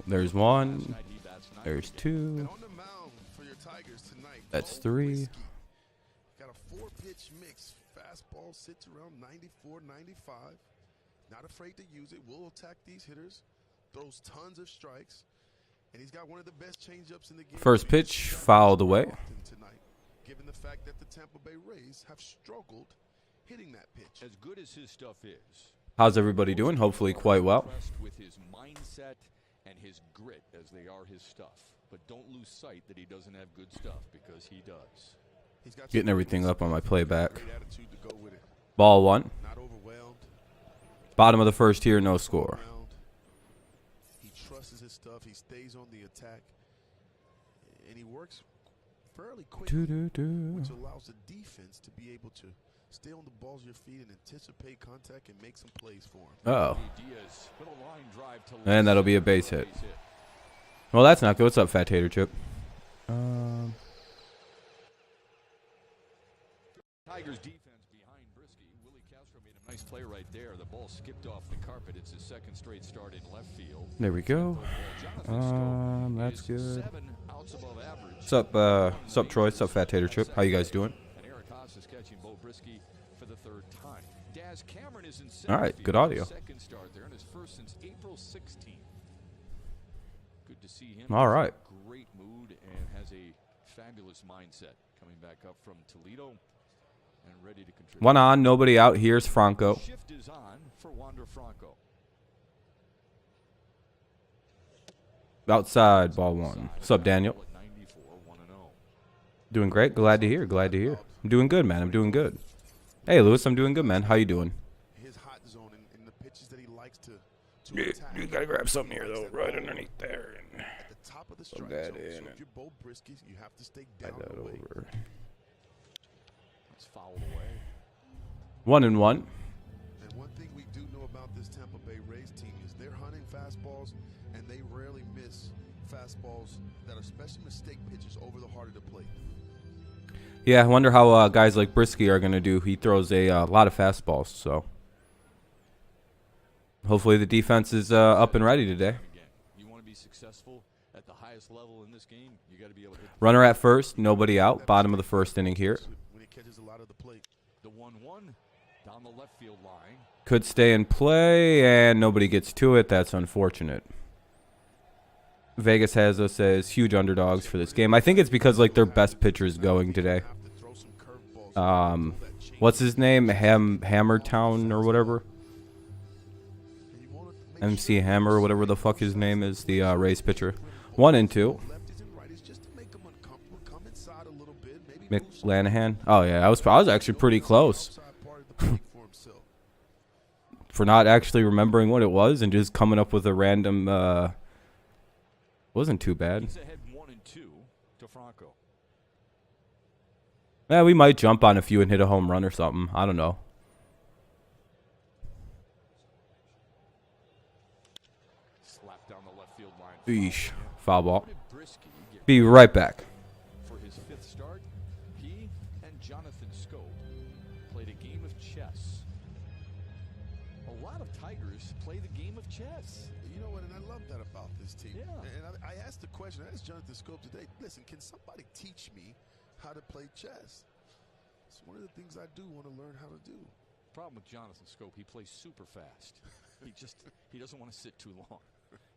There's one. There's two. That's three. Got a 4-pitch mix. Fastball sits around 94, 95. Not afraid to use it. Will attack these hitters. Throws tons of strikes. And he's got one of the best changeups in the game. First pitch fouled away. Tonight, given the fact that the Tampa Bay Rays have struggled hitting that pitch. As good as his stuff is. How's everybody doing? Hopefully quite well. With his mindset and his grit as they are his stuff. But don't lose sight that he doesn't have good stuff, because he does. He's got Getting everything up on my playback. great attitude to go with it. Ball one. Not overwhelmed. Bottom of the first here, no score. He trusts his stuff. He stays on the attack. And he works fairly quickly, which allows the defense to be able to stay on the balls of your feet and anticipate contact and make some plays for him. Uh-oh. And that'll be a base hit. Well, that's not good. What's up, Fat Tater Chip? Tigers defense behind Brisky. Willie Castro made a nice play right there. The ball skipped off the carpet. It's his second straight start in left field. There we go. That's good. What's up, Troy? What's up, Fat Tater Chip? How you guys doing? And Eric Haas is catching Bo Brisky for the third time. Daz Cameron is in All right, good audio. Second start there, and his first since April 16th. Good to see him. All right. Great mood and has a fabulous mindset coming back up from Toledo and ready to contribute. One on, nobody out. Here's Franco. Shift is on for Wander Franco. Outside, ball one. What's up, Daniel? Doing great. Glad to hear. Glad to hear. I'm doing good, man. I'm doing good. Hey, Lewis, I'm doing good, man. How you doing? His hot zone and the pitches that he likes to attack. You gotta grab something here, though, right underneath there. And At the top of the strike that zone. in So and if you're Bo Brisky, you have to stay down slide that the way. over. That's fouled away. 1-1. And one thing we do know about this Tampa Bay Rays team is they're hunting fastballs, and they rarely miss fastballs that are special mistake pitches over the heart of the plate. Yeah, I wonder how guys like Brisky are going to do. He throws a lot of fastballs, so hopefully the defense is up and ready today. You want to be successful at the highest level in this game, you got to be able to hit Runner at first, nobody out. Bottom of the first inning here. When he catches a lot of the plate. the 1-1 down the left field line. Could stay in play, and nobody gets to it. That's unfortunate. Vegas has us as huge underdogs for this game. I think it's because like their best pitcher is going today. What's his name? Hammertown or whatever. MC Hammer or whatever the fuck his name is. The Rays pitcher. 1-2. Mclanahan. Oh yeah, I was actually pretty close. For not actually remembering what it was and just coming up with a random. Wasn't too bad. He's ahead 1-2 to Franco. Yeah, we might jump on a few and hit a home run or something. I don't know. Slapped down the left field line. Eesh. Foul ball. Brisky get Be right back. for his fifth start. He and Jonathan Schoop played a game of chess. A lot of Tigers play the game of chess. You know what, and I love that about this team. Yeah. And I asked the question, I asked Jonathan Schoop today, listen, can somebody teach me how to play chess? It's one of the things I do want to learn how to do. Problem with Jonathan Schoop, he plays super fast. he doesn't want to sit too long.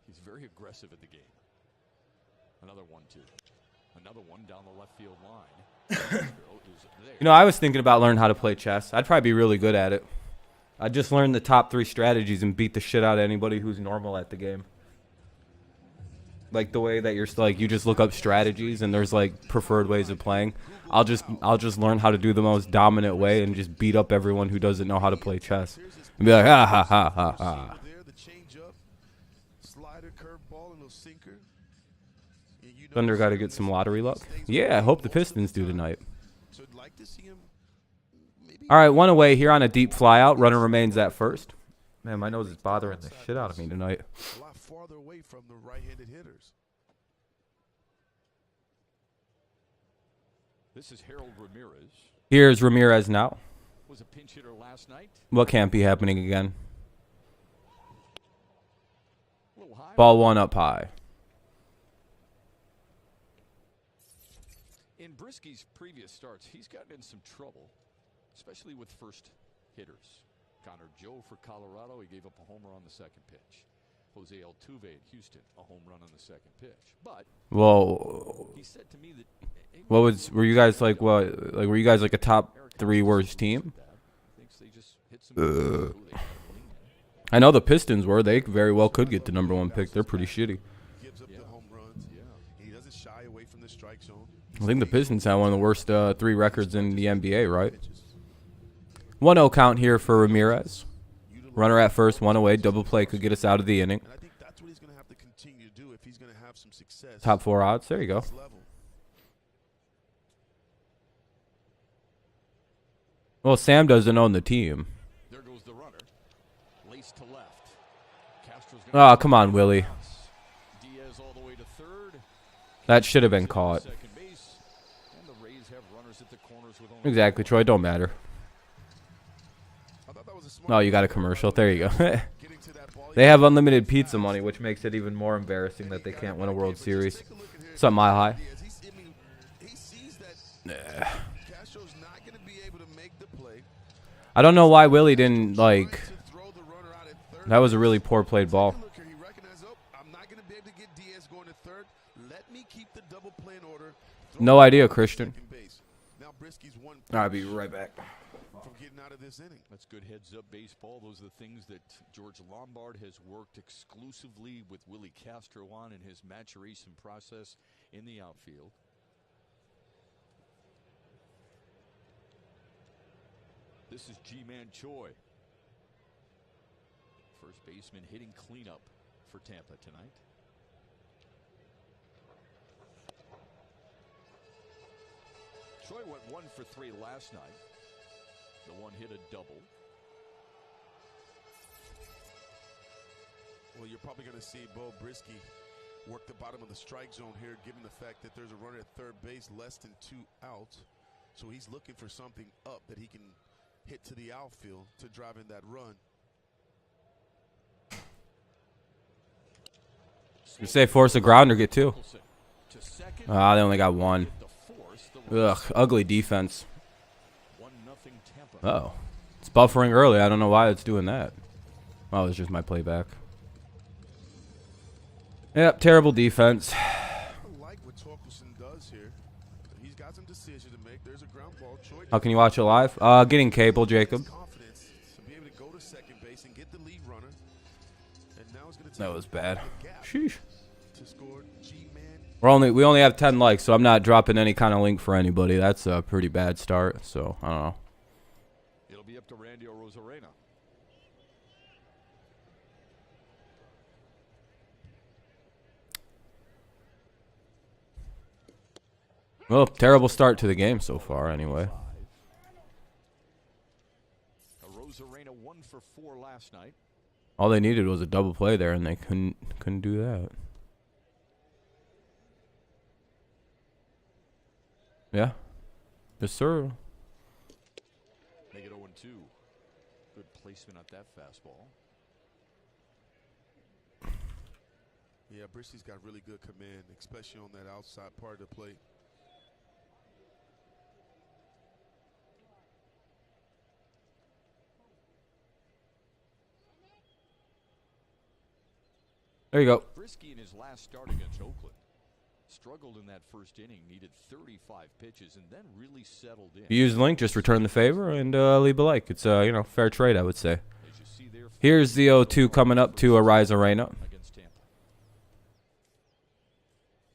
He's very aggressive at the game. Another 1-2. Another one down the left field line. You know, I was thinking about learning how to play chess. I'd probably be really good at it. I just learned the top 3 strategies and beat the shit out of anybody who's normal at the game. Like the way that you're like you just look up strategies and there's like preferred ways of playing. I'll just learn how to do the most dominant way and just beat up everyone who doesn't know how to play chess. And be like, ha ha ha ha ha. Thunder got to get some lottery luck. Yeah, I hope the Pistons do tonight. All right, one away here on a deep fly out. Runner remains at first. Man, my nose is bothering the shit out of me tonight. A lot farther away from the right-handed hitters. This is Harold Ramirez. Here's Ramirez now. Was a pinch hitter last night. What can't be happening again? little high. Ball one up high. In Brisky's previous starts, he's gotten in some trouble, especially with first hitters. Connor Joe for Colorado, he gave up a homer on the second pitch. Jose Altuve at Houston, a home run on the second pitch. But Well, he said to me that what was? Were you guys like what? Like were you guys like a top 3 worst team? thinks they just hit some I know the Pistons were. They very well could get the #1 pick. They're pretty shitty. Gives up the home runs. He doesn't shy away from the strike zone. I think the Pistons had one of the worst 3 records in the NBA, right? 1-0 count here for Ramirez. Runner at first, 1 away. Double play could get us out of the inning. And I think that's what he's going to have to continue to do if he's going to have some success. Top 4 odds. There you go. at this level. Well, Sam doesn't own the team. There goes the runner. Lace to left. Castro's Oh, come on, Willie. Diaz all the way to third. That should have been caught. Second base. And the Rays have runners at the corners with only Exactly, Troy. Don't matter. I thought that was a smart Oh, you got a commercial. There you go. getting to that ball. They have unlimited pizza money, which makes it even more embarrassing that they can't win a World Series. What's up, Mile High? He sees that Castro's not going to be able to make the play. I don't know why Willie didn't, like... To throw the runner out at third. That was a really poor played ball. Look here, he recognized, oh, I'm not going to be able to get Diaz going to third. Let me keep the double play in order. Throw No the idea, runner to Christian. second base. Now Brisky's one I'll be right back. from getting out of this inning. That's good heads-up baseball. Those are the things that George Lombard has worked exclusively with Willie Castro on in his maturation process in the outfield. This is G-Man Choi. First baseman hitting cleanup for Tampa tonight. Choi went 1 for 3 last night. The one hit a double. Well, you're probably going to see Bo Brisky work the bottom of the strike zone here, given the fact that there's a runner at third base, less than 2 outs. So he's looking for something up that he can hit to the outfield to drive in that run. You say force a ground or get 2? Ah, they only got 1. Ugh, ugly defense. Uh-oh. It's buffering early. I don't know why it's doing that. Oh, it's just my playback. Yep, terrible defense. I like what Torkelson does here. He's got some decision to make. There's a ground ball. Choi How can you watch it live? Getting cable, Jacob. confidence to be able to go to second base and get the lead runner. And now it's going to take That was bad. the gap Sheesh. to score We G-Man. only have 10 likes, so I'm not dropping any kind of link for anybody. That's a pretty bad start, so I don't know. It'll be up to Randy Rosarena. Well, terrible start to the game so far anyway. Rosarena 1 for 4 last night. All they needed was a double play there, and they couldn't do that. Yeah. Yes, sir. Make it 0-2. Good placement at that fastball. Yeah, Brisky's got really good command, especially on that outside part of the plate. There you go. Brisky in his last start against Oakland struggled in that first inning, needed 35 pitches, and then really settled in. If you use the link, just return the favor and leave a like. It's fair trade, I would say. As you see there, Here's the 0-2 coming up to Arise Arena. against Tampa.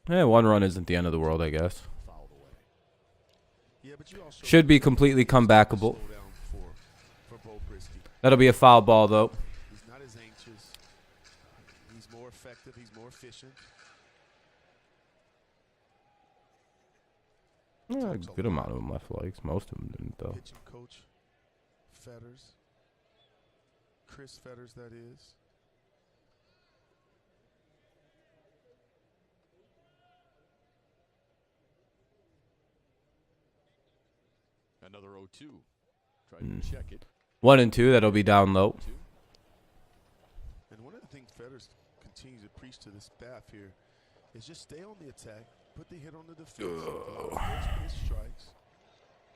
Yeah, 1 run isn't the end of the world, I guess. Fouled away. Yeah, but you also Should be completely comebackable. slow down for Bo Brisky. That'll be a foul ball, though. He's not as anxious. He's more effective. He's more efficient. Yeah, a good amount of them left likes. Most of them didn't, though. Pitching coach Fetters. Chris Fetters, that is. Another 0-2. Tried to check it. 1 and 2, that'll be down low. And one of the things thing Federer's continues to preach to the staff here is just stay on the attack, put the hit on the defense, first strikes,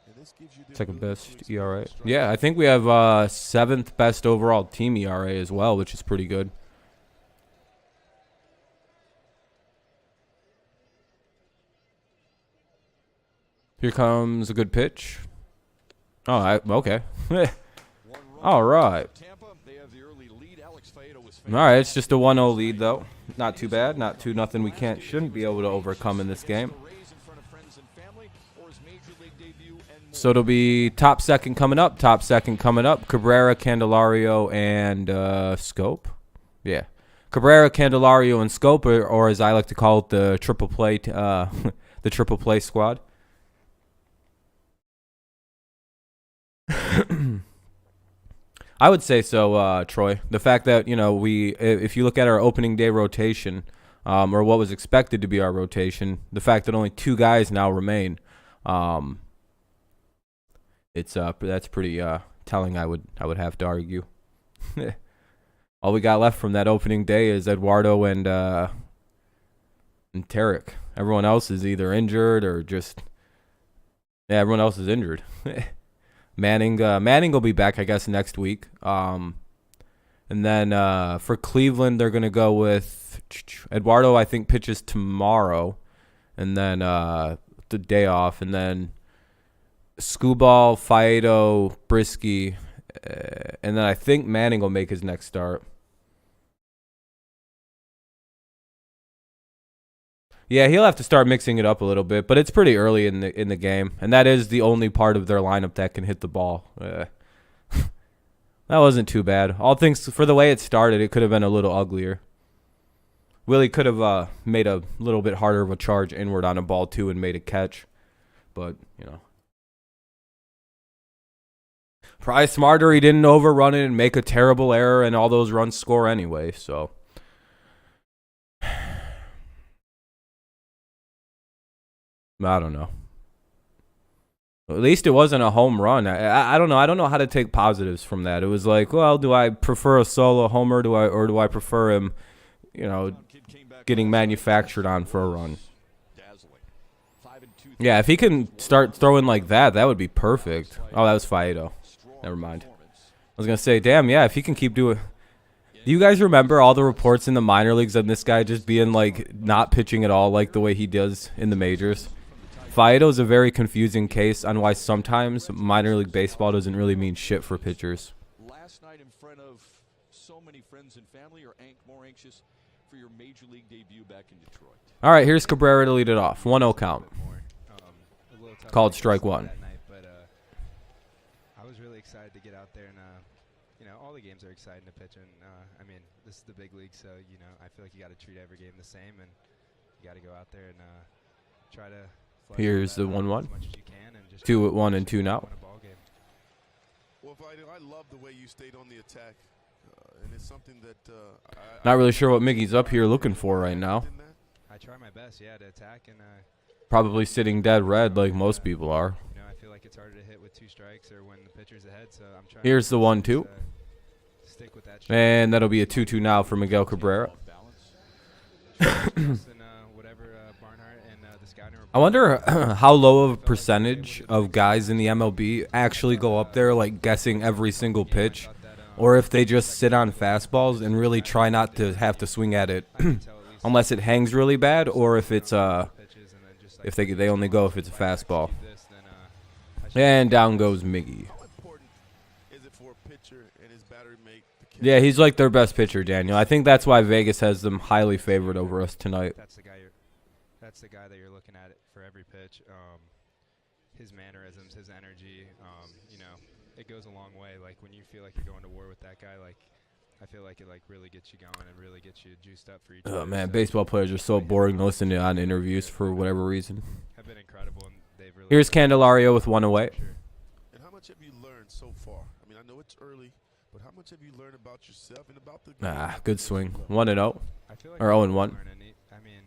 and this gives you the Second ability to best expand ERA. the strike. Yeah, I think we have 7th best overall team ERA as well, which is pretty good. Here comes a good pitch. Oh, okay. All right. All right, it's just a 1-0 lead, though. Not too bad. Not 2-0 we shouldn't be able to overcome in this game. So it'll be top second coming up. Top second coming up. Cabrera, Candelario, and Schoop. Yeah. Cabrera, Candelario, and Schoop, or as I like to call it, the triple play, the triple play squad. I would say so, Troy. The fact that, you know, if you look at our opening day rotation, or what was expected to be our rotation, the fact that only 2 guys now remain, that's pretty telling. I would have to argue. All we got left from that opening day is Eduardo and Tarek. Everyone else is either injured or everyone else is injured. Manning will be back, I guess, next week. And then for Cleveland, they're going to go with Eduardo, I think, pitches tomorrow. And then the day off. And then Scuball, Faedo, Brisky. And then I think Manning will make his next start. Yeah, he'll have to start mixing it up a little bit, but it's pretty early in the game, and that is the only part of their lineup that can hit the ball. That wasn't too bad. All things for the way it started, it could have been a little uglier. Willie could have made a little bit harder of a charge inward on a ball too and made a catch, but you know, probably smarter he didn't overrun it and make a terrible error, and all those runs score anyway. So. I don't know. At least it wasn't a home run. I don't know. I don't know how to take positives from that. It was like, well, do I prefer a solo homer? Do I prefer him, you know, getting manufactured on for a run? Yeah, if he can start throwing like that, that would be perfect. Oh, that was Faedo. Never mind. I was gonna say, damn, yeah, if he can keep doing. Do you guys remember all the reports in the minor leagues of this guy just being like not pitching at all, like the way he does in the majors? Faedo is a very confusing case on why sometimes minor league baseball doesn't really mean shit for pitchers. Last night in front of so many friends and family are more anxious for your major league debut back in Detroit. All right, here's Cabrera to lead it off. 1-0 count. Called strike one. But I was really excited to get out there, and you know, all the games are exciting to pitch in. I mean, this is the big league, so you know, I feel like you got to treat every game the same, and you got to go out there and try to. Here's the 1-1. 2-1 and 2 now. Well, I love the way you stayed on the attack, and it's something that not really sure what Miggy's up here looking for right now. I try my best, yeah, to attack and probably sitting dead red like most people are. You know, I feel like it's harder to hit with 2 strikes or when the pitcher's ahead, so I'm trying. Here's the 1-2. Stick with that. And that'll be a 2-2 now for Miguel Cabrera. I wonder how low of a percentage of guys in the MLB actually go up there like guessing every single pitch, or if they just sit on fastballs and really try not to have to swing at it unless it hangs really bad, or if it's if they only go if it's a fastball. And down goes Miggy. Yeah, he's like their best pitcher, Daniel. I think that's why Vegas has them highly favored over us tonight. That's the guy that you're looking at for every pitch. His mannerisms, his energy, you know, it goes a long way. Like when you feel like you're going to war with that guy, like I feel like it like really gets you going and really gets you juiced up for each. Oh man, baseball players are so boring to listen to on interviews for whatever reason. Have been incredible, and they've really. Here's Candelario with 1 away. And how much have you learned so far? I mean, I know it's early, but how much have you learned about yourself and about the? Good swing. 1-0. I feel like or 0-1. I mean,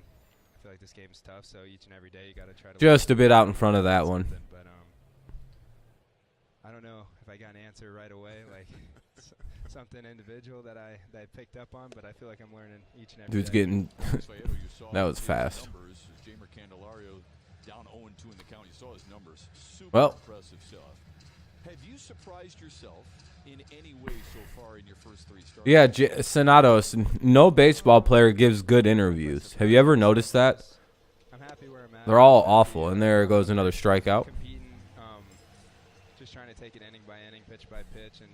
I feel like this game's tough, so each and every day you got to try to. Just a bit out in front of that one. But I don't know if I got an answer right away. Like something individual that I picked up on, but I feel like I'm learning each and every Dude's day. getting. That was fast. Down 0-2 in the count. You saw his numbers. Super Well. impressive stuff. Have you surprised yourself in any way so far in your first 3 starts? Yeah, Sonatos. No baseball player gives good interviews. Have you ever noticed that? I'm happy where I'm at. They're all awful. And there goes another strikeout. Competing, just trying to take it inning by inning, pitch by pitch, and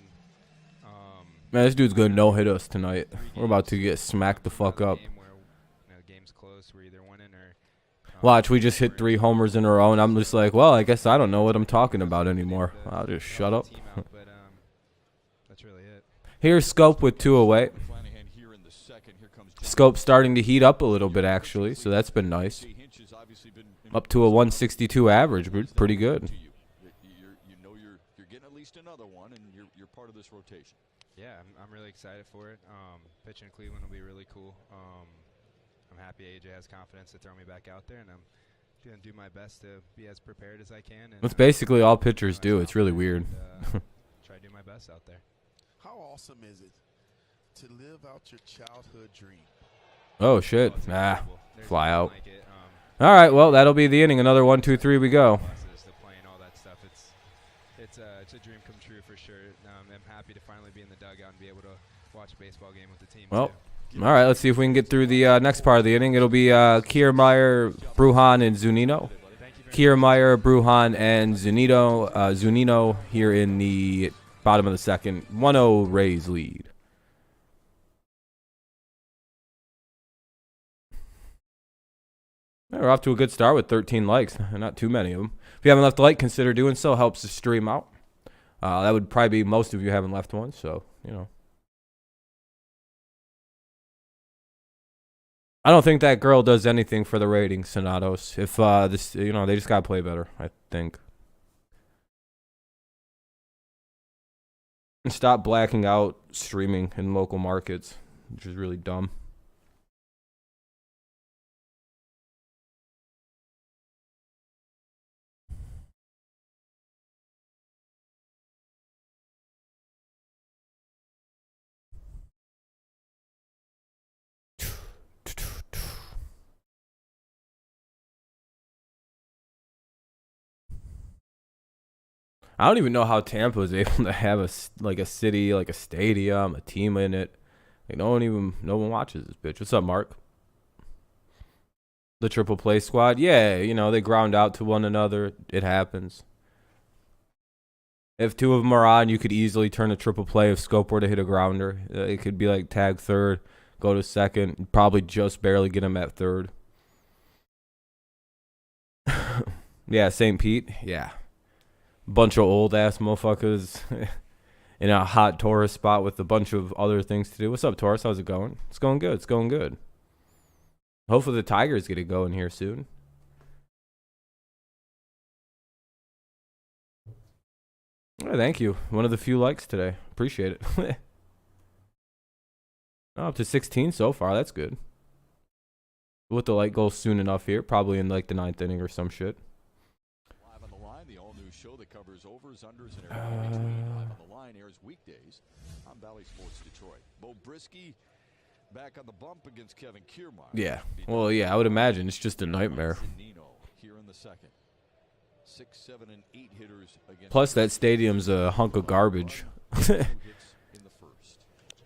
Man, this dude's gonna no hit us tonight. We're about to get smacked the fuck up. game where, game's close, we're either winning or Watch, we just hit 3 homers in a row, and I'm just like, well, I guess I don't know what I'm talking about anymore. I'll just shut up. but that's really it. Here's Schoop with 2 away. Mclanahan here in the second. Here comes Schoop starting to heat up a little bit, actually, so that's been nice. Up to a 162 average, pretty good. You know you're getting at least another one, and you're part of this rotation. Yeah, I'm really excited for it. Pitching in Cleveland will be really cool. I'm happy AJ has confidence to throw me back out there, and I'm going to do my best to be as prepared as I can. And, That's basically all pitchers do. It's really weird. And, try to do my best out there. How awesome is it to live out your childhood dream? Oh, shit. It's Nah, incredible. There's fly nothing out. like it. All right, well, that'll be the inning. Another 1, 2, 3, we go. Buses to play and all that stuff. It's a dream come true for sure. I'm happy to finally be in the dugout and be able to watch a baseball game with the team. Well, too. all right, let's see if we can get through the next part of the inning. It'll be Kiermaier, Brujan, and Zunino. Thank you very Kiermaier, Brujan, and Zunino here in the bottom of the second. 1-0 Rays lead. We're off to a good start with 13 likes. Not too many of them. If you haven't left a like, consider doing so. Helps the stream out. That would probably be most of you haven't left one, so, you know. I don't think that girl does anything for the ratings, Sonatos. If this, you know, they just gotta play better, I think. And stop blacking out streaming in local markets, which is really dumb. I don't even know how Tampa is able to have a city, like a stadium, a team in it. Like no one watches this bitch. What's up, Mark? The triple play squad, yeah, you know, they ground out to one another. It happens. If 2 of them are on, you could easily turn a triple play if Schoop were to hit a grounder. It could be like tag third, go to second, probably just barely get him at third. Yeah, St. Pete, yeah. Bunch of old ass motherfuckers in a hot tourist spot with a bunch of other things to do. What's up, Taurus? How's it going? It's going good. It's going good. Hopefully the Tigers get it going here soon. Oh, thank you. One of the few likes today. Appreciate it. Up to 16 so far. That's good. With the like goal soon enough here. Probably in like the 9th inning or some shit. Live on the line, the all-new show that covers overs, unders, and everything between. Live on the line airs weekdays on Valley Sports Detroit. Bo Brisky back on the bump against Kevin Kiermaier. Yeah. Well, yeah, I would imagine it's just a nightmare. Here in the second. 6, 7, and 8 hitters against. Plus, that stadium's a hunk of garbage.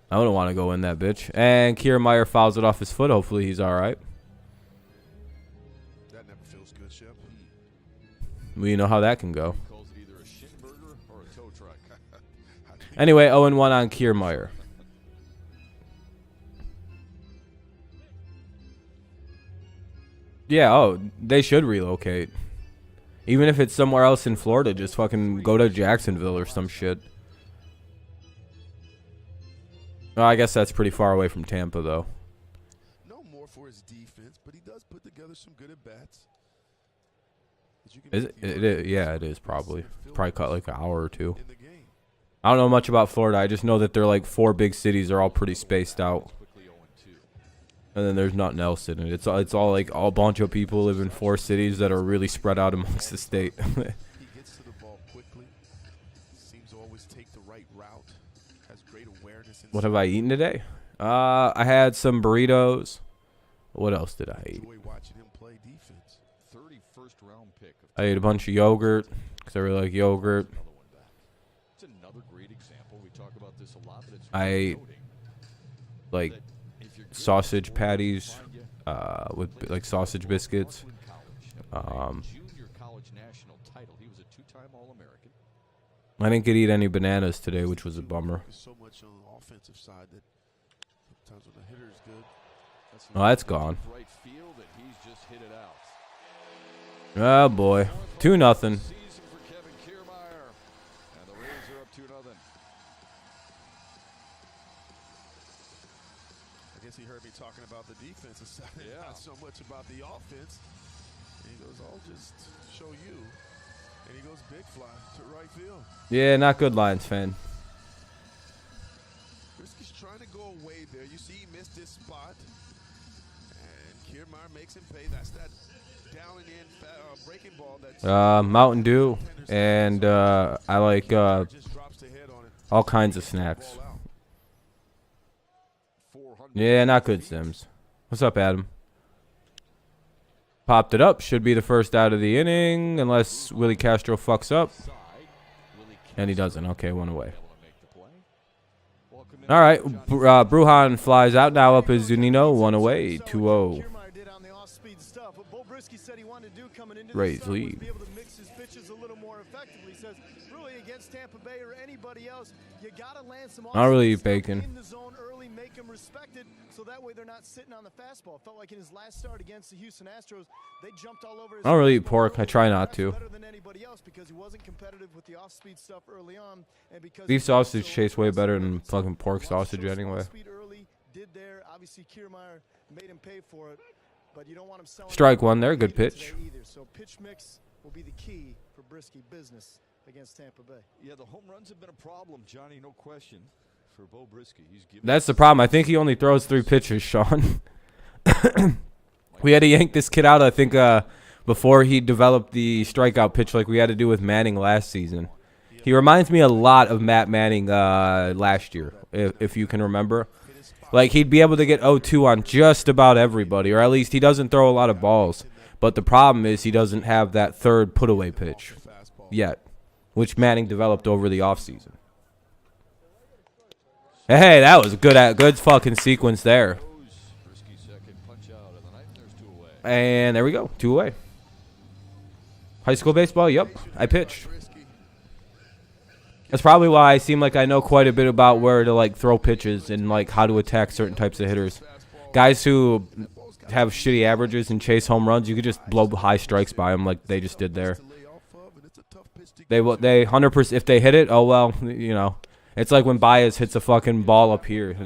I wouldn't want to go in that bitch. And Kiermaier fouls it off his foot. Hopefully, he's all right. That never feels good, Shep. Well, you know how that can go. He calls it either a shin burger or a tow truck. Anyway, 0-1 on Kiermaier. Yeah, oh, they should relocate. Even if it's somewhere else in Florida, just fucking go to Jacksonville or some shit. Well, I guess that's pretty far away from Tampa, though. No more for his defense, but he does put together some good at-bats. Is it? Yeah, it is probably. Probably cut like an hour or two. I don't know much about Florida. I just know that they're like 4 big cities. They're all pretty spaced out. And then there's nothing else in it. It's all like a bunch of people live in 4 cities that are really spread out amongst the state. He gets to the ball quickly. Seems to always take the right route. Has great What have I eaten today? I had some burritos. What else did I eat? Enjoy watching him play defense. 31st round pick. I ate a bunch of yogurt because I really like yogurt. Another one back. It's another great example. We talk about this a lot, but it's I ate noting like that if you're good sausage at sport, patties find you with like sausage biscuits. junior college national title. He was a two-time All-American. I didn't get to eat any bananas today, which was a bummer. There's so much on the offensive side that sometimes when the hitter's good, Oh, that's gone. Right field, and he's just hit it out. Oh boy, 2-0. Season for Kevin Kiermaier, and the Rays are up 2-0. I guess he heard me talking about the defensive side, Yeah. not so much about the offense. And he goes, I'll just show you. And he goes big fly to right field. Yeah, not good Lions fan. Brisky's trying to go away there. You see he missed this spot. And Kiermaier makes him pay. That's that down and in breaking ball. That's Mountain Dew, and I like just drops the head on it. all kinds of snacks. Ball out. 400. Yeah, not good, Sims. What's up, Adam? Popped it up. Should be the first out of the inning, unless Willie Castro fucks up. Side, Willie And he Castro doesn't. Okay, one away. able to make the play. Welcome in, All right, Johnny. Bruhan flies out. Now up is Zunino. One away, 2-0. Kiermaier did on the off-speed stuff. What Bo Brisky said he wanted to do coming into Rays this start was lead. be able to mix his pitches a little more effectively. He says, really, against Tampa Bay or anybody else, you got to land some Not really off-speed stuff bacon. in the zone early, make them respected, so that way they're not sitting on the fastball. Felt like in his last start against the Houston Astros, they jumped all over his I don't really eat fastball pork. I early. try not That's to. better than anybody else because he wasn't competitive with the off-speed stuff early on, and because Beef he was sausage so tastes way better aggressive than early. fucking pork He wanted to sausage show some anyway. off-speed early, did there. Obviously, Kiermaier made him pay for it, but you don't want him selling Strike out one there. Good today pitch. either. So pitch mix will be the key for Brisky business against Tampa Bay. Yeah, the home runs have been a problem, Johnny, no question, for Bo Brisky. He's given That's the problem. I think he only throws 3 pitches, Sean. We had to yank this kid out, I think, before he developed the strikeout pitch like we had to do with Manning last season. He reminds me a lot of Matt Manning last year, if you can remember. Like, he'd be able to get 0-2 on just about everybody, or at least he doesn't throw a lot of balls. But the problem is he doesn't have that third put-away pitch yet, which Manning developed over the offseason. Hey, that was a good fucking sequence there. Brisky second, punch out of the ninth. There's 2 away. And there we go, 2 away. High school baseball, yep, I pitched. That's probably why I seem like I know quite a bit about where to like throw pitches and like how to attack certain types of hitters. Guys who have shitty averages and chase home runs, you could just blow high strikes by them like they just did there. They 100%, if they hit it, oh well, you know. It's like when Baez hits a fucking ball up here.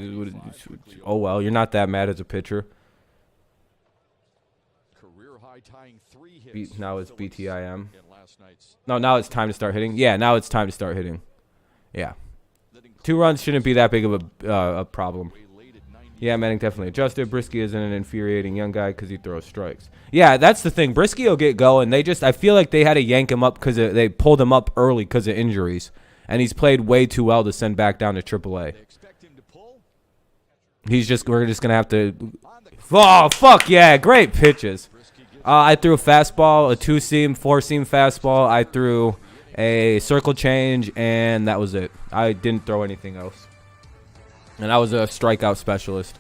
Oh well, you're not that mad as a pitcher. Career high tying 3 hits. Now it's for the Phillies BTIM. in last night's No, now it's time to start hitting. Yeah, now it's time to start hitting. Yeah. 2 runs shouldn't be that big of a problem. late at 90. Yeah, Manning definitely adjusted. Brisky isn't an infuriating young guy because he throws strikes. Yeah, that's the thing. Brisky will get going. I feel like they had to yank him up because they pulled him up early because of injuries. And he's played way too well to send back down to AAA. They expect him to pull. We're just going to have to. Oh, fuck yeah. Great pitches. I threw a fastball, a 2-seam, 4-seam fastball. I threw a circle change, and that was it. I didn't throw anything else. And I was a strikeout specialist.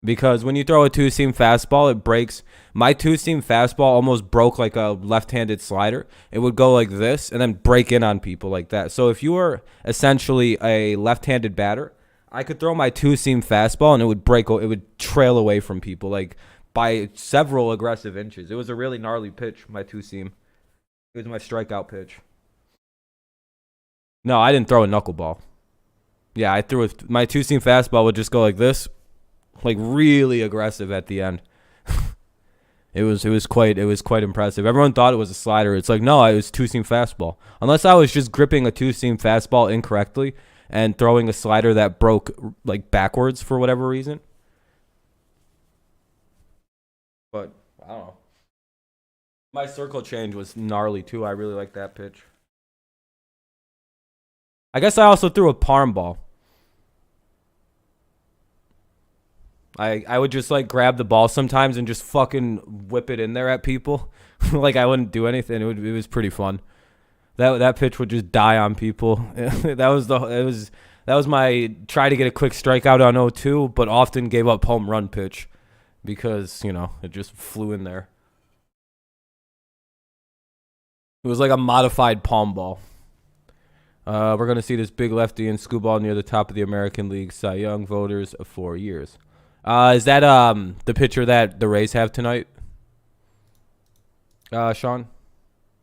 Because when you throw a 2-seam fastball, it breaks. My 2-seam fastball almost broke like a left-handed slider. It would go like this and then break in on people like that. So if you were essentially a left-handed batter, I could throw my 2-seam fastball and it would break. It would trail away from people like by several aggressive inches. It was a really gnarly pitch, my 2-seam. It was my strikeout pitch. No, I didn't throw a knuckleball. Yeah, I threw my 2-seam fastball would just go like this. Like really aggressive at the end. It was quite impressive. Everyone thought it was a slider. It's like, no, it was 2-seam fastball. Unless I was just gripping a 2-seam fastball incorrectly and throwing a slider that broke like backwards for whatever reason. But I don't know. My circle change was gnarly too. I really like that pitch. I guess I also threw a palm ball. I would just like grab the ball sometimes and just fucking whip it in there at people. Like I wouldn't do anything. It was pretty fun. That pitch would just die on people. That was my try to get a quick strikeout on 0-2, but often gave up home run pitch because, it just flew in there. It was like a modified palm ball. We're going to see this big lefty and Schoop ball near the top of the American League Cy Young voters of 4 years. Is that the pitcher that the Rays have tonight? Sean?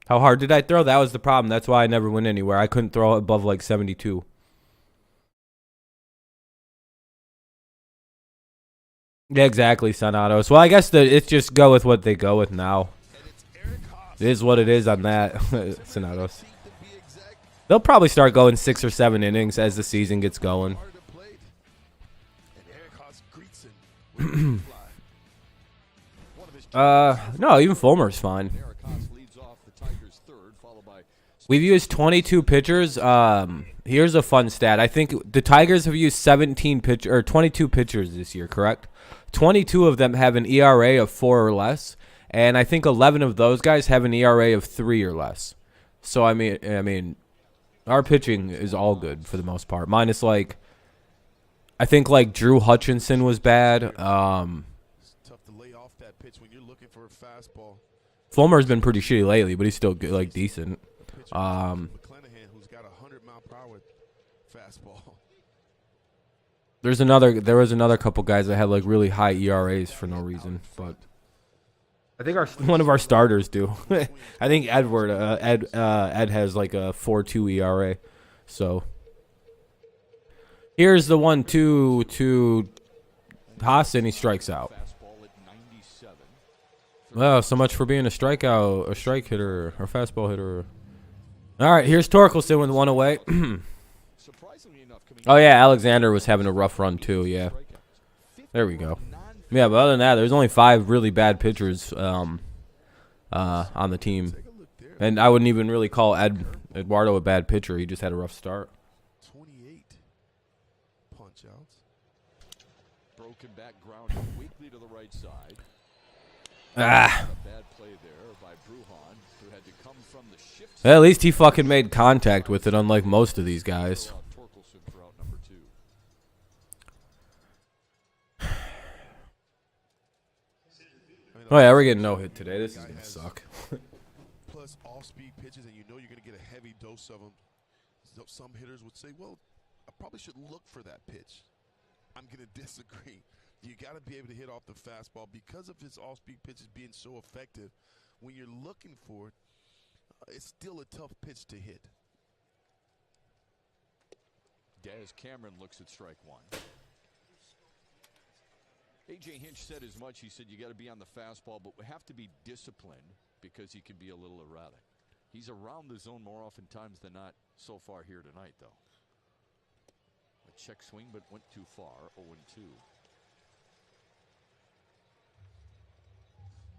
How hard did I throw? That was the problem. That's why I never went anywhere. I couldn't throw above like 72. Yeah, exactly, Sonatos. Well, I guess it's just go with what they go with now. It is what it is on that, Sonatos. They'll probably start going 6 or 7 innings as the season gets going. No, even Fulmer's fine. We've used 22 pitchers. Here's a fun stat. I think the Tigers have used 22 pitchers this year, correct? 22 of them have an ERA of 4 or less, and I think 11 of those guys have an ERA of 3 or less. So I mean, our pitching is all good for the most part, minus like I think like Drew Hutchinson was bad. It's tough to lay off that pitch when you're looking for a fastball. Fulmer's been pretty shitty lately, but he's still good, like decent. Mclanahan, who's got a 100-mile-per-hour fastball. There was another couple guys that had like really high ERAs for no reason, but I think one of our starters do. I think Ed has like a 4.2 ERA. So here's the 1-2 to Haas, and he strikes out. Well, so much for being a strike hitter, or fastball hitter. All right, here's Torkelson with 1 away. Oh, yeah, Alexander was having a rough run, too, yeah. There we go. Yeah, but other than that, there's only 5 really bad pitchers on the team. And I wouldn't even really call Eduardo a bad pitcher. He just had a rough start. 28 punch-outs. Broken back ground weakly to the right side. Ah. A bad play there by Bruhan, who had to come from the shift. At least he fucking made contact with it, unlike most of these guys. Oh, yeah, we're getting no hit today. This is going to suck. Plus off-speed pitches, and you know you're going to get a heavy dose of them. Some hitters would say, well, I probably should look for that pitch. I'm going to disagree. You got to be able to hit off the fastball because of his off-speed pitches being so effective. When you're looking for it, it's still a tough pitch to hit. Daz Cameron looks at strike 1. A.J. Hinch said as much. He said you got to be on the fastball, but we have to be disciplined because he can be a little erratic. He's around the zone more oftentimes than not so far here tonight, though. A check swing, but went too far, 0-2.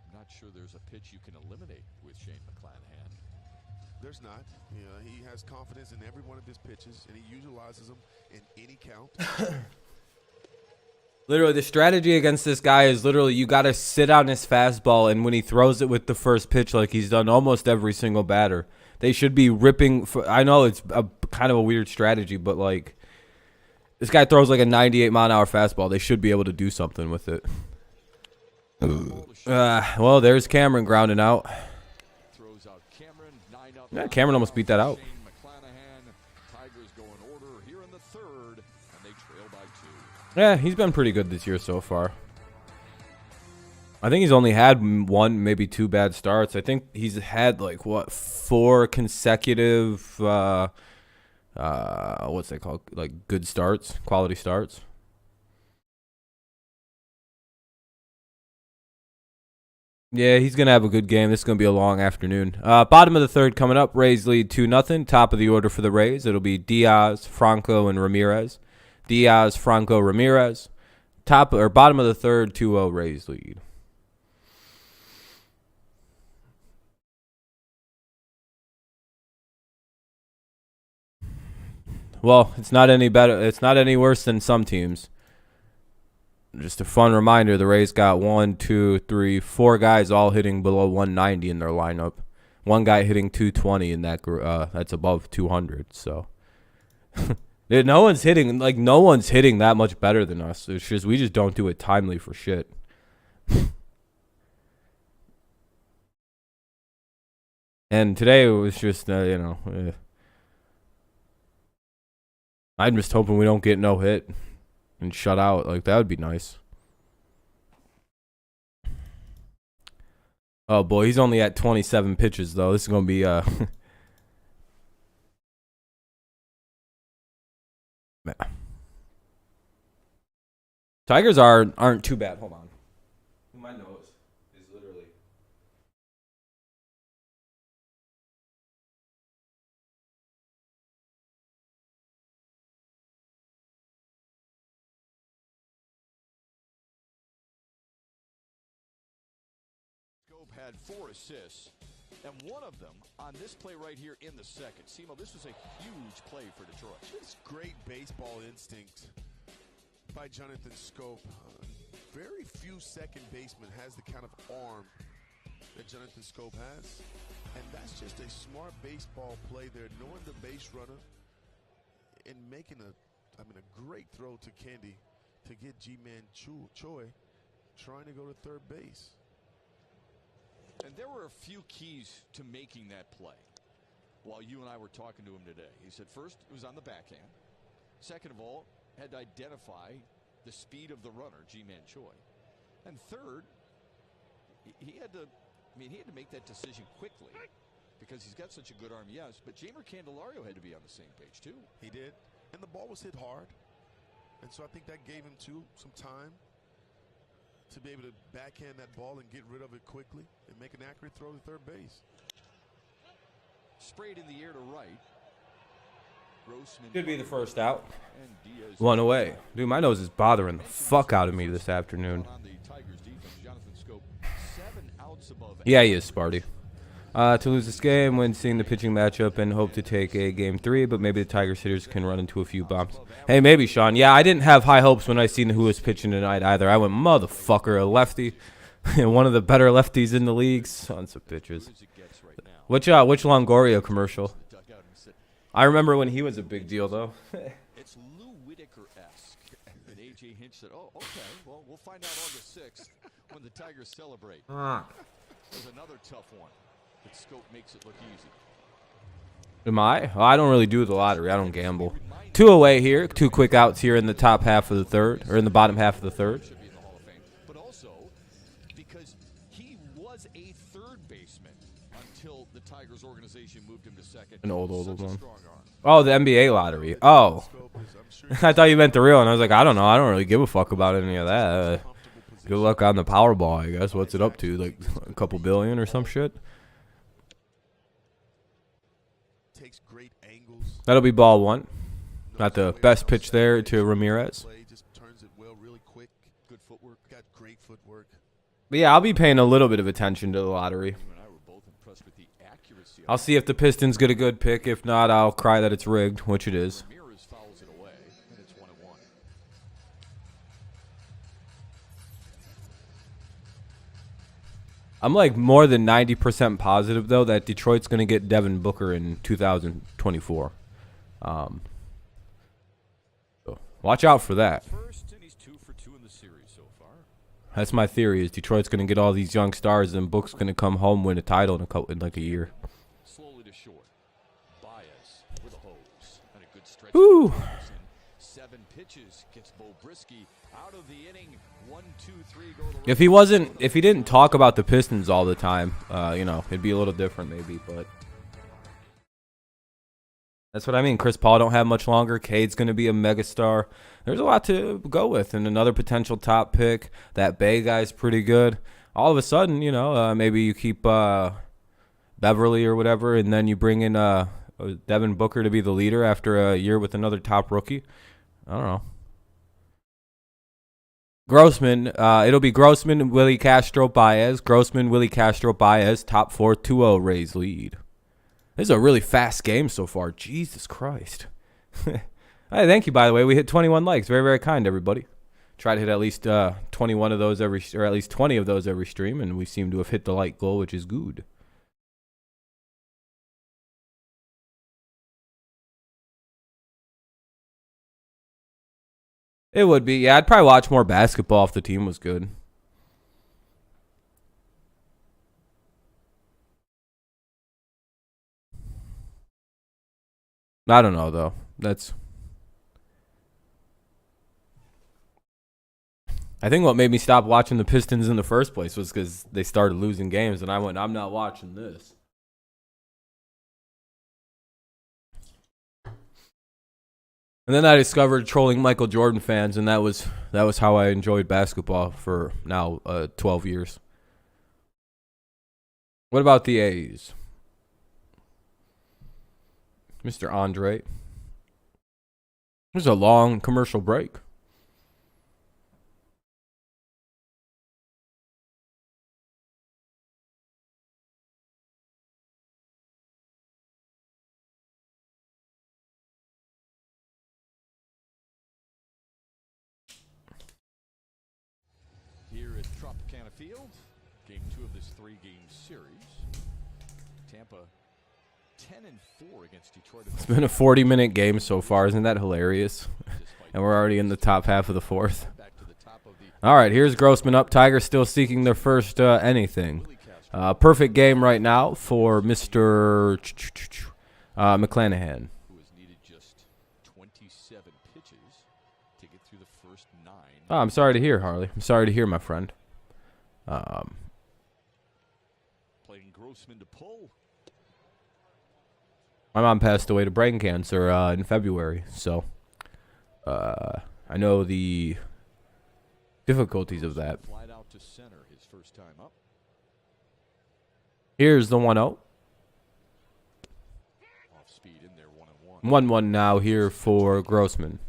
I'm not sure there's a pitch you can eliminate with Shane Mclanahan. There's not. You know, he has confidence in every one of his pitches, and he utilizes them in any count. Literally, the strategy against this guy is literally you got to sit on his fastball, and when he throws it with the first pitch, like he's done almost every single batter, they should be ripping. I know it's kind of a weird strategy, but like this guy throws like a 98-mile-an-hour fastball. They should be able to do something with it. Well, there's Cameron grounding out. Yeah, Cameron almost beat that out. Yeah, he's been pretty good this year so far. I think he's only had 1, maybe 2 bad starts. I think he's had like 4 consecutive what's they called? Like good starts, quality starts. Yeah, he's going to have a good game. This is going to be a long afternoon. Bottom of the 3rd coming up. Rays lead 2-0. Top of the order for the Rays. It'll be Diaz, Franco, and Ramirez. Diaz, Franco, Ramirez. Bottom of the 3rd, 2-0 Rays lead. Well, it's not any better. It's not any worse than some teams. just a fun reminder, the Rays got 1, 2, 3, 4 guys all hitting below 190 in their lineup. One guy hitting 220 in that that's above 200. So dude, no one's hitting that much better than us. It's just we just don't do it timely for shit. And today it was just I'm just hoping we don't get no hit and shut out. Like, that would be nice. Oh boy, he's only at 27 pitches though. This is gonna be Tigers aren't too bad. Hold on. My nose is literally. Schoop had 4 assists, and one of them on this play right here in the second. Simo, this was a huge play for Detroit. It's great baseball instinct by Jonathan Schoop. Very few second basemen has the kind of arm that Jonathan Schoop has. And that's just a smart baseball play there, knowing the base runner and making a great throw to Candy to get G-Man Choi trying to go to third base. And there were a few keys to making that play while you and I were talking to him today. He said first, it was on the backhand. Second of all, had to identify the speed of the runner, G-Man Choi. And third, he had to make that decision quickly because he's got such a good arm, yes, but Jeimer Candelario had to be on the same page too. He did. And the ball was hit hard. And so I think that gave him some time to be able to backhand that ball and get rid of it quickly and make an accurate throw to third base. Sprayed in the air to right. Grossman Should be the first out. and Diaz 1 away. Dude, my nose is bothering the fuck out of me this afternoon. on the Tigers defense. Jonathan Schoop, 7 outs above. Yeah, he is, Sparty. To lose this game when seeing the pitching matchup and hope to take a game 3, but maybe the Tigers hitters can run into a few bombs. Hey, maybe, Sean. Yeah, I didn't have high hopes when I seen who was pitching tonight either. I went, motherfucker, a lefty. One of the better lefties in the league. Sons of bitches. Which Longoria commercial? I remember when he was a big deal, though. It's Lou Whitaker-esque. And A.J. Hinch said, oh, okay, well, we'll find out August 6th when the Tigers celebrate. There's another tough one, but Schoop makes it look easy. Am I? Oh, I don't really do the lottery. I don't gamble. 2 away here. 2 quick outs here in the top half of the third, or in the bottom half of the third. Should be in the Hall of Fame. But also, because he was a third baseman until the Tigers organization moved him to second. An old Such a one. strong arm. Oh, the NBA lottery. Oh. I thought you meant the real one. I was like, I don't know. I don't really give a fuck about any of that. Good luck on the Powerball, I guess. What's it up to? Like a couple billion or some shit? Takes great angles. That'll be ball 1. Not the best pitch there to Ramirez. Just turns it well, really quick. Good footwork. Got great footwork. But yeah, I'll be paying a little bit of attention to the lottery. You and I were both impressed with the accuracy of I'll see if the Pistons get a good pick. If not, I'll cry that it's rigged, which it is. Ramirez fouls it away, and it's 1-1. I'm like more than 90% positive, though, that Detroit's going to get Devin Booker in 2024. So watch out for that. First, and he's 2 for 2 in the series so far. That's my theory, is Detroit's going to get all these young stars, and Book's going to come home, win a title in like a year. Slowly to short. Baez with a hose. And a good stretch. Woo. 7 pitches gets Bo Brisky out of the inning. 1, 2, 3 go to the If he didn't talk about the Pistons all the time, it'd be a little different maybe, but that's what I mean. Chris Paul don't have much longer. Cade's going to be a megastar. There's a lot to go with, and another potential top pick. That Bay guy's pretty good. All of a sudden, maybe you keep Beverly or whatever, and then you bring in Devin Booker to be the leader after a year with another top rookie. I don't know. Grossman, it'll be Grossman, Willie Castro, Baez. Grossman, Willie Castro, Baez, top 4, 2-0 Rays lead. This is a really fast game so far. Jesus Christ. Hey, thank you, by the way. We hit 21 likes. Very, very kind, everybody. Try to hit at least 21 of those every, or at least 20 of those every stream, and we seem to have hit the light goal, which is good. It would be. Yeah, I'd probably watch more basketball if the team was good. I don't know, though. I think what made me stop watching the Pistons in the first place was because they started losing games, and I went, I'm not watching this. And then I discovered trolling Michael Jordan fans, and that was how I enjoyed basketball for now 12 years. What about the A's? Mr. Andre. There's a long commercial break. Here at Tropicana Field, game 2 of this 3-game series. Tampa 10-4 against Detroit. It's been a 40-minute game so far. Isn't that hilarious? And we're already in the top half of the fourth. All right, here's Grossman up. Tigers still seeking their first anything. Perfect game right now for Mr. Mclanahan. Who has needed just 27 pitches to get through the first 9. Oh, I'm sorry to hear, Harley. I'm sorry to hear, my friend. Playing Grossman to pull. My mom passed away to brain cancer in February, so I know the difficulties of that. Flied out to center his first time up. Here's the 1-0. Off speed in there, 1-1. 1-1 now here for Grossman.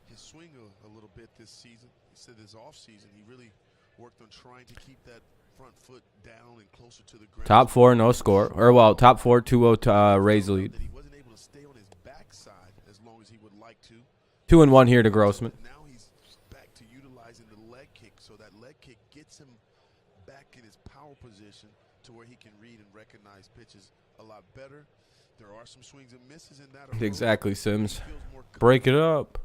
His swing a little bit this season. He said this offseason he really worked on trying to keep that front foot down and closer to the ground. Top 4, no score. Or, well, top 4, 2-0 to Rays lead. That he wasn't able to stay on his backside as long as he would like to. 2-1 here to Grossman. Now he's back to utilizing the leg kick, so that leg kick gets him back in his power position to where he can read and recognize pitches a lot better. There are some swings and misses in that. Exactly, Sims. Break it up.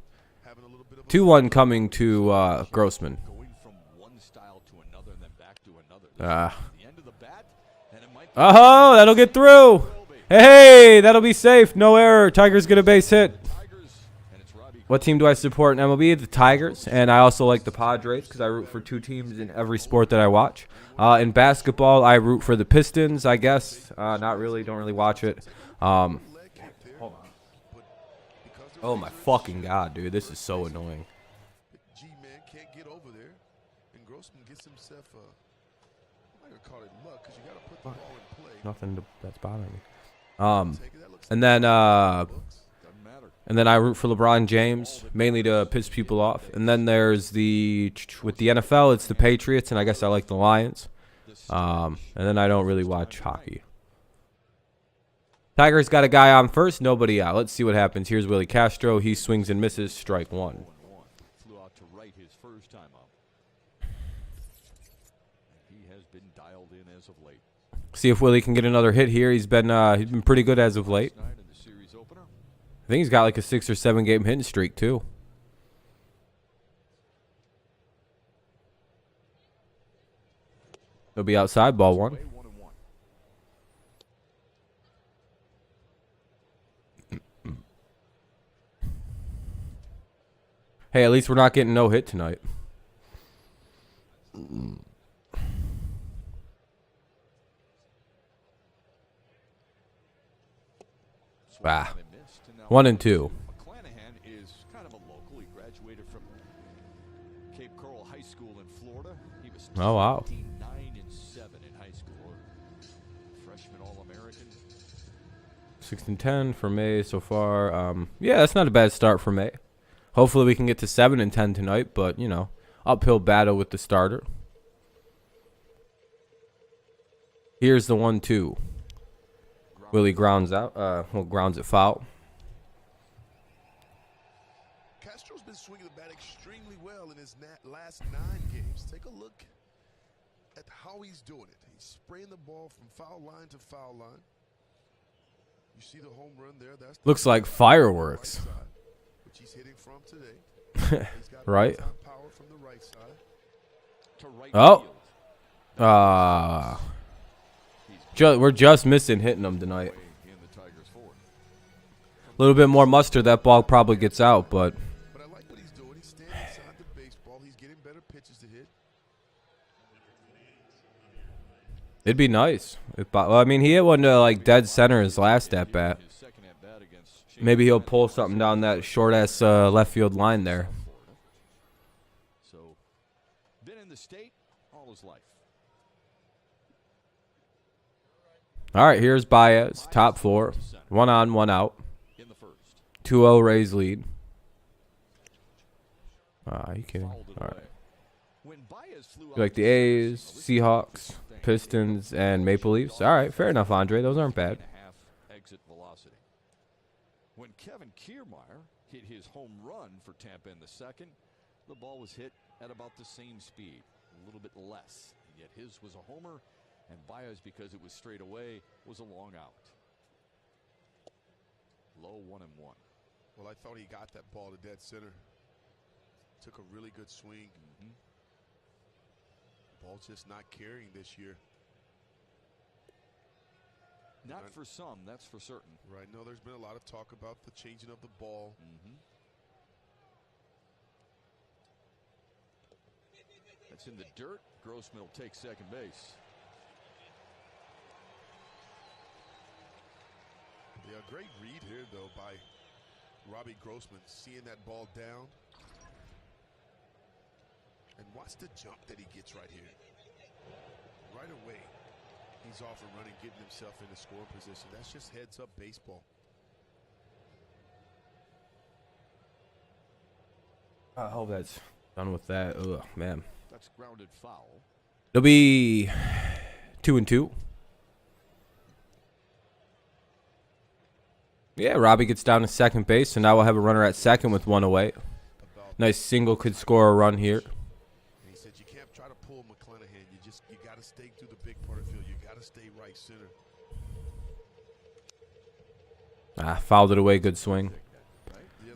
2-1 2-1 coming to Grossman. Going from one style to another and then back to another. The end of the bat, and it might Oh, that'll get through. Hey, that'll be safe. No error. Tigers get a base hit. Tigers, and it's Robbie. What team do I support in MLB? The Tigers, and I also like the Padres because I root for 2 teams in every sport that I watch. In basketball, I root for the Pistons, I guess. Not really. Don't really watch it. Hold on. Oh, my fucking God, dude. This is so annoying. G-man can't get over there, and Grossman gets himself I'm not gonna call it luck because you got to put the ball in play. Nothing that's bothering me. And then I root for LeBron James, mainly to piss people off. And then there's with the NFL, it's the Patriots, and I guess I like the Lions. And then I don't really watch hockey. Tigers got a guy on first, nobody out. Let's see what happens. Here's Willie Castro. He swings and misses, strike 1. Flew out to right his first time up. He has been dialed in as of late. See if Willie can get another hit here. He's been pretty good as of late. Night in the series opener. I think he's got like a 6 or 7 game hitting streak too. He'll be outside, ball 1. Away, 1-1. Hey, at least we're not getting no hit tonight. Ah. 1 and 2. Mclanahan is kind of a local. He graduated from Cape Coral High School in Florida. He was Oh, wow. 9-7 in high school. Freshman All-American. 6 and 10 for May so far. Yeah, that's not a bad start for May. Hopefully we can get to 7 and 10 tonight, but you know, uphill battle with the starter. Here's the 1-2. Willie grounds out. Grounds it foul. Castro's been swinging the bat extremely well in his his last 9 games, take a look at how he's doing it. He's spraying the ball from foul line to foul line. You see the home run there? That's the Looks like fireworks. right side, which he's hitting from today. He's got Right? power from the right side. To right Oh. field. We're just missing hitting them tonight. In the Tigers' fourth. A little bit more mustard, that ball probably gets out, but But I like what he's doing. He's standing inside the baseball. He's getting better pitches to hit. it'd be nice. Well, I mean, he hit one to like dead center his last at bat. His second at bat against Shane Maybe he'll McClanahan. pull something down that short ass left field line there. So, been in the state all his life. All right, here's Baez, top 4, 1 on, 1 out, In the first. 2-0 Rays lead. Are you kidding? Fouled it All away. right. When Baez flew You like the A's, Seahawks, Pistons, and Maple Leafs? All right, fair enough, Andre. Those aren't bad. 3.5 exit velocity. When Kevin Kiermaier hit his home run for Tampa in the second, the ball was hit at about the same speed, a little bit less. Yet his was a homer, and Baez, because it was straight away, was a long out. Low 1-1. Well, I thought he got that ball to dead center. Took a really good swing. Ball's just not carrying this year. Not for some, that's for certain. Right now, there's been a lot of talk about the changing of the ball. That's in the dirt. Grossman will take second base. Yeah, great read here, though, by Robbie Grossman, seeing that ball down. And watch the jump that he gets right here. Right away, he's off and running, getting himself in a scoring position. That's just heads-up baseball. I hope that's done with that. Ugh, man. That's grounded foul. It'll be 2-2. Yeah, Robbie gets down to second base, so now we'll have a runner at second with 1 away. Nice single could score a run here. And he said you can't try to pull Mclanahan. You got to stay through the big part of the field. You got to stay right center. Fouled it away. Good swing.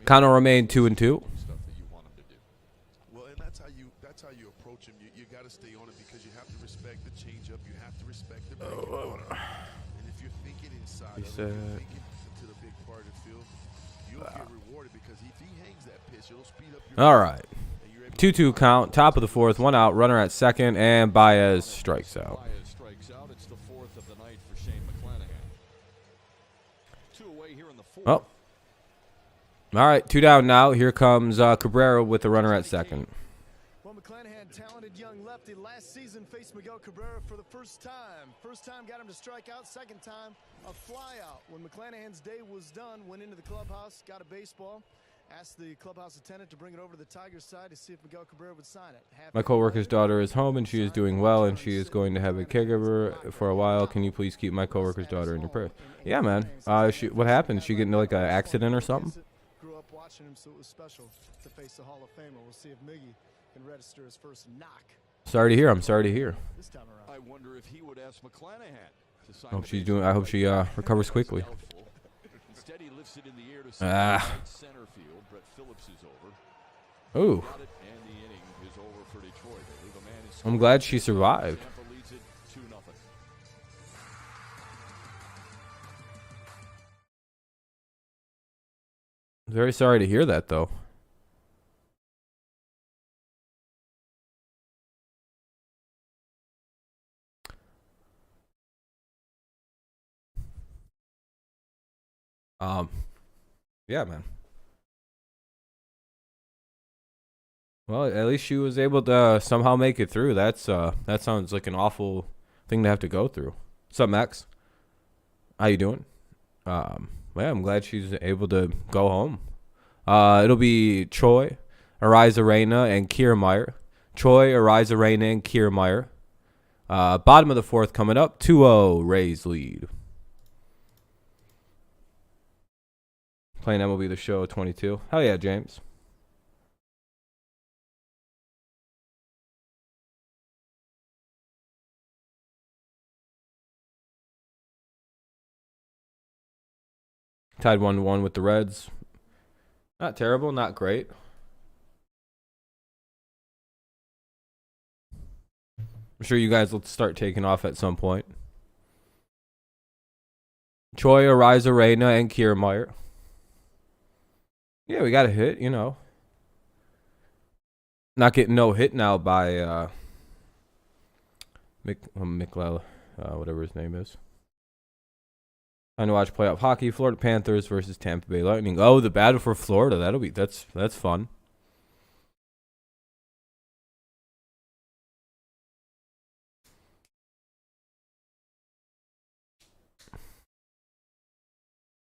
Kind of remained 2-2. Stuff that you want him to do. Well, and that's how you approach him. You got to stay on it because you have to respect the changeup. You have to respect the breaking ball. And if you're thinking inside, He if said- you're thinking to the big part of the field, you'll get rewarded because if he hangs that pitch, it'll speed up your. All right. And you're able 2-2 count. Top of the 4th. 1 out. Runner at second, and Baez strikes out. Baez strikes out. It's the 4th of the night for Shane McClanahan. 2 away here in the 4th. Oh. All right. 2 down now. Here comes Cabrera with the runner at second. Well, Mclanahan, talented young lefty, last season faced Miguel Cabrera for the first time. First time got him to strike out. Second time, a fly out. When McClanahan's day was done, went into the clubhouse, got a baseball, asked the clubhouse attendant to bring it over to the Tigers side to see if Miguel Cabrera would sign it. My coworker's daughter is home, and she is doing well, and she is going to have a caregiver for a while. Can you please keep my coworker's daughter in your prayers? Yeah, man. What happened? She get into like an accident or something? Grew up watching him, so it was special to face the Hall of Famer. We'll see if Miggy can register his first knock Sorry to hear. I'm sorry to hear. this time around. I wonder if he would ask McClanahan to sign Hope the she's base doing. I hope she recovers quickly. doubtful. Instead, he lifts it in the air to Ah. right center field. Brett Phillips is over. Ooh. Got it, and the inning is over for Detroit. They leave a man in I'm scoring. glad she survived. Tampa leads it 2-0. Very sorry to hear that, though. Yeah, man. Well, at least she was able to somehow make it through. That sounds like an awful thing to have to go through. What's up, Max? How you doing? Yeah, I'm glad she's able to go home. It'll be Troy, Arizarena, and Kiermaier. Troy, Arizarena, and Kiermaier. Bottom of the 4th coming up. 2-0 Rays lead. Playing MLB The Show 22. Hell yeah, James. Tied 1-1 with the Reds. Not terrible, not great. I'm sure you guys will start taking off at some point. Choi, Arena, and Kiermaier. Yeah, we got a hit, you know. Not getting no hit now by Mclanahan, whatever his name is. Time to watch playoff hockey. Florida Panthers versus Tampa Bay Lightning. Oh, the battle for Florida. That's fun.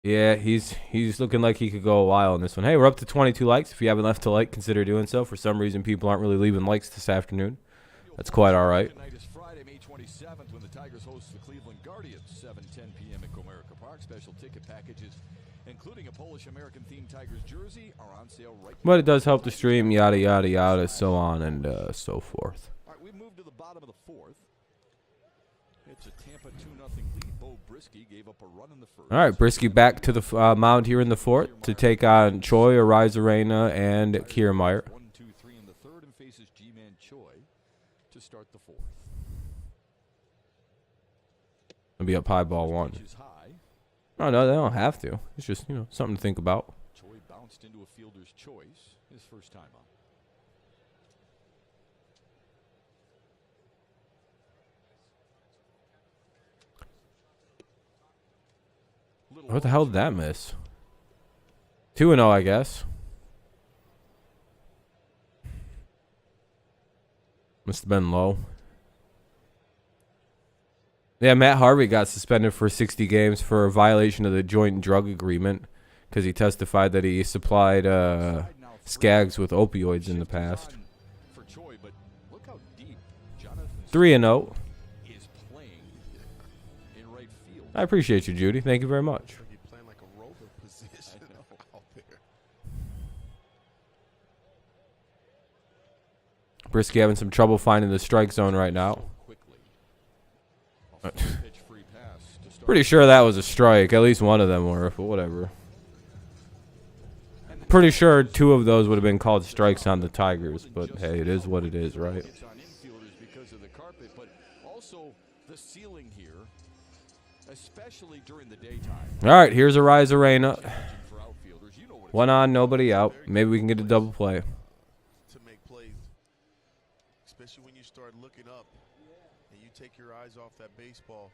Yeah, he's looking like he could go a while in this one. Hey, we're up to 22 likes. If you haven't left a like, consider doing so. For some reason, people aren't really leaving likes this afternoon. That's quite all right. Tonight is Friday, May 27th, when the Tigers host the Cleveland Guardians, 7:10 p.m. at Comerica Park. Special ticket packages, including a Polish-American-themed Tigers jersey, are on sale right now. But it does help the stream, yada, yada, yada, so on and so forth. All right, we've moved to the bottom of the fourth. It's a Tampa 2-0 lead. Bo Brisky gave up a run in the first. All right, Brisky back to the mound here in the fourth to take on Choi, Arena, and Kiermaier. 1-2-3 in the third, and faces G-Man Choi to start the fourth. It'll be up high, ball one. Pitch is high. Oh, no, they don't have to. It's just, you know, something to think about. Choi bounced into a fielder's choice his first time up. What the hell did that miss? 2-0, I guess. Must have been low. Yeah, Matt Harvey got suspended for 60 games for a violation of the joint drug agreement because he testified that he supplied Skaggs with opioids in the past. 3-0. I appreciate you, Judy. Thank you very much. You're playing like a rover position out there. Brisky having some trouble finding the strike zone right now. Pretty sure that was a strike. At least one of them were, but whatever. Pretty sure 2 of those would have been called strikes on the Tigers, but hey, it is what it is, right? All right, here's Arena. One on, nobody out. Maybe we can get a double play. To make plays, especially when you start looking up and you take your eyes off that baseball.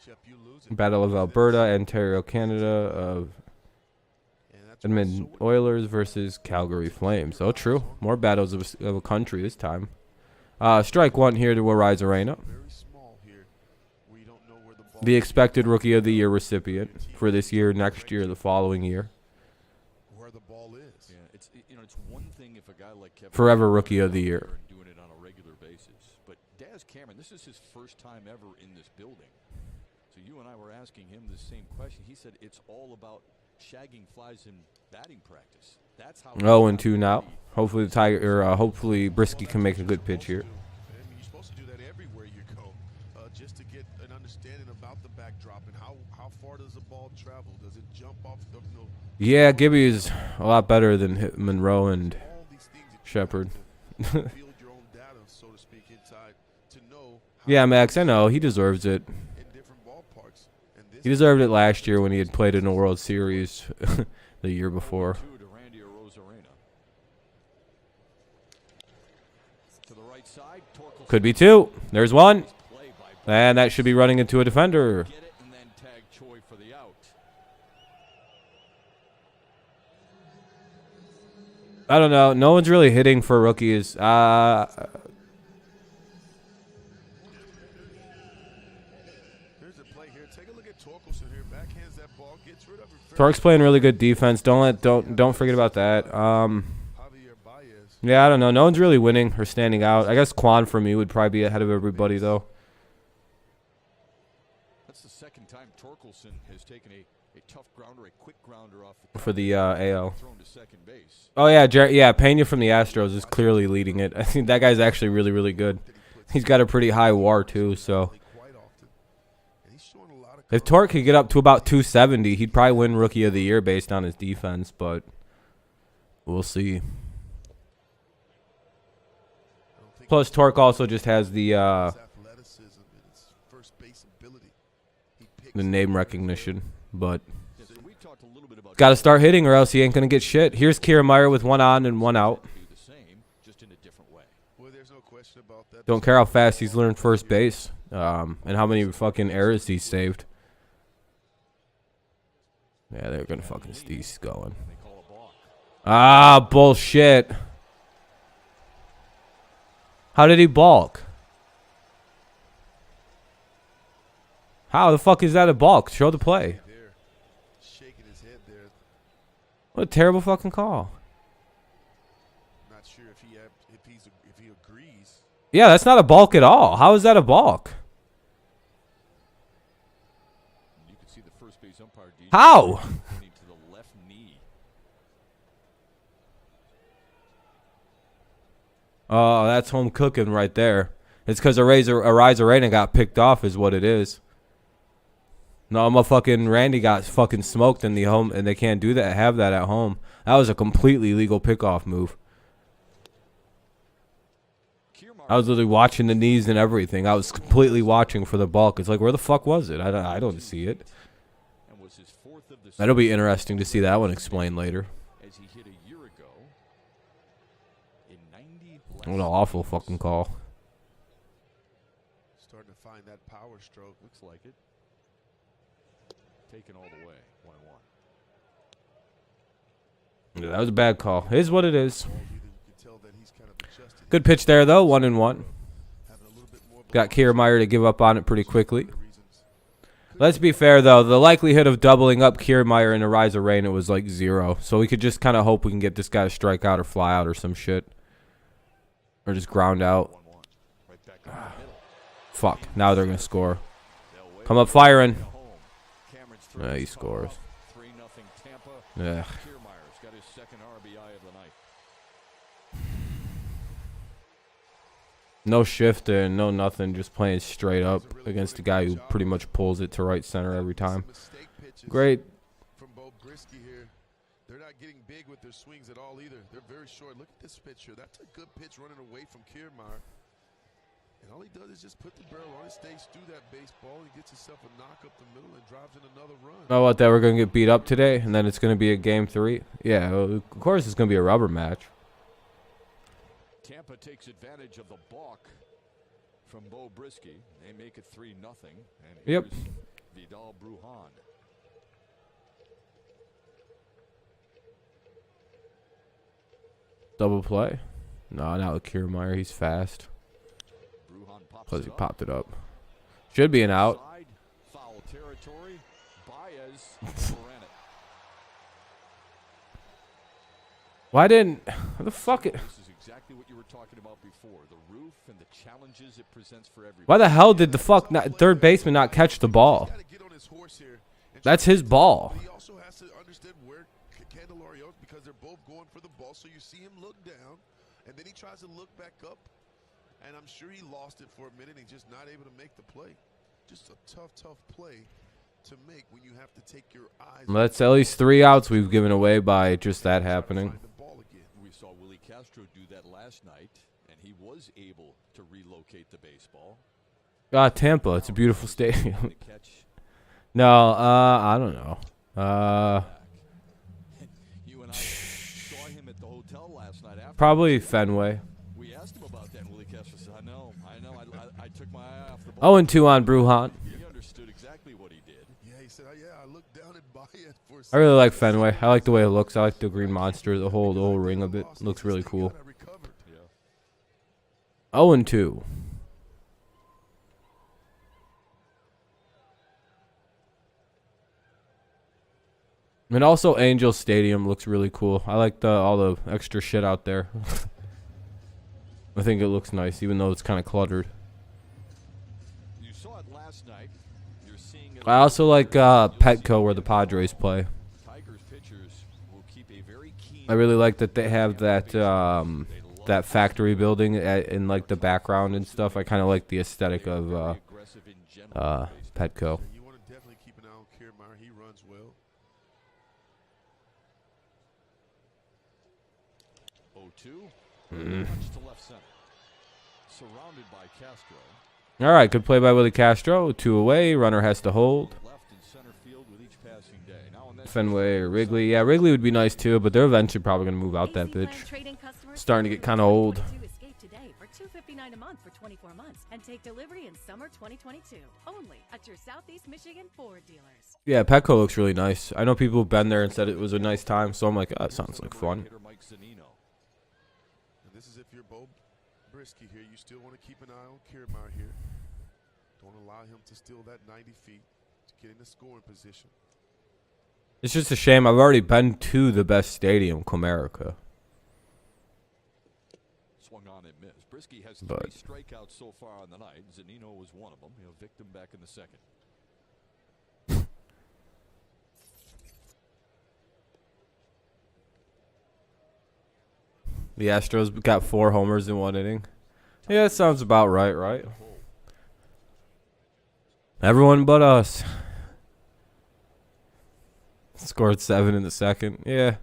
Chip, you lose it. Battle of Alberta, Ontario, Canada, Edmonton Oilers versus Calgary Flames. Oh, true. More battles of a country this time. Strike one here to Arena. The expected Rookie of the Year recipient for this year, next year, the following year. Where the ball is. Yeah, it's one thing if a guy like Kevin Forever Rookie of the Year. Doing it on a regular basis, but Daz Cameron, this is his first time ever in this building. So you and I were asking him the same question. He said it's all about shagging flies in batting practice. That's how. 0-2 now. Hopefully hopefully Brisky can make a good pitch here. I mean, you're supposed to do that everywhere you go, just to get an understanding about the backdrop and how far does the ball travel? Does it jump off the? No. Yeah, Gibby is a lot better than Monroe and All these things that you Shepard. have to build your own data, so to speak, inside to know. Yeah, Max, I know he deserves it. In different ballparks. And this He deserved it last year when he had played in a World Series the year before. Could be 2. There's 1. And that should be running into a defender. I don't know. No one's really hitting for rookies. Here's a play here. Take a look at Torkelson here. Backhands that ball, gets rid of it. Torque's playing really good defense. Don't forget about that. Yeah, I don't know. No one's really winning or standing out. I guess Quan for me would probably be ahead of everybody though. That's the second time Torkelson has taken a tough grounder, a quick grounder off the For the AL. thrown to second base. Oh yeah, Pena from the Astros is clearly leading it. I think that guy's actually really good. He's got a pretty high WAR too, so. Quite often. And he's showing a lot of If Torque could get up to about 270, he'd probably win Rookie of the Year based on his defense, but we'll see. Plus, Torque also just has the name recognition, but got to start hitting or else he ain't going to get shit. Here's Kiermaier with one on and one out. Don't care how fast he's learned first base and how many fucking errors he's saved. Yeah, they're going to fucking he's going. Ah, bullshit. How did he balk? How the fuck is that a balk? Show the play. What a terrible fucking call. Not sure if he agrees. Yeah, that's not a balk at all. How is that a balk? You can see the first base umpire How? pointing to the left knee. Oh, that's home cooking right there. It's because Arena got picked off is what it is. No, motherfucking Randy got fucking smoked in the home, and they can't do that. Have that at home. That was a completely legal pickoff move. I was literally watching the knees and everything. I was completely watching for the balk. It's like, where the fuck was it? I don't see it. That'll be interesting to see that one explained later. What an awful fucking call. Starting to find that power stroke. Looks like it. Taken all the way. 1-1. Yeah, that was a bad call. It is what it is. Good pitch there, though. 1-1. Got Kiermaier to give up on it pretty quickly. Let's be fair, though. The likelihood of doubling up Kiermaier in Arena was like 0. So we could just kind of hope we can get this guy to strike out or fly out or some shit. Or just ground out. Fuck. Now they're going to score. Come up firing. Yeah, he scores. 3-0 Tampa. Yeah. Kiermaier's got his second RBI of the night. No shift and no nothing. Just playing straight up against a guy who pretty much pulls it to right center every time. Great. From Bo Brisky here. They're not getting big with their swings at all either. They're very short. Look at this pitch here. That's a good pitch running away from Kiermaier. And all he does is just put the barrel on his stage through that baseball. He gets himself a knock up the middle and drives in another run. Oh, what, that we're going to get beat up today and then it's going to be a game 3? Yeah, well, of course it's going to be a rubber match. Tampa takes advantage of the balk from Bo Brisky. They make it 3-0. And here's Vidal Brujan. Double play? No, not with Kiermaier. He's fast. Plus he popped it up. Should be an out. Foul territory. Baez ran it. Why didn't... What the fuck... This is exactly what you were talking about before. The roof and the challenges it presents for everybody. Why the hell did the third baseman not catch the ball? That's his ball. He also has to understand where Candelario is because they're both going for the ball. So you see him look down, and then he tries to look back up. And I'm sure he lost it for a minute and just not able to make the play. Just a tough play to make when you have to take your eyes. That's at least 3 outs we've given away by just that happening. We saw Willie Castro do that last night, and he was able to relocate the baseball. Tampa. It's a beautiful stadium. No, I don't know. You and I saw him at the hotel last night after. Probably Fenway. We asked him about that, and Willie Castro said, I know. I took my eye off the ball. 0-2 on Brujan. He understood exactly what he did. Yeah, he said, I looked down at Baez for a I really like Fenway. I like the way it looks. I like the green monster. The whole ring of it looks really cool. 0-2. And also Angel Stadium looks really cool. I like all the extra shit out there. I think it looks nice, even though it's kind of cluttered. You saw it last night. You're seeing it. I also like Petco where the Padres play. Tigers pitchers will keep a very keen. I really like that they have that that factory building in like the background and stuff. I kind of like the aesthetic of Petco. 2-2. To left center. Surrounded by Castro. All right, good play by Willie Castro. 2 away. Runner has to hold. Left and center field with each passing day. Now and then Fenway or Wrigley. Yeah, Wrigley would be nice too, but they're eventually probably going to move out that bitch. Starting to get kind of old. For $259 a month for 24 months and take delivery in summer 2022 only at your Southeast Michigan Ford dealers. Yeah, Petco looks really nice. I know people have been there and said it was a nice time, so I'm like, oh, that sounds like fun. And this is if you're Bo Brisky here, you still want to keep an eye on Kiermaier here. Don't allow him to steal that 90 feet to get in the scoring position. It's just a shame. I've already been to the best stadium, Comerica. Swung on and missed. Brisky has 3 But strikeouts so far on the night. Zunino was one of them. He'll victim back in the second. the Astros got 4 homers in 1 inning. Yeah, that sounds about right? Everyone but us. Scored 7 in the second. Yeah.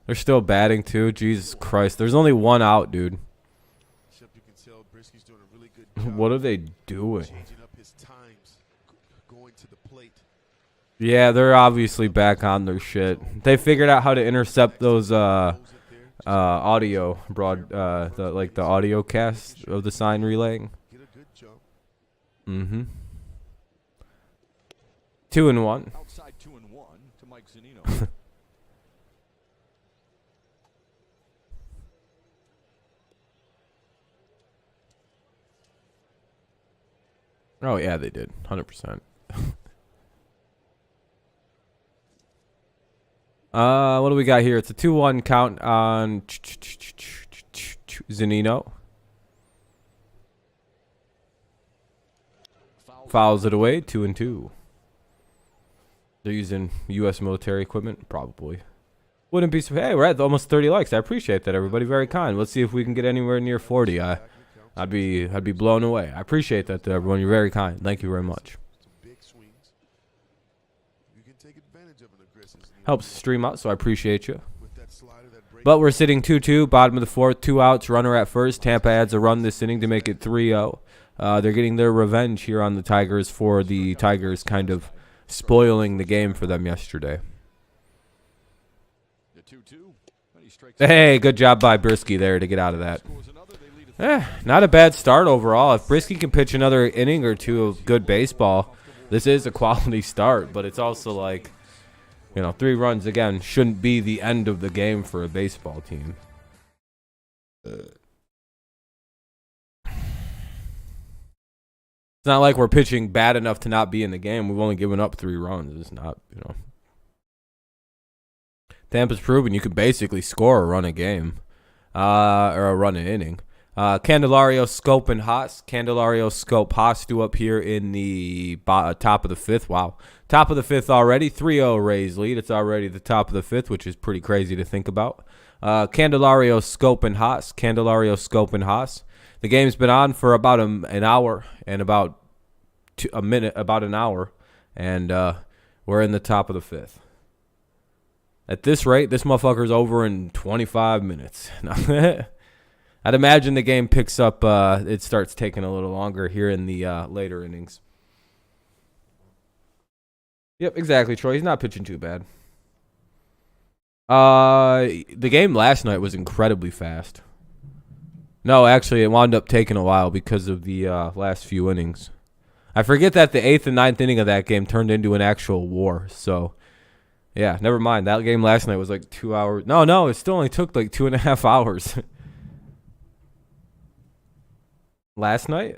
They're still batting, too. Jesus Christ. There's only 1 out, dude. Except you can tell Brisky's doing a really good job. What are they doing? Changing up his times, going to the plate. Yeah, they're obviously back on their shit. They figured out how to intercept those audio the audio cast of the sign relaying. Get a good jump. Mm-hmm. 2-1. Outside 2-1 to Mike Zunino. Oh yeah, they did. 100%. What do we got here? It's a 2-1 count on Zunino. Fouls it away. 2-2. They're using U.S. military equipment, probably. Wouldn't be. Hey, we're at almost 30 likes. I appreciate that, everybody. Very kind. Let's see if we can get anywhere near 40. I'd be blown away. I appreciate that, everyone. You're very kind. Thank you very much. Big swings. You can take advantage of an aggressive swing. Helps stream out, so I appreciate you. With that slider, that break. But we're sitting 2-2, bottom of the 4th, 2 outs, runner at first. Tampa adds a run this inning to make it 3-0. They're getting their revenge here on the Tigers for the Tigers kind of spoiling the game for them yesterday. Hey, good job by Brisky there to get out of that. Not a bad start overall. If Brisky can pitch another inning or 2 of good baseball, this is a quality start. But it's also like, 3 runs, again, shouldn't be the end of the game for a baseball team. It's not like we're pitching bad enough to not be in the game. We've only given up 3 runs. It's not, Tampa's proven you could basically score a run a game, or a run an inning. Candelario, Schoop, and Haas. Candelario, Schoop, Haas do up here in the top of the 5th. Wow. Top of the 5th already. 3-0 Rays lead. It's already the top of the 5th, which is pretty crazy to think about. Candelario, Schoop, and Haas. Candelario, Schoop, and Haas. The game's been on for about an hour and about an hour, and we're in the top of the 5th. At this rate, this motherfucker's over in 25 minutes. I'd imagine the game picks up, it starts taking a little longer here in the later innings. Yep, exactly, Troy. He's not pitching too bad. The game last night was incredibly fast. No, actually, it wound up taking a while because of the last few innings. I forget that the 8th and 9th inning of that game turned into an actual war. So, yeah, never mind. That game last night was like 2 hours. No, it still only took like 2.5 hours. Last night?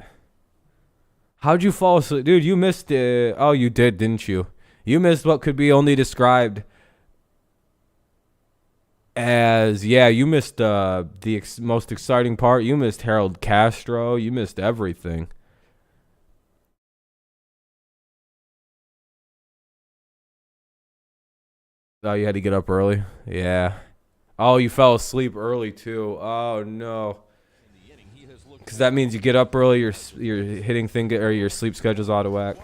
How'd you fall asleep? Dude, you missed it. Oh, you did, didn't you? You missed what could be only described as, you missed the most exciting part. You missed Harold Castro. You missed everything. Oh, you had to get up early? Yeah. Oh, you fell asleep early, too. Oh, no. Because that means you get up early, your hitting thing, or your sleep schedule's out of whack.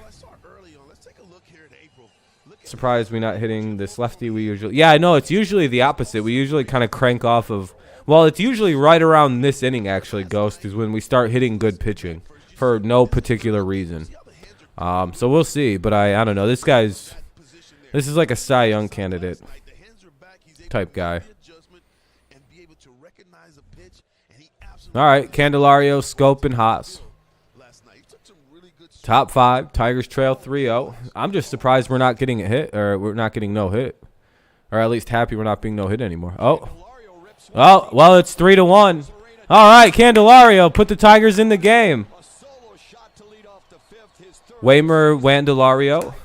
Surprised we not hitting this lefty. We usually, I know it's usually the opposite. We usually kind of crank off of Well, it's usually right around this inning, actually, Ghost, is when we start hitting good pitching for no particular reason. So we'll see. But I don't know. This is like a Cy Young candidate type guy. All right, Candelario, Schoop, and Haas. Top 5. Tigers trail 3-0. I'm just surprised we're not getting a hit, or we're not getting no hit. Or at least happy we're not being no hit anymore. Oh, well, it's 3-1. All right, Candelario, put the Tigers in the game. Waymer Wandelario.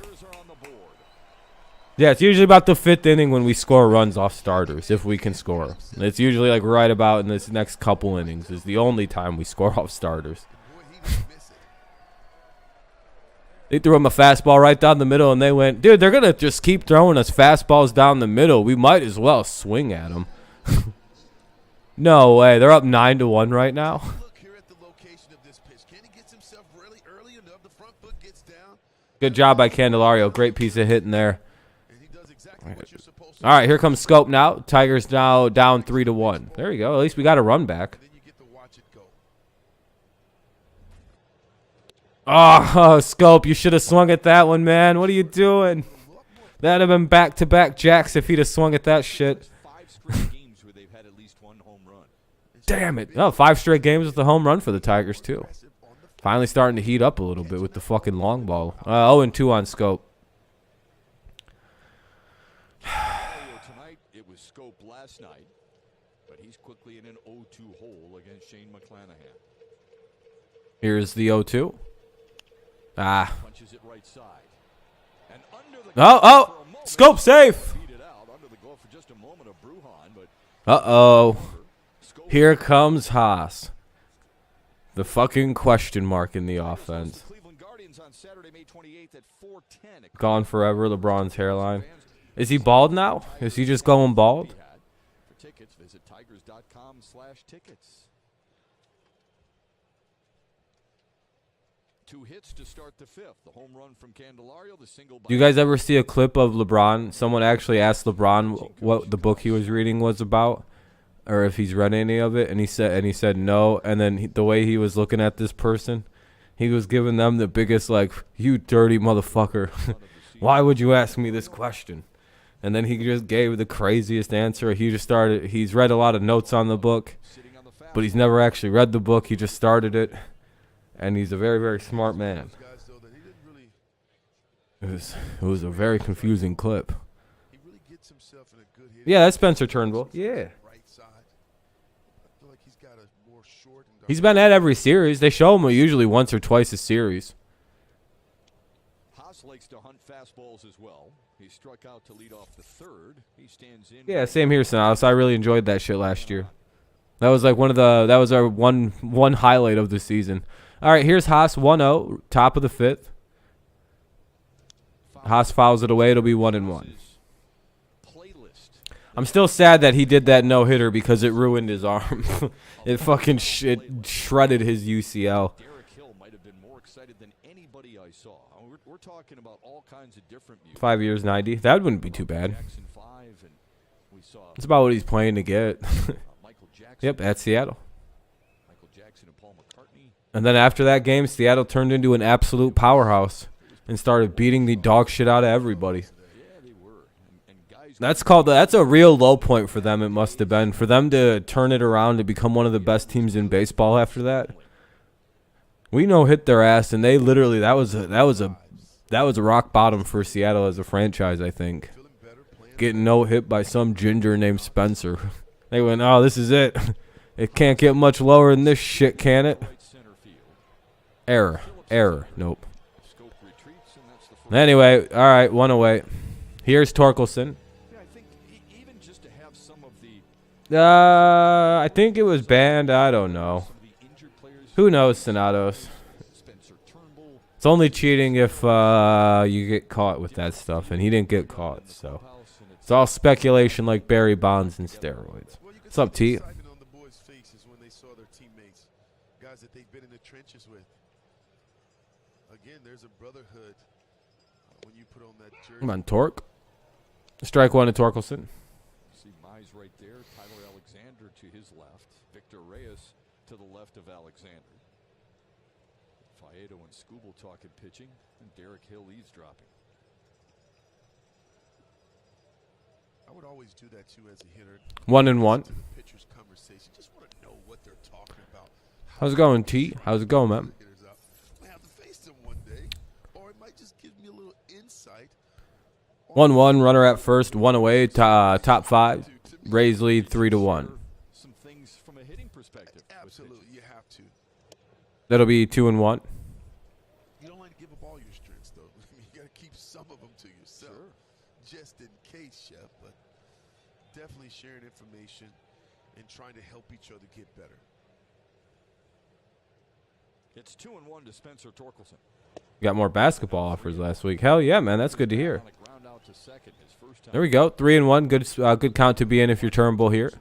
Yeah, it's usually about the 5th inning when we score runs off starters, if we can score. It's usually like right about in this next couple innings is the only time we score off starters. They threw him a fastball right down the middle, and they went, dude, they're going to just keep throwing us fastballs down the middle. We might as well swing at them. No way. They're up 9-1 right now. Good job by Candelario. Great piece of hitting there. All right, here comes Schoop now. Tigers now down 3-1. There you go. At least we got a run back. Oh, Schoop, you should have swung at that one, man. What are you doing? That'd have been back-to-back jacks if he'd have swung at that shit. Damn it. Oh, 5 straight games with the home run for the Tigers, too. Finally starting to heat up a little bit with the fucking long ball. 0-2 on Schoop. Tonight, it was Schoop last night, but he's quickly in an 0-2 hole against Shane Mclanahan. Here's the 0-2. Ah. Punches it right side. And under the Oh, Schoop safe. Uh-oh. Here comes Haas. The fucking question mark in the offense. Gone forever, LeBron's hairline. Is he bald now? Is he just going bald? For tickets, visit tigers.com/tickets. 2 hits to start the 5th. The home run from Candelario, the single. Do you guys ever see a clip of LeBron? Someone actually asked LeBron what the book he was reading was about, or if he's read any of it, and he said no. And then the way he was looking at this person, he was giving them the biggest like, "You dirty motherfucker, why would you ask me this question?" And then he just gave the craziest answer. He's read a lot of notes on the book, but he's never actually read the book. He just started it. And he's a very, very smart man. It was a very confusing clip. Yeah, that's Spencer Turnbull. Yeah. He's been at every series. They show him usually once or twice a series. Haas likes to hunt fastballs as well. He struck out to lead off the 3rd. He stands in. Yeah, same here, Sonalis. I really enjoyed that shit last year. That was like that was our one highlight of the season. All right, here's Haas 1-0, top of the 5th. Haas fouls it away. It'll be 1-1. I'm still sad that he did that no-hitter because it ruined his arm. It fucking shredded his UCL. Derek Hill might have been more excited than anybody I saw. We're talking about all kinds of different music. 5 years, 90. That wouldn't be too bad. It's about what he's playing to get. Yep, at Seattle. And then after that game, Seattle turned into an absolute powerhouse and started beating the dog shit out of everybody. That's a real low point for them. It must have been for them to turn it around to become one of the best teams in baseball after that. We hit their ass, and they literally that was a rock bottom for Seattle as a franchise. I think getting no hit by some ginger named Spencer. They went, oh, this is it. It can't get much lower than this shit, can it? Error. Nope. Anyway, all right, 1 away. Here's Torkelson. I think it was banned. I don't know. Who knows, Sonatos? It's only cheating if you get caught with that stuff, and he didn't get caught, so it's all speculation like Barry Bonds and steroids. What's up, T? Come on, Torque. Strike 1 to Torkelson. See Mize right there. Tyler Alexander to his left. Victor Reyes to the left of Alexander. Faedo and Schoop talking pitching, and Derek Hill eavesdropping. I would always do that too as a hitter. 1-1. To the pitcher's conversation. Just want to know what they're talking about. How's it going, T? How's it going, man? I have to face them one day, or it might just give me a little insight. 1-1. Runner at first. 1 away. Top 5. Rays lead 3-1. Some things from a hitting perspective. Absolutely, you have to. That'll be 2-1. You don't like to give up all your strengths, though. You got to keep some of them to yourself, just in case, Chef. But definitely sharing information and trying to help each other get better. It's 2-1 to Spencer Torkelson. Got more basketball offers last week. Hell yeah, man. That's good to hear. There we go. 3-1. Good count to be in if you're Turnbull here.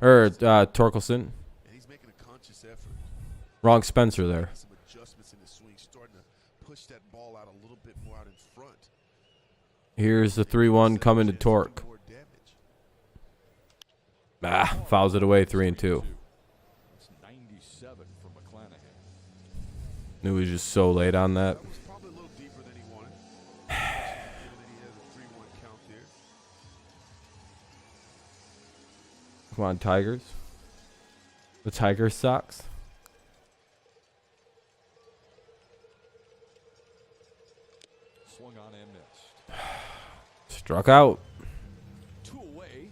Or Torkelson. And he's making a conscious effort. Wrong Spencer there. Some adjustments in the swing, starting to push that ball out a little bit more out in front. Here's the 3-1 coming to Torque. Fouls it away. 3-2. It's 97 for Mclanahan. Knew he was just so late on that. That was probably a little deeper than he wanted. Given that he has a 3-1 count there. Come on, Tigers. The Tigers sucks. Swung on and missed. Struck out. 2 away.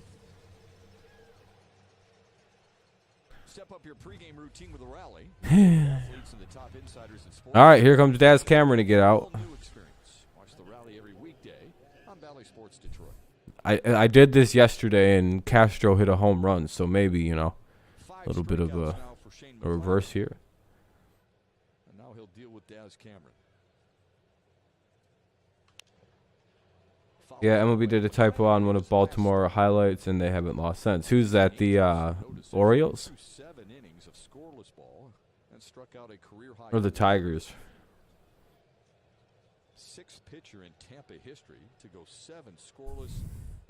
Step up your pregame routine with a rally. Athletes and the top insiders in sports. All right, here comes Daz Cameron to get out. New experience. Watch the rally every weekday on Valley Sports Detroit. I did this yesterday, and Castro hit a home run, so maybe, you know, a little bit of a reverse here. And now he'll deal with Daz Cameron. Yeah, MLB did a typo on one of Baltimore highlights, and they haven't lost since. Who's that, the Orioles? 7 innings of scoreless ball and struck out a career high. Or the Tigers? 6th pitcher in Tampa history to go 7 scoreless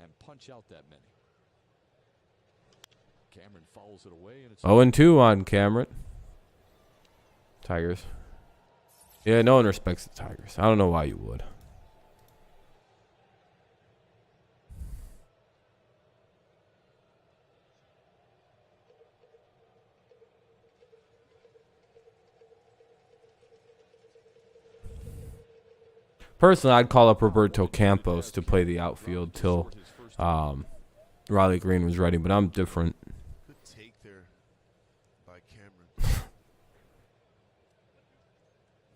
and punch out that many. Cameron fouls it away, and it's 0-2 on Cameron. Tigers. Yeah, no one respects the Tigers. I don't know why you would. Personally, I'd call up Roberto Campos to play the outfield till Riley Green was ready, but I'm different. Good take there by Cameron.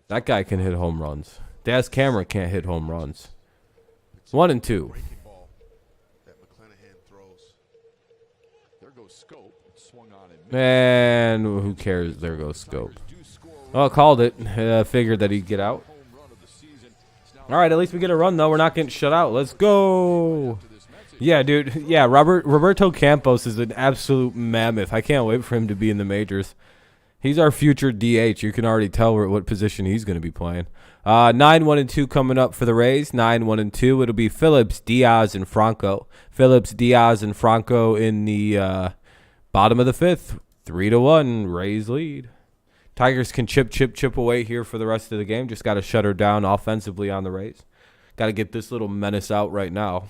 That guy can hit home runs. Daz Cameron can't hit home runs. 1-2. Breaking ball that Mclanahan throws. there goes Schoop. Swung on and missed. Man, who cares? There goes Schoop. Oh, called it. Figured that he'd get out. Home run of the season. It's now All right, at least we get a run, though. We're not getting shut out. Let's go. Yeah, dude. Yeah, Roberto Campos is an absolute mammoth. I can't wait for him to be in the majors. He's our future DH. You can already tell what position he's going to be playing. 9-1-2 coming up for the Rays. 9-1-2. It'll be Phillips, Diaz, and Franco. Phillips, Diaz, and Franco in the bottom of the 5th. 3-1. Rays lead. Tigers can chip away here for the rest of the game. Just got to shut her down offensively on the Rays. Got to get this little menace out right now.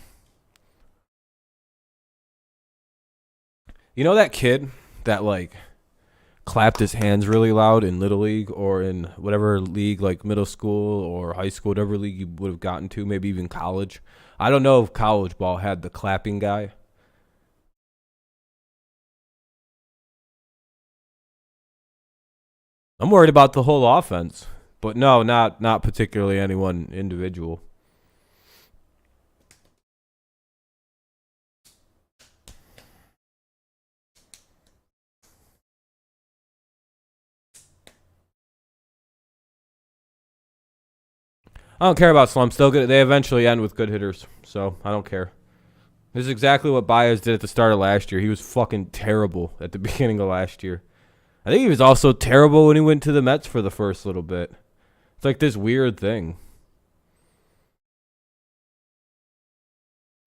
You know that kid that, like, clapped his hands really loud in Little League or in whatever league, like middle school or high school, whatever league you would have gotten to, maybe even college? I don't know if college ball had the clapping guy. I'm worried about the whole offense. But no, not particularly any one individual. I don't care about slumps. They eventually end with good hitters, so I don't care. This is exactly what Baez did at the start of last year. He was fucking terrible at the beginning of last year. I think he was also terrible when he went to the Mets for the first little bit. It's like this weird thing.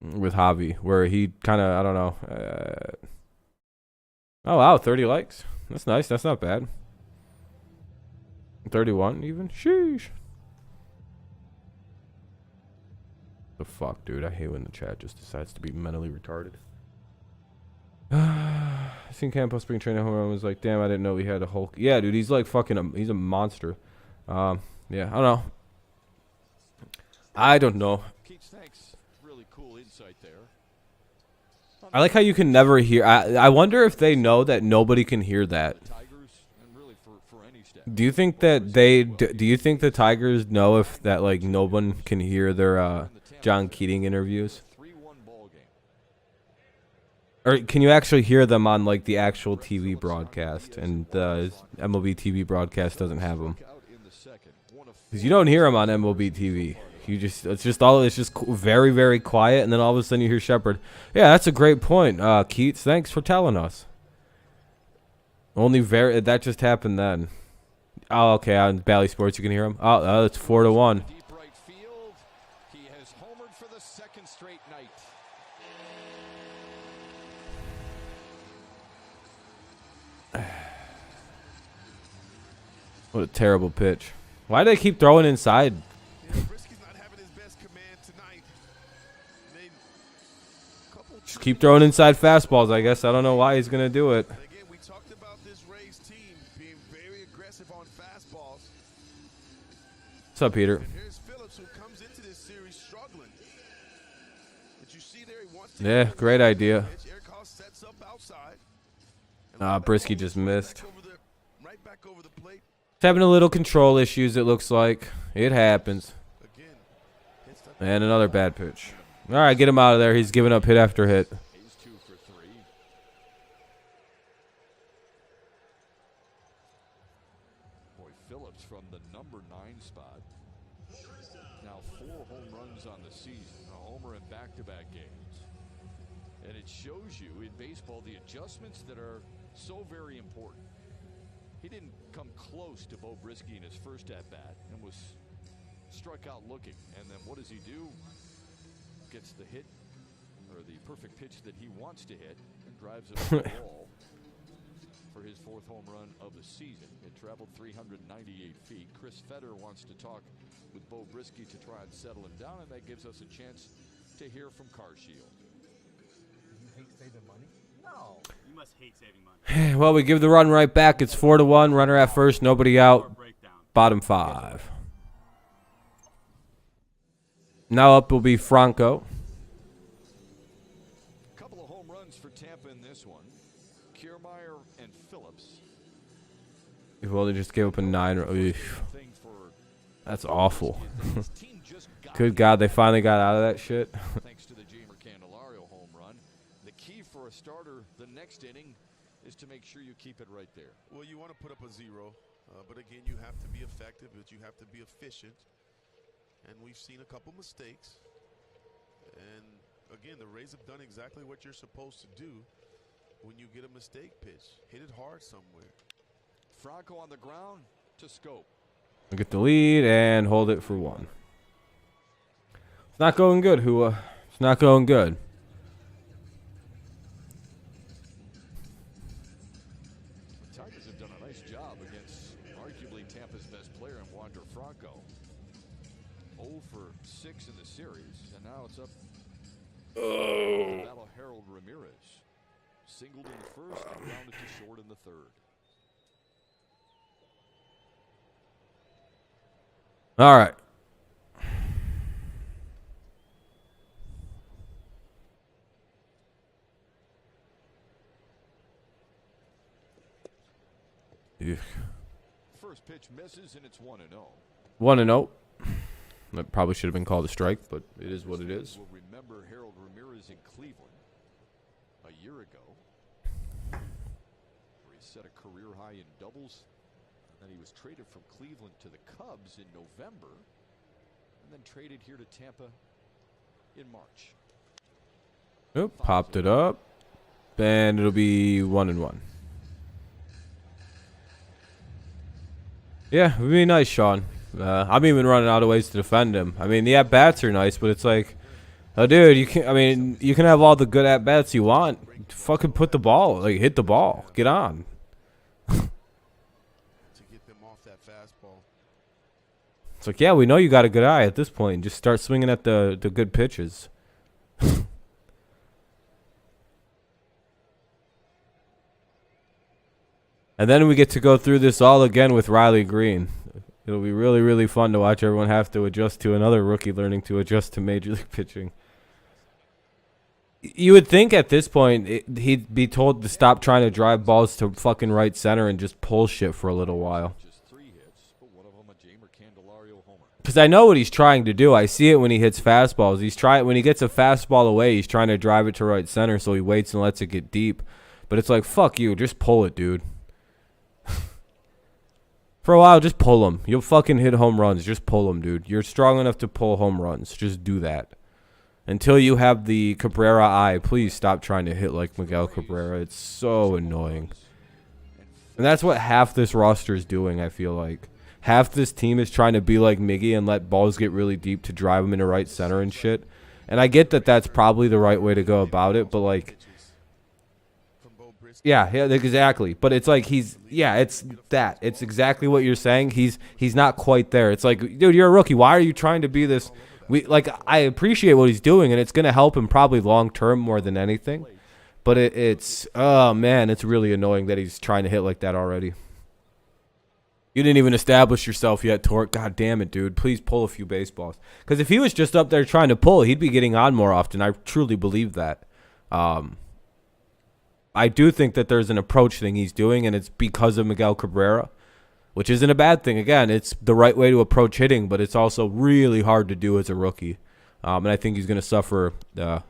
with Javi, where he kind of, I don't know. Oh, wow, 30 likes. That's nice. That's not bad. 31 even. Sheesh. The fuck, dude? I hate when the chat just decides to be mentally retarded. I seen Campo spring training home run, was like, damn, I didn't know he had a Hulk. Yeah, dude, he's like fucking, he's a monster. Yeah, I don't know. I don't know. Keats, thanks. Really cool insight there. I like how you can never hear. I wonder if they know that nobody can hear that. The Tigers, and really for any staff. Do you think that they? Do you think the Tigers know if that like no one can hear their John Keating interviews? 3-1 ball game. Or can you actually hear them on like the actual TV broadcast? And the MLB TV broadcast doesn't have them. Out in the second. One of Because you don't hear them on MLB TV. You just it's just very, very quiet, and then all of a sudden you hear Shepard. Yeah, that's a great point, Keats. Thanks for telling us. Only that just happened then. Oh, okay. On Bally Sports, you can hear him. Oh, it's 4-1. deep right field. He has homered for the second straight night. What a terrible pitch. Why do they keep throwing inside? Yeah, Brisky's not having his best command tonight. Made a couple Just keep throwing inside fastballs, I guess. I don't know why he's going to do it. Again, we talked about this Rays team being very aggressive on fastballs. What's up, Peter? And here's Phillips, who comes into this series struggling. But you see there, he wants to Yeah, great idea. Eric Haas sets up outside. Brisky just missed. Right back over the plate. He's having a little control issues, it looks like. It happens. Again, hits the And another bad pitch. All right, get him out of there. He's giving up hit after hit. He's 2 for 3. Boy, Phillips from the number 9 spot. Now 4 home runs on the season, a homer in back-to-back games. And it shows you in baseball the adjustments that are so very important. He didn't come close to Bo Brisky in his first at-bat and was struck out looking. And then what does he do? Gets the hit, or the perfect pitch that he wants to hit, and drives it over the wall for his 4th home run of the season. It traveled 398 feet. Chris Fetter wants to talk with Bo Brisky to try and settle him down, and that gives us a chance to hear from CarShield. You hate saving money? No. You must hate saving money. Well, we give the run right back. It's 4-1. Runner at first. Nobody out. Breakdown. Bottom 5. Now up will be Franco. Couple of home runs for Tampa in this one. Kiermaier and Phillips. Well, they just gave up a 9. Oof. Thing for That's awful. his team just got Good God, they finally got out of that shit. thanks to the Jamer Candelario home run. The key for a starter the next inning is to make sure you keep it right there. Well, you want to put up a 0, but again, you have to be effective, but you have to be efficient. And we've seen a couple mistakes. And again, the Rays have done exactly what you're supposed to do when you get a mistake pitch. Hit it hard somewhere. Franco on the ground to Schoop. Get the lead and hold it for 1. It's not going good, Hua. It's not going good. The Tigers have done a nice job against arguably Tampa's best player in Wander Franco. 0 for 6 in the series, and now it's up. Battle Harold Ramirez. Singled in the first and grounded to short in the 3rd. All right. Eugh. First pitch misses, and it's 1-0. 1-0. That probably should have been called a strike, but it is what it is. We'll remember Harold Ramirez in Cleveland a year ago, where he set a career high in doubles. And then he was traded from Cleveland to the Cubs in November, and then traded here to Tampa in March. Oop, popped it up. And it'll be 1-1. Yeah, it would be nice, Sean. I'm even running out of ways to defend him. I mean, the at-bats are nice, but it's like, Oh, dude, you can. I mean, you can have all the good at bats you want. Fucking put the ball, like hit the ball, get on. To get them off that fastball. It's like, yeah, we know you got a good eye at this point. Just start swinging at the good pitches. And then we get to go through this all again with Riley Green. It'll be really, really fun to watch everyone have to adjust to another rookie learning to adjust to Major League pitching. You would think at this point he'd be told to stop trying to drive balls to fucking right center and just pull shit for a little while. Because I know what he's trying to do. I see it when he hits fastballs. When he gets a fastball away, he's trying to drive it to right center, so he waits and lets it get deep. But it's like, fuck you, just pull it, dude. For a while, just pull them. You'll fucking hit home runs. Just pull them, dude. You're strong enough to pull home runs. Just do that. Until you have the Cabrera eye, please stop trying to hit like Miguel Cabrera. It's so annoying. And that's what half this roster is doing, I feel like. Half this team is trying to be like Miggy and let balls get really deep to drive them into right center and shit. And I get that that's probably the right way to go about it, but like... Yeah, exactly. But it's like it's that. It's exactly what you're saying. He's not quite there. It's like, dude, you're a rookie. Why are you trying to be this? I appreciate what he's doing, and it's going to help him probably long term more than anything. But oh man, it's really annoying that he's trying to hit like that already. You didn't even establish yourself yet, Torque. God damn it, dude. Please pull a few baseballs. Because if he was just up there trying to pull, he'd be getting on more often. I truly believe that. I do think that there's an approach thing he's doing, and it's because of Miguel Cabrera, which isn't a bad thing. Again, it's the right way to approach hitting, but it's also really hard to do as a rookie. And I think he's going to suffer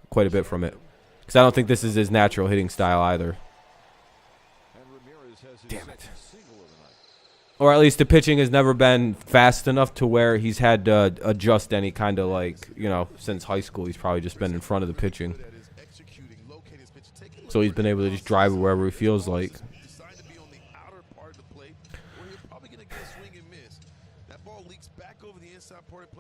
quite a bit from it. Because I don't think this is his natural hitting style either. Damn it. Or at least the pitching has never been fast enough to where he's had to adjust any kind of since high school. He's probably just been in front of the pitching. So he's been able to just drive it wherever he feels like.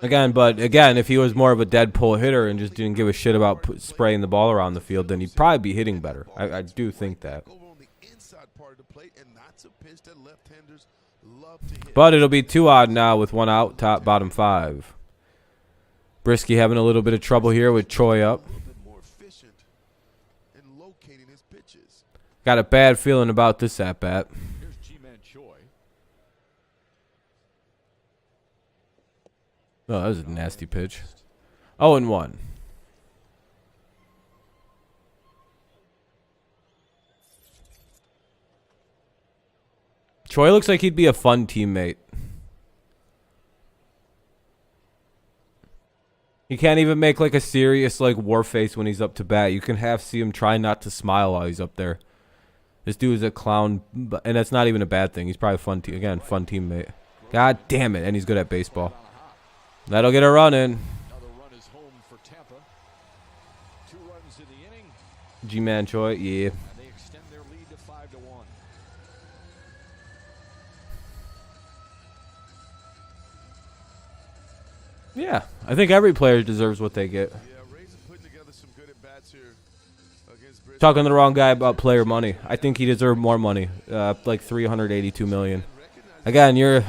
Again, if he was more of a dead pull hitter and just didn't give a shit about spraying the ball around the field, then he'd probably be hitting better. I do think that. But it'll be 2 odd now with 1 out, top, bottom 5. Brisky having a little bit of trouble here with Choi up. Got a bad feeling about this at-bat. Oh, that was a nasty pitch. 0-1. Choi looks like he'd be a fun teammate. He can't even make like a serious war face when he's up to bat. You can see him try not to smile while he's up there. This dude is a clown, and that's not even a bad thing. He's probably a fun teammate. God damn it, and he's good at baseball. That'll get a run in. Another run is home for Tampa. 2 runs in the inning. G-Man Choi, yeah. And they extend their lead to 5-1. Yeah, I think every player deserves what they get. Talking to the wrong guy about player money. I think he deserved more money, like $382 million. Again, you're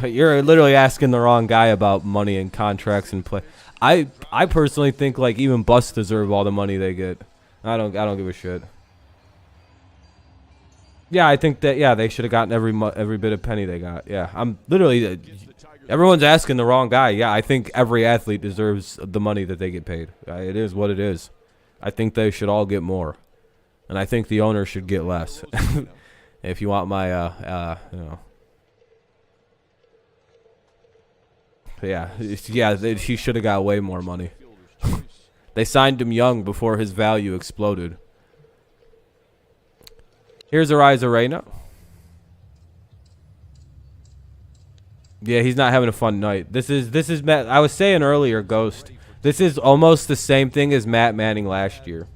literally asking the wrong guy about money and contracts and play. I personally think even busts deserve all the money they get. I don't give a shit. Yeah, I think that they should have gotten every bit of penny they got. Yeah, I'm literally everyone's asking the wrong guy. Yeah, I think every athlete deserves the money that they get paid. It is what it is. I think they should all get more. And I think the owner should get less. If you want my, he should have got way more money. They signed him young before his value exploded. Here's Arena. Yeah, he's not having a fun night. This is Matt. I was saying earlier, Ghost. This is almost the same thing as Matt Manning last year.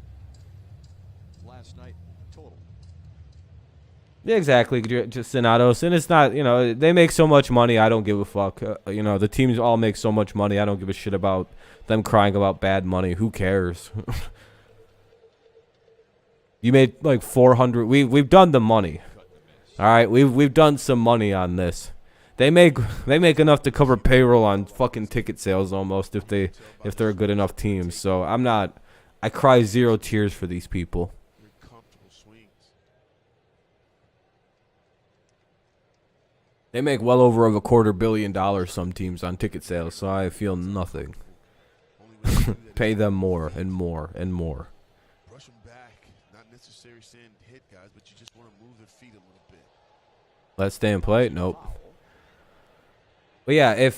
Yeah, exactly. Just Sinados, and it's not, they make so much money. I don't give a fuck. The teams all make so much money. I don't give a shit about them crying about bad money. Who cares? You made like 400. We've done the money. All right, we've done some money on this. They make enough to cover payroll on fucking ticket sales almost if they're a good enough team. So I cry zero tears for these people. They make well over of $250 million some teams on ticket sales, so I feel nothing. Pay them more and more and more. Brush them back. Not necessarily saying hit guys, but you just want to move their feet a little bit. Let's stay and play. Nope. But yeah,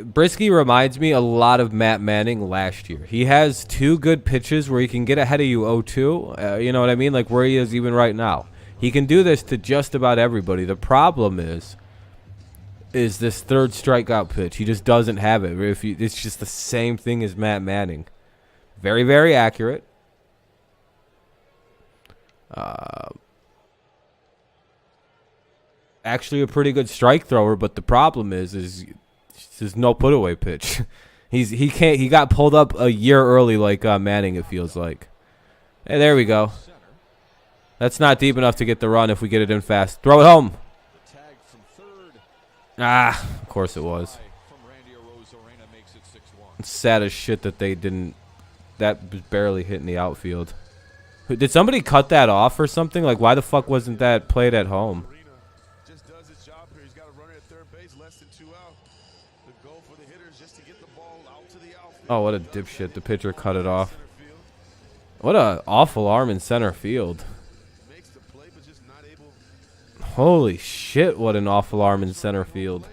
Brisky reminds me a lot of Matt Manning last year. He has 2 good pitches where he can get ahead of you 0-2. You know what I mean? Like where he is even right now. He can do this to just about everybody. The problem is this third strikeout pitch. He just doesn't have it. It's just the same thing as Matt Manning. Very, very accurate. Actually a pretty good strike thrower, but the problem is there's no put away pitch. He got pulled up a year early like Manning, it feels like. Hey, there we go. That's not deep enough to get the run if we get it in fast. Throw it home. Of course it was. It's sad as shit that they didn't. That was barely hitting the outfield. Did somebody cut that off or something? Like, why the fuck wasn't that played at home? Just does his job here. He's got a runner at third base, less than 2 out. The goal for the hitters just to get the ball out to the outfield. Oh, what a dipshit. The pitcher cut it off. What a awful arm in center field. Makes the play, but just not able. Holy shit, what an awful arm in center field.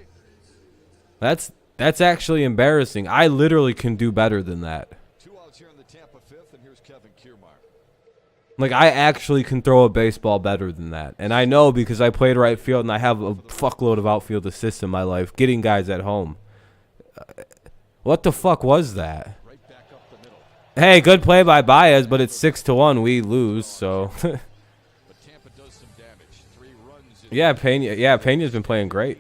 That's actually embarrassing. I literally can do better than that. 2 outs here in the Tampa 5th, and here's Kevin Kiermaier. Like, I actually can throw a baseball better than that. And I know because I played right field and I have a fuckload of outfield assists in my life, getting guys at home. What the fuck was that? Right back up the middle. Hey, good play by Baez, but it's 6-1. We lose, so. But Tampa does some damage. 3 runs. Yeah, Pena. Yeah, Pena's been playing great.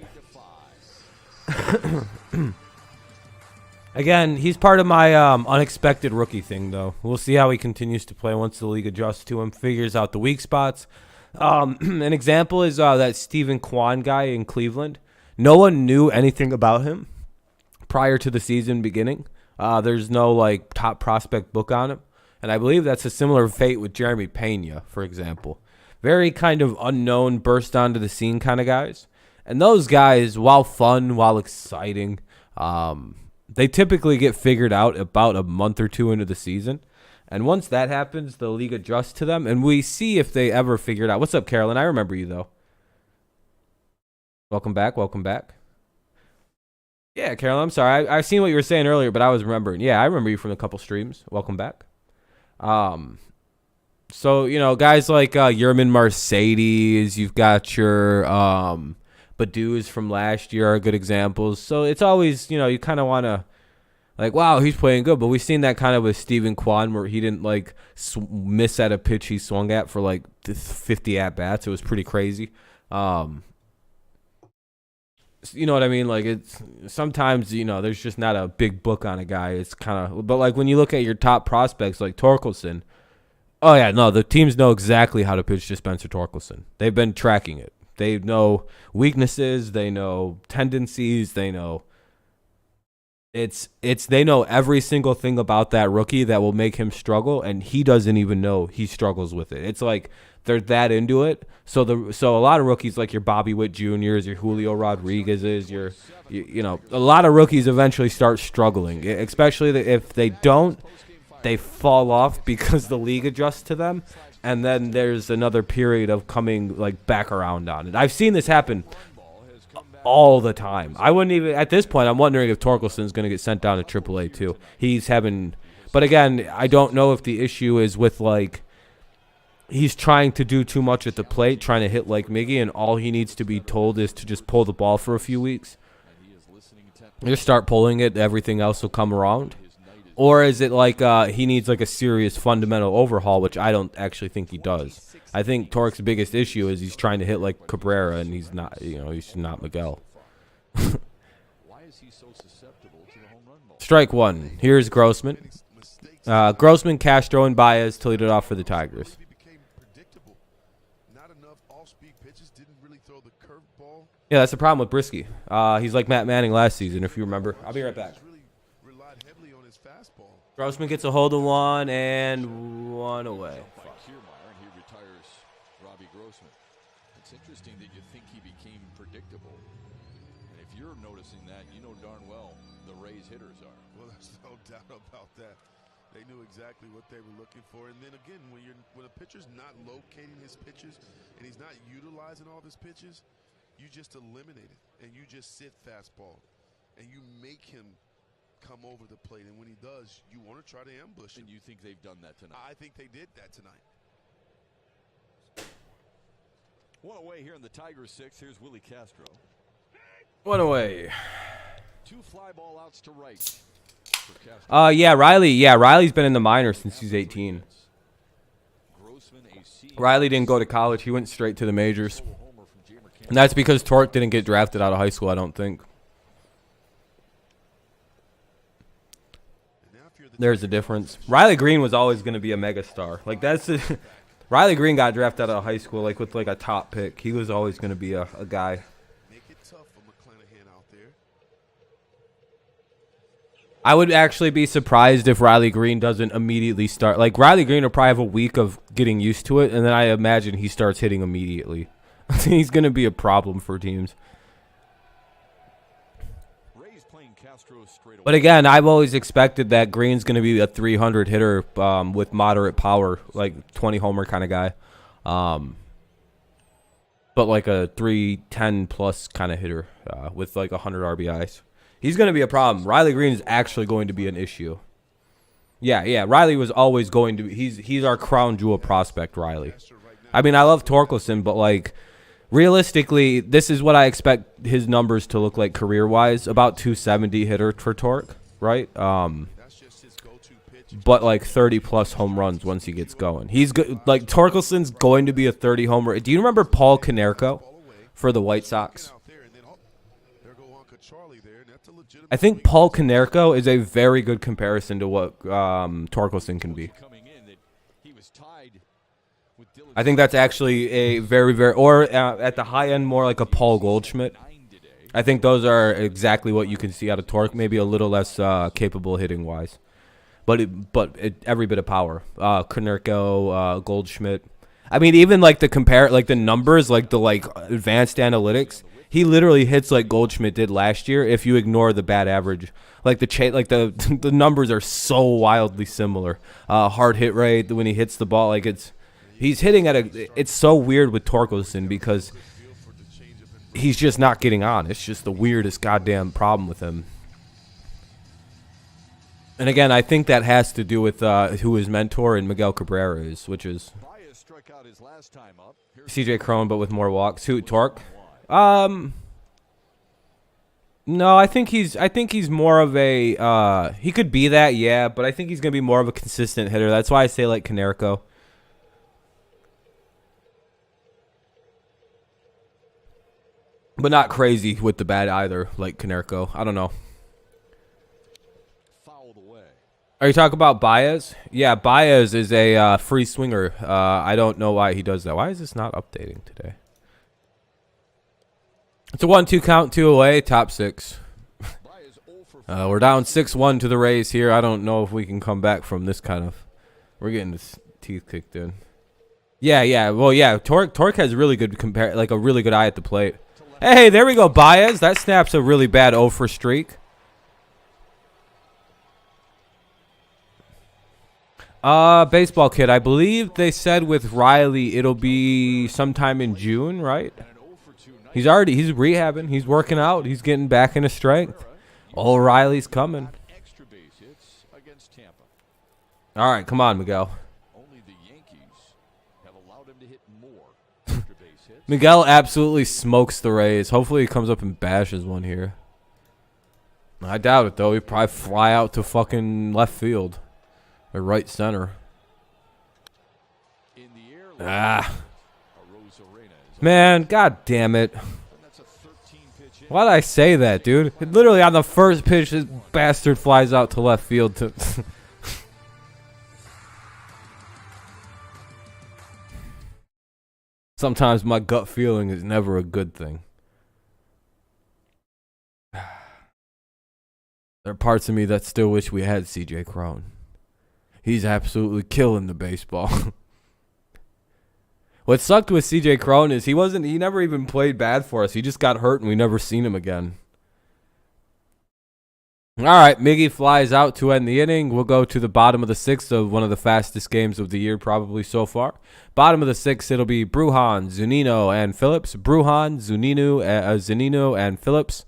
Again, he's part of my unexpected rookie thing, though. We'll see how he continues to play once the league adjusts to him, figures out the weak spots. An example is that Stephen Kwan guy in Cleveland. No one knew anything about him prior to the season beginning. There's no, like, top prospect book on him. And I believe that's a similar fate with Jeremy Pena, for example. Very kind of unknown, burst onto the scene kind of guys. And those guys, while fun, while exciting, they typically get figured out about a month or 2 into the season. And once that happens, the league adjusts to them, and we see if they ever figure it out. What's up, Carolyn? I remember you, though. Welcome back. Welcome back. Yeah, Carolyn, I'm sorry. I seen what you were saying earlier, but I was remembering. Yeah, I remember you from a couple streams. Welcome back. So, guys like Yerman Mercedes, you've got your Badu's from last year are good examples. So it's always, you kind of want to, like, wow, he's playing good. But we've seen that kind of with Stephen Kwan where he didn't, like, miss at a pitch he swung at for, like, 50 at-bats. It was pretty crazy. You know what I mean? Like, it's sometimes, there's just not a big book on a guy. It's kind of, but, like, when you look at your top prospects like Torkelson, oh, yeah, no, the teams know exactly how to pitch to Spencer Torkelson. They've been tracking it. They know weaknesses. They know tendencies. They know they know every single thing about that rookie that will make him struggle, and he doesn't even know he struggles with it. It's like they're that into it. So a lot of rookies like your Bobby Witt Jr.'s, your Julio Rodriguez's, a lot of rookies eventually start struggling, especially if they don't. They fall off because the league adjusts to them, and then there's another period of coming like back around on it. I've seen this happen all the time. I wouldn't even at this point. I'm wondering if Torkelson's going to get sent down to AAA too. He's having, but again, I don't know if the issue is with like he's trying to do too much at the plate, trying to hit like Miggy, and all he needs to be told is to just pull the ball for a few weeks. Just start pulling it, everything else will come around. Or is it like he needs like a serious fundamental overhaul, which I don't actually think he does. I think Torque's biggest issue is he's trying to hit like Cabrera, and he's not, he's not Miguel. Why is he so susceptible to the home run ball? Strike one. Here's Grossman. Grossman, Castro, and Baez to lead it off for the Tigers. Yeah, that's the problem with Brisky. He's like Matt Manning last season, if you remember. I'll be right back. Grossman gets a hold of one and one away. He retires Robbie Grossman. It's interesting that you think he became predictable. And if you're noticing that, you know darn well the Rays hitters are. Well, there's no doubt about that. They knew exactly what they were looking for. And then again, when a pitcher's not locating his pitches and he's not utilizing all his pitches, you just eliminate it and you just sit fastball and you make him come over the plate. And when he does, you want to try to ambush him. And you think they've done that tonight? I think they did that tonight. One away here in the Tigers' sixth. Here's Willie Castro. One away. Two fly ball outs to right. Yeah, Riley. Yeah, Riley's been in the minors since he's 18. Riley didn't go to college. He went straight to the majors. And that's because Torque didn't get drafted out of high school, I don't think. There's a difference. Riley Green was always going to be a megastar. Like, that's the Riley Green got drafted out of high school, like, with, like, a top pick. He was always going to be a guy. Make it tough for Mclanahan out there. I would actually be surprised if Riley Green doesn't immediately start. Like, Riley Green will probably have a week of getting used to it, and then I imagine he starts hitting immediately. He's going to be a problem for teams. But again, I've always expected that Green's going to be a 300 hitter with moderate power, like 20 homer kind of guy. But like a 310 plus kind of hitter with like 100 RBIs. He's going to be a problem. Riley Green is actually going to be an issue. Yeah. Riley was always going to be. He's our crown jewel prospect, Riley. I mean, I love Torkelson, but like realistically, this is what I expect his numbers to look like career-wise. About 270 hitter for Torque, right? But like 30-plus home runs once he gets going. He's good. Like Torkelson's going to be a 30 homer. Do you remember Paul Konerko for the White Sox? I think Paul Konerko is a very good comparison to what Torkelson can be. I think that's actually a very, very, or at the high end, more like a Paul Goldschmidt. I think those are exactly what you can see out of Torque, maybe a little less capable hitting-wise. But every bit of power. Konerko, Goldschmidt. I mean, even like the numbers, like the advanced analytics, he literally hits like Goldschmidt did last year if you ignore the bad average. Like the numbers are so wildly similar. Hard hit rate when he hits the ball, like he's hitting at it's so weird with Torkelson because he's just not getting on. It's just the weirdest goddamn problem with him. And again, I think that has to do with who his mentor and Miguel Cabrera is, which is CJ Cron, but with more walks. Who, Torque? No, I think he's more of a he could be that, yeah, but I think he's gonna be more of a consistent hitter. That's why I say like Konerko. But not crazy with the bat either, like Konerko. I don't know. Are you talking about Baez? Yeah, Baez is a free swinger. I don't know why he does that. Why is this not updating today? It's a 1-2 count, 2 away, top 6. We're down 6-1 to the Rays here. I don't know if we can come back from this kind of. We're getting his teeth kicked in. Yeah. Well, yeah. Torque has really good a really good eye at the plate. Hey, there we go, Baez. That snaps a really bad 0 for streak. Baseball kid. I believe they said with Riley it'll be sometime in June, right? He's rehabbing. He's working out. He's getting back into strength. Oh, Riley's coming. All right, come on, Miguel. Miguel absolutely smokes the Rays. Hopefully he comes up and bashes one here. I doubt it, though. He'd probably fly out to fucking left field or right center. In the air, Ah. Arozarena is Man, god damn it. and that's a 13-pitch hit. Why'd I say that, dude? Literally on the first pitch, this bastard flies out to left field to... Sometimes my gut feeling is never a good thing. There are parts of me that still wish we had CJ Cron. He's absolutely killing the baseball. What sucked with CJ Cron is he never even played bad for us. He just got hurt and we never seen him again. All right, Miggy flies out to end the inning. We'll go to the bottom of the sixth of one of the fastest games of the year probably so far. Bottom of the sixth, it'll be Brujan, Zunino, and Phillips. Brujan, Zunino, and Phillips.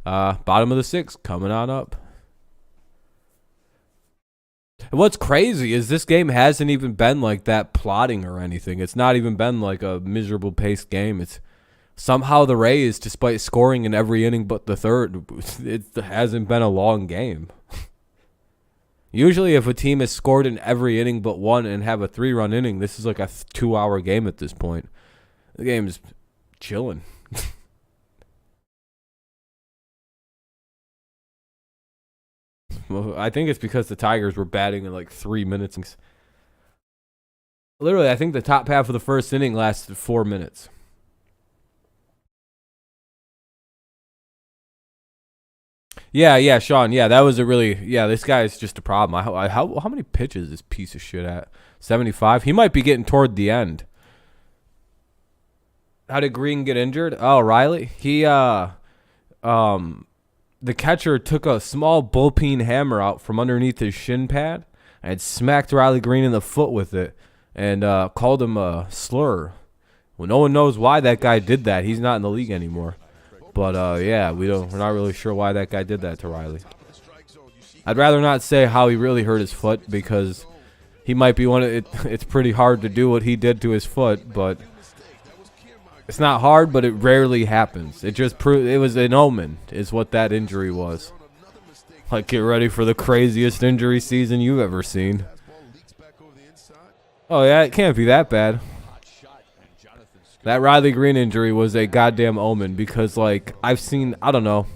Bottom of the sixth, coming on up. And what's crazy is this game hasn't even been like that plotting or anything. It's not even been like a miserable paced game. It's somehow the Rays, despite scoring in every inning but the third, it hasn't been a long game. Usually if a team has scored in every inning but one and have a 3-run inning, this is like a 2-hour game at this point. The game is chilling. I think it's because the Tigers were batting in like 3 minutes. Literally, I think the top half of the first inning lasted 4 minutes. Yeah, Sean. Yeah, that was a really... Yeah, this guy is just a problem. How many pitches is this piece of shit at? 75? He might be getting toward the end. How did Green get injured? Oh, Riley? The catcher took a small bullpen hammer out from underneath his shin pad and smacked Riley Green in the foot with it and called him a slur. Well, no one knows why that guy did that. He's not in the league anymore. But yeah, we're not really sure why that guy did that to Riley. I'd rather not say how he really hurt his foot because he might be it's pretty hard to do what he did to his foot, but it's not hard, but it rarely happens. It just proved it was an omen, is what that injury was. Like, get ready for the craziest injury season you've ever seen. Oh, yeah, it can't be that bad. That Riley Green injury was a goddamn omen because, like, I've seen, I don't know,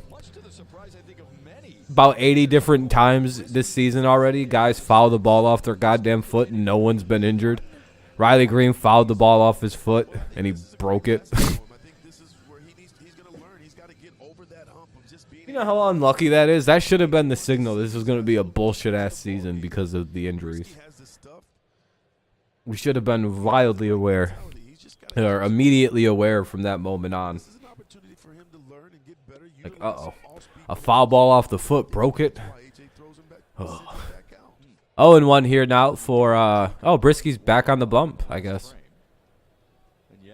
about 80 different times this season already, guys foul the ball off their goddamn foot and no one's been injured. Riley Green fouled the ball off his foot, and he broke it. You know how unlucky that is? That should have been the signal. This was going to be a bullshit-ass season because of the injuries. We should have been wildly aware, or immediately aware from that moment on. Like, uh-oh. A foul ball off the foot broke it. Oh. 0-1 here now for, Brisky's back on the bump, I guess.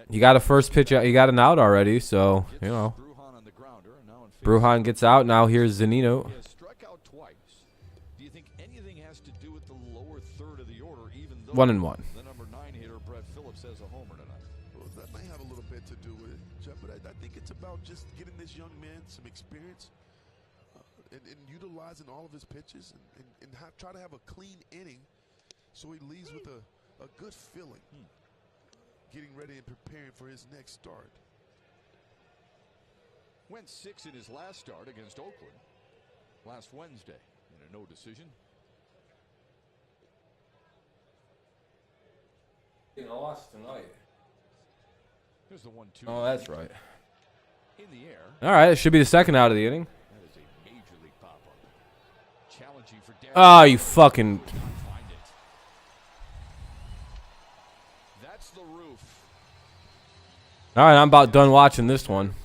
You got a first pitch out. You got an out already, so, you know. Brujan gets out. Now here's Zunino. 1-1. The number 9 hitter, Brett Phillips, has a homer tonight. Well, that may have a little bit to do with it, Jeff, but I think it's about just getting this young man some experience and utilizing all of his pitches and try to have a clean inning so he leaves with a good feeling, getting ready and preparing for his next start. Went 6 in his last start against Oakland last Wednesday in a no decision. He lost tonight. Here's the 1-2. Oh, that's right. In the air. All right, it should be the second out of the inning. That is a major league pop-up. Challenging for Darren. Oh, you fucking... Find it. That's the roof. All right, I'm about done watching this one.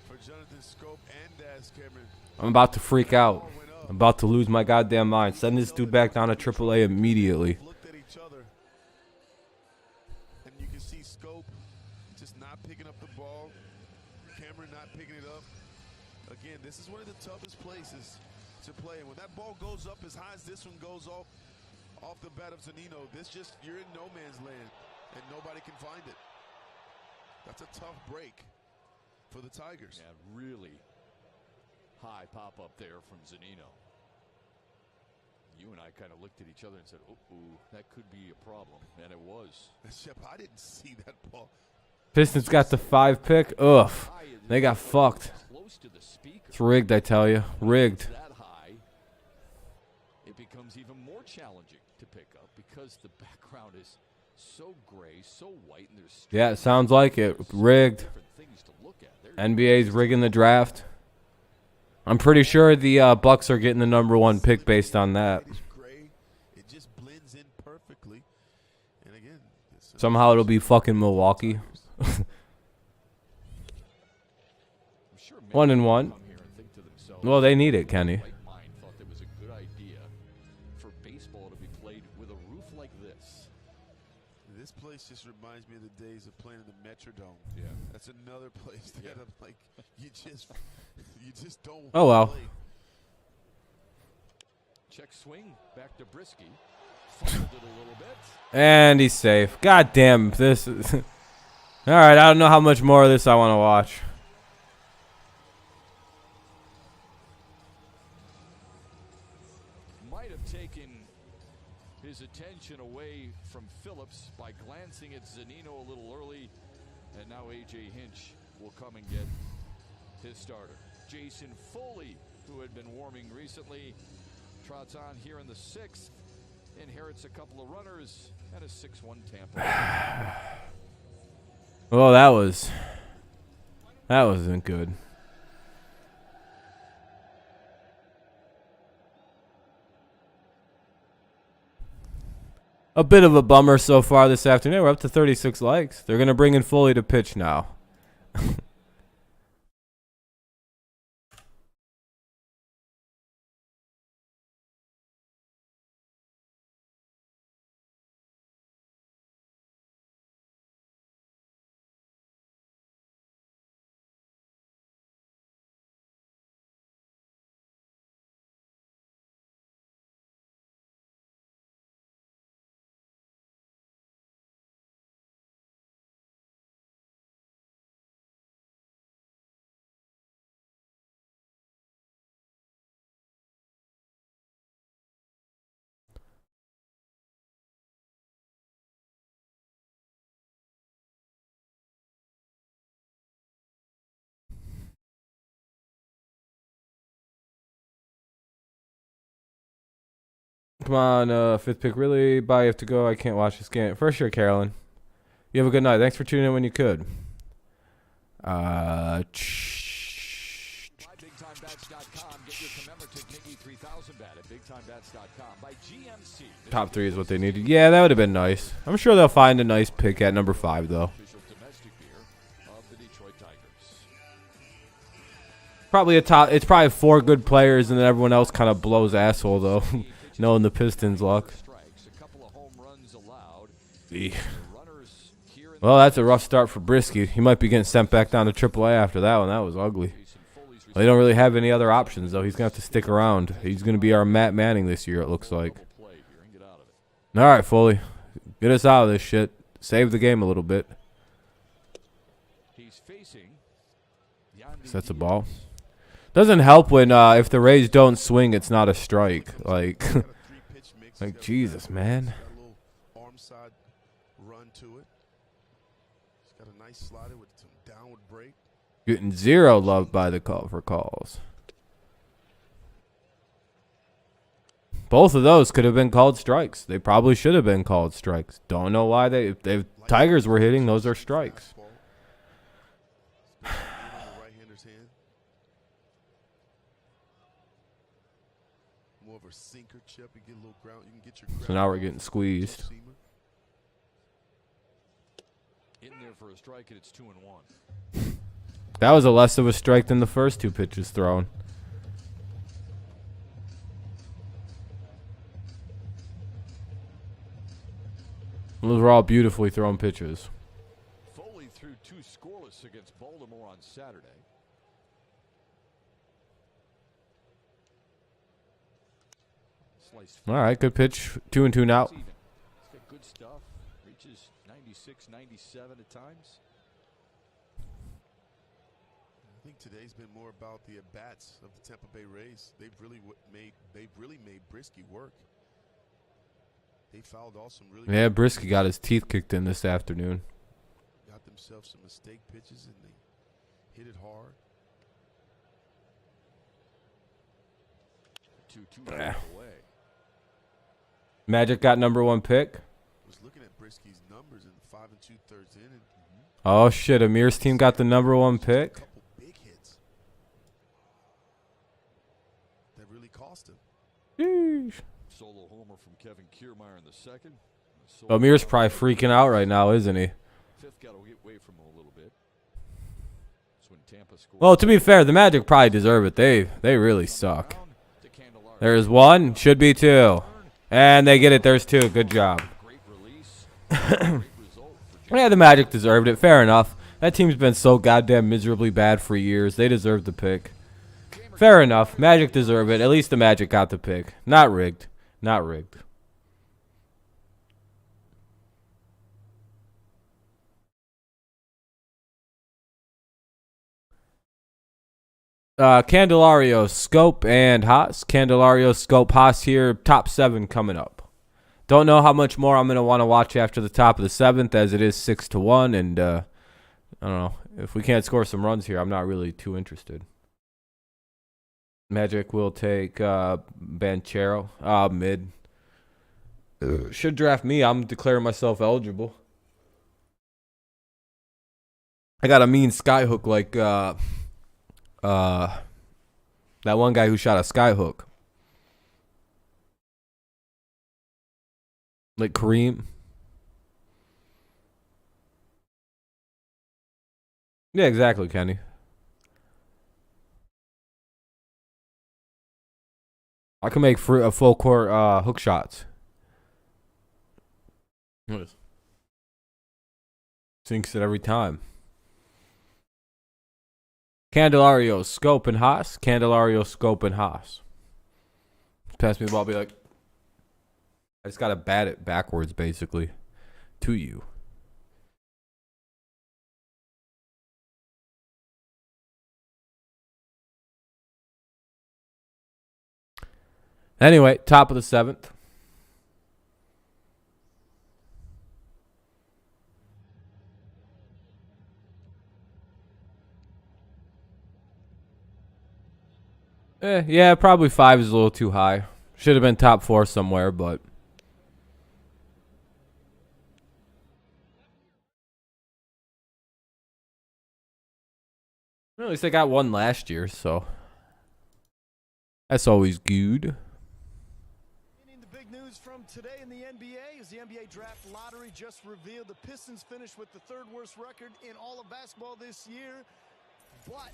For Jonathan Schoop and Daz Cameron. I'm about to freak out. I'm about to lose my goddamn mind. Send this dude back down to AAA immediately. Looked at each other. And you can see Schoop just not picking up the ball. Cameron not picking it up. Again, this is one of the toughest places to play. And when that ball goes up as high as this one goes off the bat of Zunino, you're in no man's land and nobody can find it. That's a tough break for the Tigers. Yeah, really high pop up there from Zunino. You and I kind of looked at each other and said, "Ooh, that could be a problem," and it was. Shep, I didn't see that ball. Pistons got the 5 pick. Ugh. They got fucked. It's rigged, I tell you. Rigged. That high, it becomes even more challenging to pick up because the background is so gray, so white, and there's Yeah, it sounds like it. Rigged. different things to look at. NBA's rigging the draft. I'm pretty sure the Bucks are getting the #1 pick based on that. It is gray. It just blends in perfectly. And again, Somehow it'll be fucking Milwaukee. I'm sure many 1-1. come here and think to themselves, Well, they need it, Kenny. right mind thought it was a good idea for baseball to be played with a roof like this. this place just reminds me of the days of playing in the Metrodome. Yeah. That's another place that I'm like, you just don't. Oh, well. play. Check swing back to Brisky. Fumbled it a little bit. And he's safe. God damn, this is... Alright, I don't know how much more of this I want to watch. Might have taken his attention away from Phillips by glancing at Zunino a little early. And now A.J. Hinch will come and get his starter. Jason Foley, who had been warming recently, trots on here in the 6th. Inherits a couple of runners and a 6-1 Tampa. Well, that wasn't good. A bit of a bummer so far this afternoon. We're up to 36 likes. They're going to bring in Foley to pitch now. Come on, 5th pick. Really? Bye, you have to go. I can't watch this game. For sure, Carolyn. You have a good night. Thanks for tuning in when you could. BigTimeBats.com. Get your commemorative Mickey 3000 bat at BigTimeBats.com. By GMC. Top 3 is what they needed. Yeah, that would have been nice. I'm sure they'll find a nice pick at number 5, though. Official domestic beer of the Detroit Tigers. Probably it's probably 4 good players, and then everyone else kind of blows asshole, though. Knowing the Pistons' luck. Strikes, a couple of home runs allowed. Runners here in Well, that's a rough start for Brisky. He might be getting sent back down to AAA after that one. That was ugly. Well, they don't really have any other options, though. He's going to have to stick around. He's going to be our Matt Manning this year, it looks like. play here and get out of it. All right, Foley. Get us out of this shit. Save the game a little bit. He's facing That's a ball. Doesn't help when if the Rays don't swing, it's not a strike. Like, like Jesus, man. Got a little arm side run to it. He's got a nice slider with some downward break. Getting 0 love by the call for calls. Both of those could have been called strikes. They probably should have been called strikes. Don't know why if Tigers were hitting, those are strikes. Right-hander's hand. More of a sinker chip. You get a little ground. You can get your So now we're getting squeezed. in there for a strike, and it's 2-1. That was a less of a strike than the first 2 pitches thrown. Those were all beautifully thrown pitches. Foley threw 2 scoreless against Baltimore on Saturday. Sliced All right, good pitch. 2-2 now. even. He's got good stuff. Reaches 96, 97 at times. think today's been more about the at-bats of the Tampa Bay Rays. They've really made Brisky work. They fouled off some really Yeah, Brisky got his teeth kicked in this afternoon. got themselves some mistake pitches and they hit it hard. 2-2 away. Magic got #1 pick. Was looking at Brisky's numbers in the 5 2/3 inning. Oh shit, Amir's team got the #1 pick. Couple big hits that really cost him. Sheesh. Solo homer from Kevin Kiermaier in the second. Amir's probably freaking out right now, isn't he? Fifth got away from him a little bit. That's when Tampa scored. Well, to be fair, the Magic probably deserve it. They really suck. There's one, should be two. And they get it, there's two. Good job. Great release. Great result for Yeah, the Magic deserved it. Fair enough. That team's been so goddamn miserably bad for years. They deserve the pick. Fair enough. Magic deserve it. At least the Magic got the pick. Not rigged. Not rigged. Candelario, Schoop, and Haas. Candelario, Schoop, Haas here. Top 7 coming up. Don't know how much more I'm going to want to watch after the top of the 7th, as it is 6-1. And I don't know. If we can't score some runs here, I'm not really too interested. Magic will take Banchero. Mid. Should draft me. I'm declaring myself eligible. I got a mean skyhook like that one guy who shot a skyhook. Like Kareem. Yeah, exactly, Kenny. I can make a full court hook shots. Sinks it every time. Candelario, Schoop, and Haas. Candelario, Schoop, and Haas. Pass me the ball, be like, I just got to bat it backwards, basically, to you. Anyway, top of the 7th. Yeah, probably 5 is a little too high. Should have been top 4 somewhere, but at least they got one last year, so that's always good. The big news from today in the NBA is the NBA draft lottery just revealed the Pistons finished with the 3rd worst record in all of basketball this year, but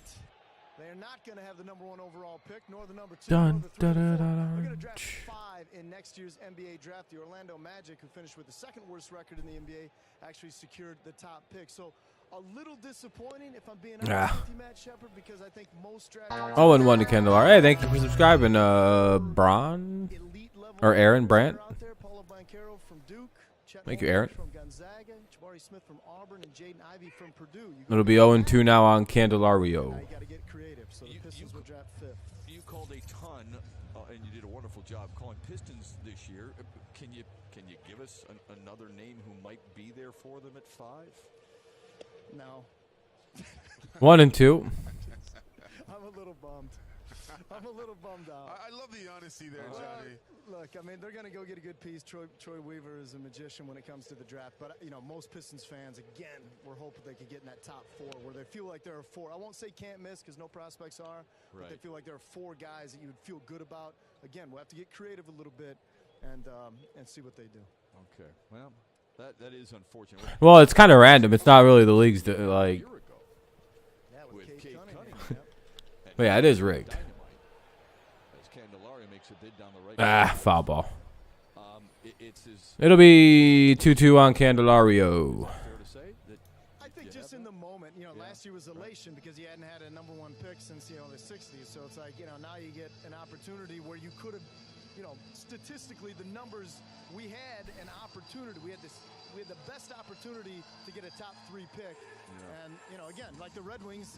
they're not going to have the #1 overall pick, nor the #2, nor the 3 or 4. They're going to draft 5 in next year's NBA draft. The Orlando Magic, who finished with the 2nd worst record in the NBA, actually secured the top pick. So a little disappointing, if I'm being honest with you, Matt Shepard, because I think most draft 0-1 to Kendall. Hey, thank you for subscribing, Bron or Aaron Brandt. Thank you, Aaron. It'll be 0-2 now on Candelario. You called a ton, and you did a wonderful job calling Pistons this year. Can you give us another name who might be there for them at 5? No. 1 and 2. I'm a little bummed. I'm a little bummed out. I love the honesty there, Johnny. Look, I mean, they're going to go get a good piece. Troy Weaver is a magician when it comes to the draft. But, you know, most Pistons fans, again, we're hoping they could get in that top 4 where they feel like there are 4. I won't say can't miss because no prospects are. But they feel like there are 4 guys that you would feel good about. Again, we'll have to get creative a little bit and see what they do. Okay. Well, that is unfortunate. Well, it's kind of random. It's not really the league's like. Yeah, with Kate Cunningham. But yeah, it is rigged. Foul ball. It'll be 2-2 on Candelario. I think just in the moment, you know, last year was elation because he hadn't had a #1 pick since, you know, the 60s. So it's like, you know, now you get an opportunity where you could have you know, statistically, the numbers, we had an opportunity. We had the best opportunity to get a top 3 pick. Yeah. And, you know, again, like the Red Wings,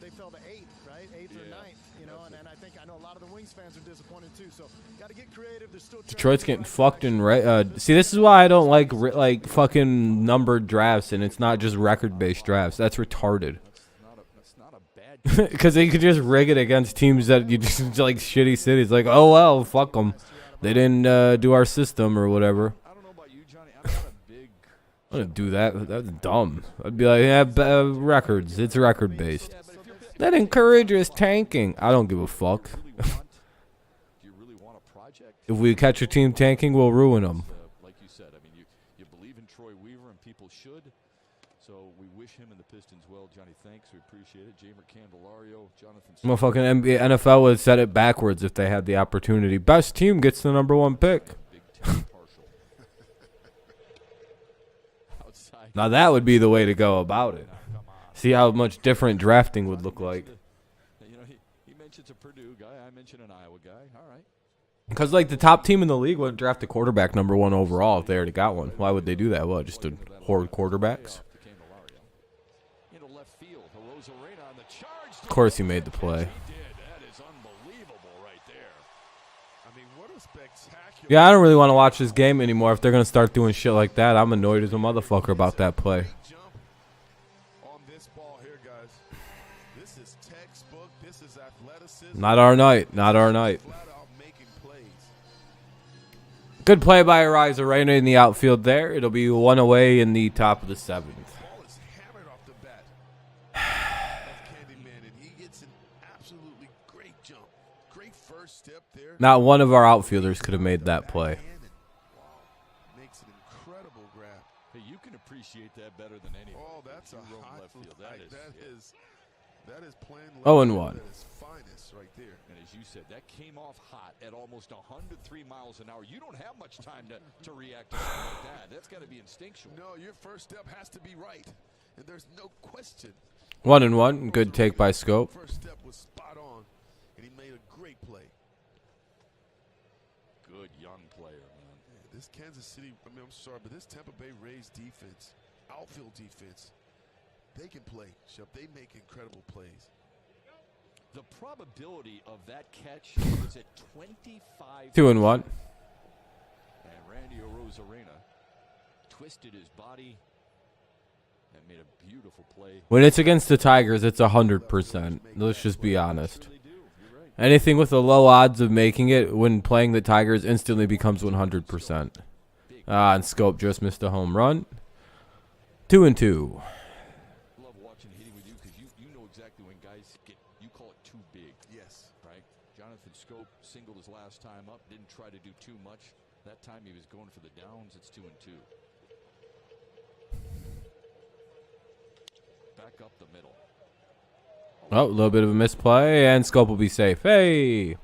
they fell to 8th, right? 8th or 9th, you know, and I know a lot of the Wings fans are disappointed too. So got to get creative. They're still Detroit's getting fucked in see, this is why I don't like fucking numbered drafts, and it's not just record-based drafts. That's retarded. That's not a bad Because they could just rig it against teams that you just like shitty cities. Like, oh well, fuck them. They didn't do our system or whatever. I don't know about you, Johnny. I'm not a big. I'm gonna do that. That's dumb. I'd be like, yeah, records. It's record based. That encourages tanking. I don't give a fuck. Do you really want a project? If we catch a team tanking, we'll ruin them. Like you said, I mean, you believe in Troy Weaver, and people should. So we wish him and the Pistons well, Johnny. Thanks, we appreciate it. Jamer Candelario, Jonathan. Motherfucking NFL would set it backwards if they had the opportunity. Best team gets the #1 pick. Now that would be the way to go about it. See how much different drafting would look like. You know, he mentions a Purdue guy. I mentioned an Iowa guy. All right. Because like the top team in the league wouldn't draft a quarterback #1 overall if they already got one. Why would they do that? Well, just to hoard quarterbacks. Of course, he made the play. Yeah, I don't really want to watch this game anymore. If they're gonna start doing shit like that, I'm annoyed as a motherfucker about that play. Not our night. Not our night. Good play by Ariza Reina in the outfield there. It'll be 1 away in the top of the 7th. Not one of our outfielders could have made that play. Makes an incredible grab. Hey, you can appreciate that better than anyone. Oh, that's a high left field. That is playing 0-1. at its finest right there. And as you said, that came off hot at almost 103 miles an hour. You don't have much time to react to something like that. That's got to be instinctual. No, your first step has to be right, and there's no question. 1-1. Good take by Schoop. First step was spot on, and he made a great play. Good young player, man. Yeah, this Kansas City, I'm sorry, but this Tampa Bay Rays defense, outfield defense, they can play. They make incredible plays. The probability of that catch is at 25. 2-1. And Randy Arozarena twisted his body and made a beautiful play. When it's against the Tigers, it's 100%. Let's just be honest. Anything with a low odds of making it when playing the Tigers instantly becomes 100%. And Schoop just missed a home run. 2-2. Love watching hitting with you because you know exactly when guys get, you call it too big. Yes. Right? Jonathan Schoop singled his last time up, didn't try to do too much. That time he was going for the downs. It's 2-2. Back up the middle. Oh, a little bit of a misplay, and Schoop will be safe. Hey!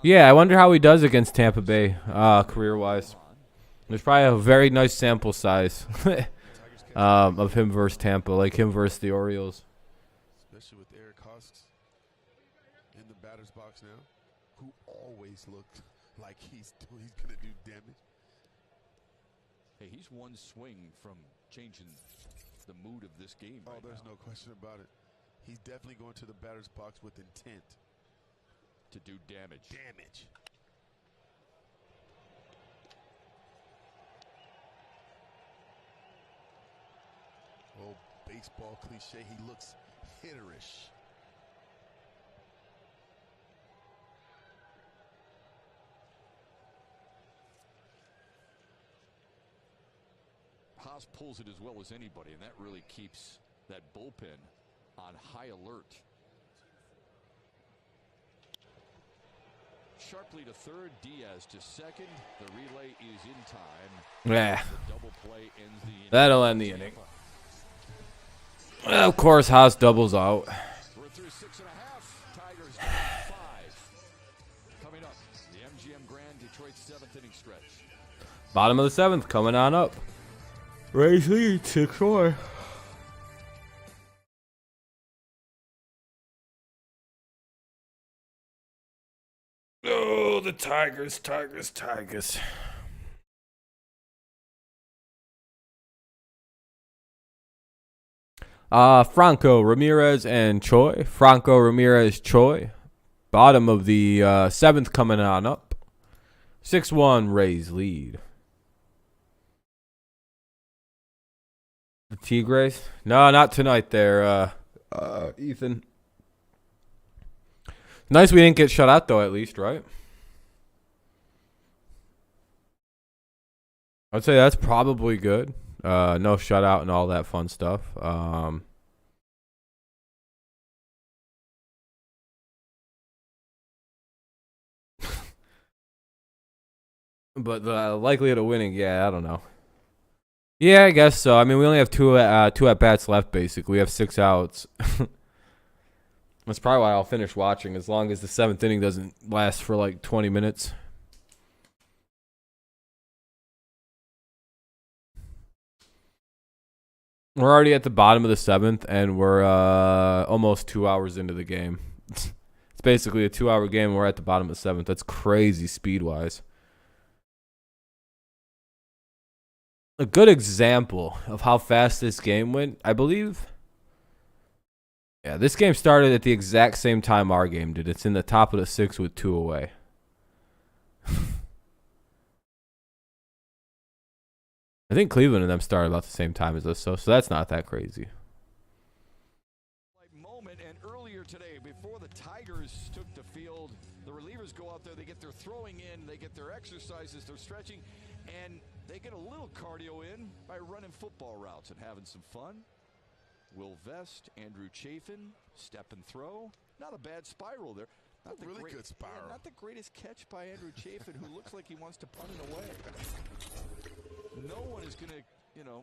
Yeah, I wonder how he does against Tampa Bay, career-wise. There's probably a very nice sample size of him versus Tampa, like him versus the Orioles. Especially with Eric Hosks in the batter's box now, who always looked like he's going to do damage. Hey, he's one swing from changing the mood of this game. Oh, there's no question about it. He's definitely going to the batter's box with intent to do damage. Oh, baseball cliche. He looks hitterish. Haas pulls it as well as anybody, and that really keeps that bullpen on high alert. Sharply to third, Diaz to second. The relay is in time. Yeah. The double play ends the inning. That'll end the inning. Well, of course, Haas doubles out. We're through 6.5. Tigers down 5. Coming up, the MGM Grand Detroit 7th inning stretch. Bottom of the 7th, coming on up. Rays lead 6-4. Oh, the Tigers, Tigers, Tigers. Franco, Ramirez, and Choi. Franco, Ramirez, Choi. Bottom of the 7th coming on up. 6-1 Rays lead. The Tigres? No, not tonight there, Ethan. Nice we didn't get shut out, though, at least, right? I'd say that's probably good. No shutout and all that fun stuff. But the likelihood of winning, yeah, I don't know. Yeah, I guess so. I mean, we only have two at bats left. Basically, we have 6 outs. That's probably why I'll finish watching, as long as the 7th inning doesn't last for like 20 minutes. We're already at the bottom of the 7th, and we're almost 2 hours into the game. It's basically a 2-hour game, and we're at the bottom of the 7th. That's crazy speed-wise. A good example of how fast this game went, I believe. Yeah, this game started at the exact same time our game did. It's in the top of the 6th with 2 away. I think Cleveland and them started about the same time as us, so that's not that crazy. Moment, and earlier today, before the Tigers took the field, the relievers go out there, they get their throwing in, they get their exercises, their stretching, and they get a little cardio in by running football routes and having some fun. Will Vest, Andrew Chafin, step and throw. Not a bad spiral there. Not the really good spiral. Yeah, not the greatest catch by Andrew Chafin, who looks like he wants to punt it away. No one is going to,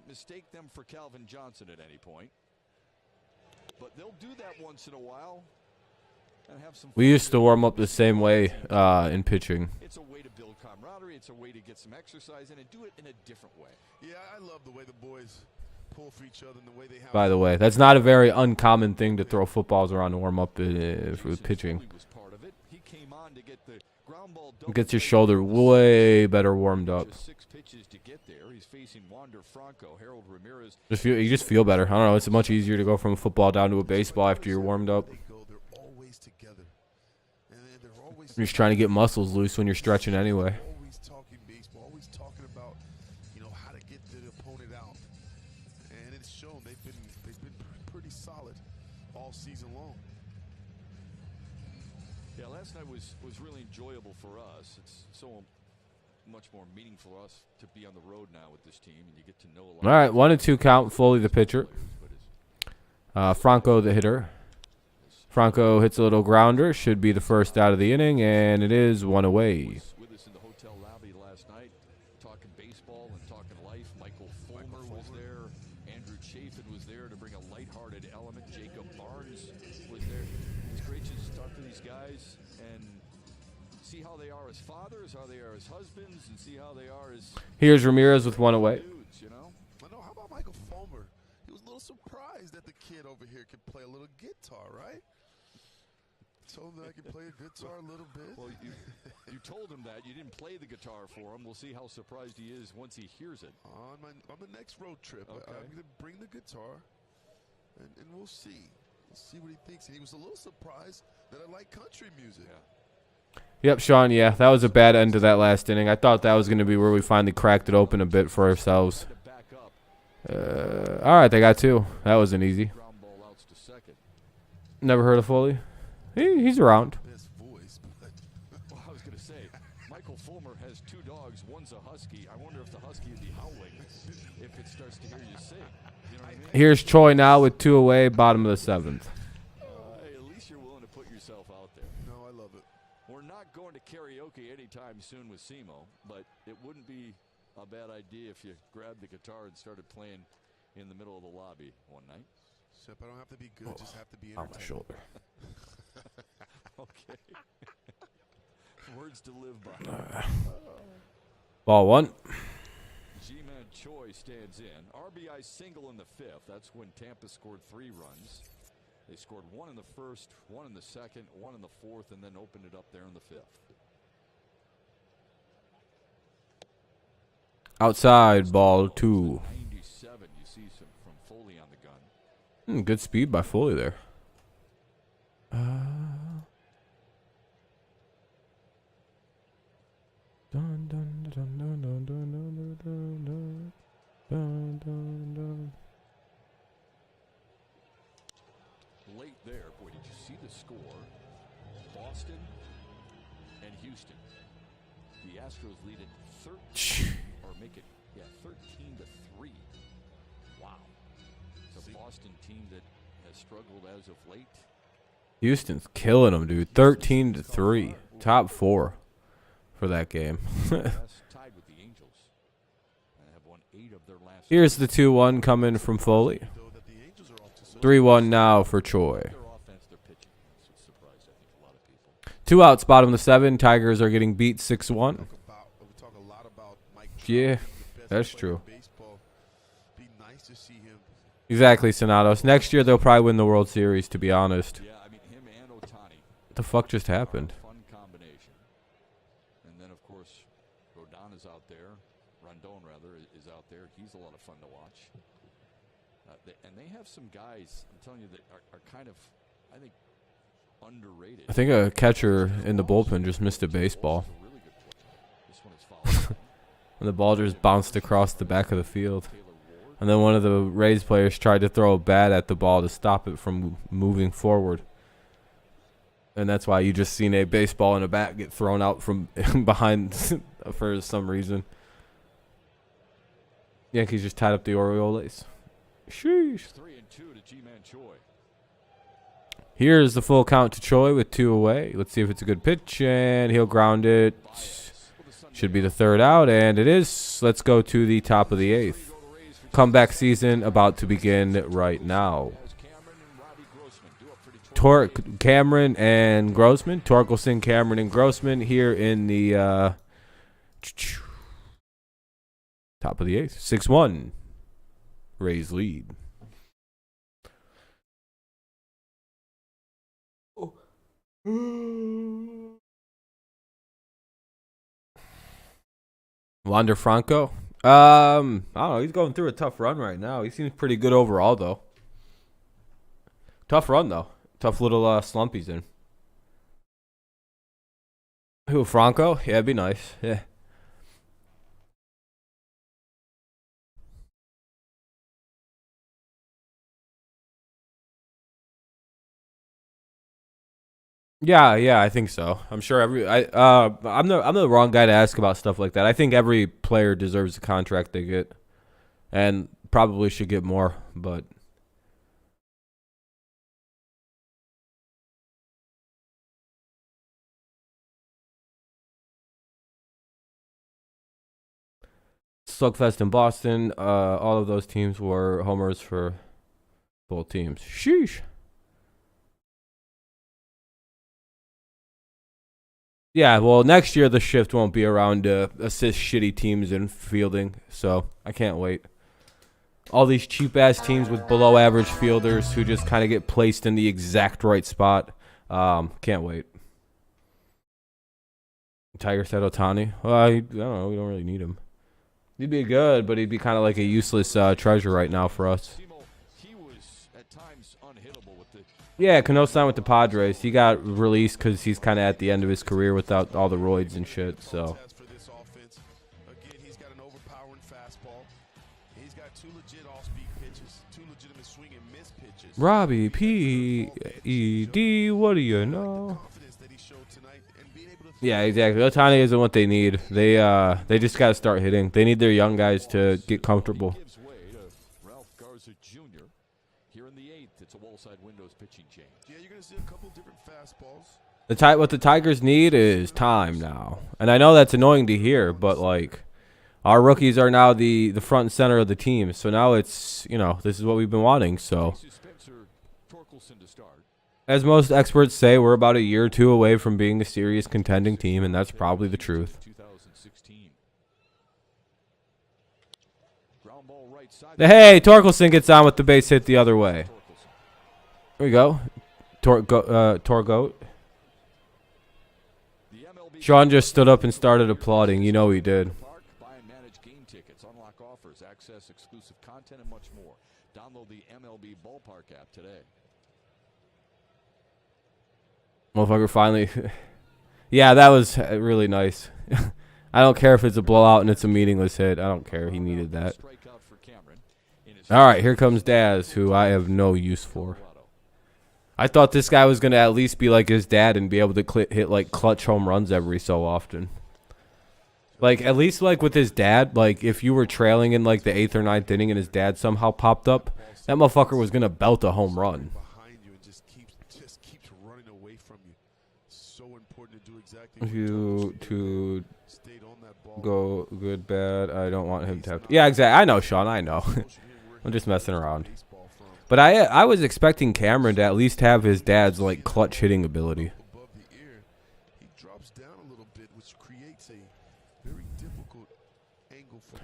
mistake them for Calvin Johnson at any point. But they'll do that once in a while and have some fun. We used to warm up the same way in pitching. It's a way to build camaraderie. It's a way to get some exercise in and do it in a different way. Yeah, I love the way the boys pull for each other and the way they have. By the way, that's not a very uncommon thing to throw footballs around to warm up for pitching. It gets your shoulder way better warmed up. You just feel better. I don't know. It's much easier to go from a football down to a baseball after you're warmed up. You're just trying to get muscles loose when you're stretching anyway. Always talking baseball, always talking about, how to get the opponent out. And it's shown they've been pretty solid all season long. Yeah, last night was really enjoyable for us. It's so much more meaningful for us to be on the road now with this team, and you get to know a lot. All right, 1-2 count. Foley the pitcher. Franco the hitter. Franco hits a little grounder. Should be the first out of the inning, and it is 1 away. With us in the hotel lobby last night, talking baseball and talking life. Michael Fulmer was there. Andrew Chafin was there to bring a lighthearted element. Jacob Barnes was there. It's great to just talk to these guys and see how they are as fathers, how they are as husbands, and see how they are as. Here's Ramirez with 1 away. Dudes, I know. How about Michael Fulmer? He was a little surprised that the kid over here could play a little guitar, right? Told him that I could play a guitar a little bit. Well, you told him that. You didn't play the guitar for him. We'll see how surprised he is once he hears it. On the next road trip, okay. I'm going to bring the guitar, and we'll see. We'll see what he thinks. And he was a little surprised that I like country music. Yeah. Yep, Sean, yeah, that was a bad end to that last inning. I thought that was going to be where we finally cracked it open a bit for ourselves. All right, they got 2. That wasn't easy. Never heard of Foley? He's around. Well, I was going to say, Michael Fulmer has 2 dogs. One's a husky. I wonder if the husky would be howling if it starts to hear you sing. You know what I mean? Here's Choi now with 2 away, bottom of the 7th. Hey, at least you're willing to put yourself out there. No, I love it. We're not going to karaoke anytime soon with SEMO, but it wouldn't be a bad idea if you grabbed the guitar and started playing in the middle of the lobby one night. Except I don't have to be good, just have to be On my shoulder. Okay. Words to live by. Ball 1. G-Man Choi stands in. RBI single in the 5th. That's when Tampa scored 3 runs. They scored 1 in the 1st, 1 in the 2nd, 1 in the 4th, and then opened it up there in the 5th. Outside, ball 2. 97, you see some from Foley on the gun. Good speed by Foley there. Dun, dun, dun, dun, dun, dun, dun, dun, dun, dun, dun, dun. Late there, boy, did you see the score? Boston and Houston. The Astros lead it 13, or make it, 13-3. Wow. It's a Boston team that has struggled as of late. Houston's killing them, dude. 13-3. Top 4 for that game. Tied with the Angels. And have won 8 of their last. Here's the 2-1 coming from Foley. 3-1 now for Choi. Their offense, their pitching. That's what surprised, I think, a lot of people. 2 outs, bottom of the 7. Tigers are getting beat 6-1. Yeah, that's true. Exactly, Sonatos. Next year they'll probably win the World Series, to be honest. Yeah, I mean, him and Ohtani. What the fuck just happened? Fun combination. And then, of course, Rodon is out there. Rondon, rather, is out there. He's a lot of fun to watch. And they have some guys, I'm telling you, that are kind of, I think, underrated. I think a catcher in the bullpen just missed a baseball. This one is fouled. And the ball just bounced across the back of the field. And then one of the Rays players tried to throw a bat at the ball to stop it from moving forward. And that's why you just seen a baseball and a bat get thrown out from behind for some reason. Yankees just tied up the Orioles. Sheesh. 3-2 to G-Man Choi. Here's the full count to Choi with 2 away. Let's see if it's a good pitch, and he'll ground it. Should be the 3rd out, and it is. Let's go to the top of the 8th. Comeback season about to begin right now. Cameron and Grossman. Torkelson, Cameron, and Grossman here in the top of the 8th. 6-1. Rays lead. Wander Franco. I don't know. He's going through a tough run right now. He seems pretty good overall, though. Tough run, though. Tough little slump he's in. Who, Franco? Yeah, it'd be nice. Yeah. Yeah, I think so. I'm sure I'm the wrong guy to ask about stuff like that. I think every player deserves the contract they get, and probably should get more. But Slugfest in Boston, all of those teams were homers for both teams. Sheesh. Yeah, well, next year the shift won't be around to assist shitty teams in fielding, so I can't wait. All these cheap-ass teams with below-average fielders who just kind of get placed in the exact right spot. Can't wait. Tiger said Ohtani. Well, I don't know. We don't really need him. He'd be good, but he'd be kind of like a useless treasure right now for us. He was at times unhittable with the. Yeah, Cano signed with the Padres. He got released because he's kind of at the end of his career without all the roids and shit. So. Again, he's got an overpowering fastball. He's got 2 legit off-speed pitches, 2 legitimate swing and miss pitches. Robbie P.E.D. What do you know? Yeah, exactly. Ohtani isn't what they need. They just got to start hitting. They need their young guys to get comfortable. Here in the 8th, it's a wall-side windows pitching change. Yeah, you're going to see a couple different fastballs. What the Tigers need is time now. And I know that's annoying to hear, but like our rookies are now the front and center of the team. So now it's, this is what we've been wanting. So as most experts say, we're about a year or 2 away from being a serious contending team, and that's probably the truth. Hey, Torkelson gets on with the base hit the other way. There we go. Torgoat. Sean just stood up and started applauding. You know he did. access exclusive content and much more. Download the MLB Ballpark app today. Motherfucker finally. Yeah, that was really nice. I don't care if it's a blowout and it's a meaningless hit. I don't care. He needed that. All right, here comes Daz, who I have no use for. I thought this guy was going to at least be like his dad and be able to hit like clutch home runs every so often. Like, at least like with his dad, like if you were trailing in like the 8th or 9th inning and his dad somehow popped up, that motherfucker was going to belt a home run. To go good, bad. I don't want him to have to. Yeah, exactly. I know, Sean. I know. I'm just messing around. But I was expecting Cameron to at least have his dad's like clutch hitting ability.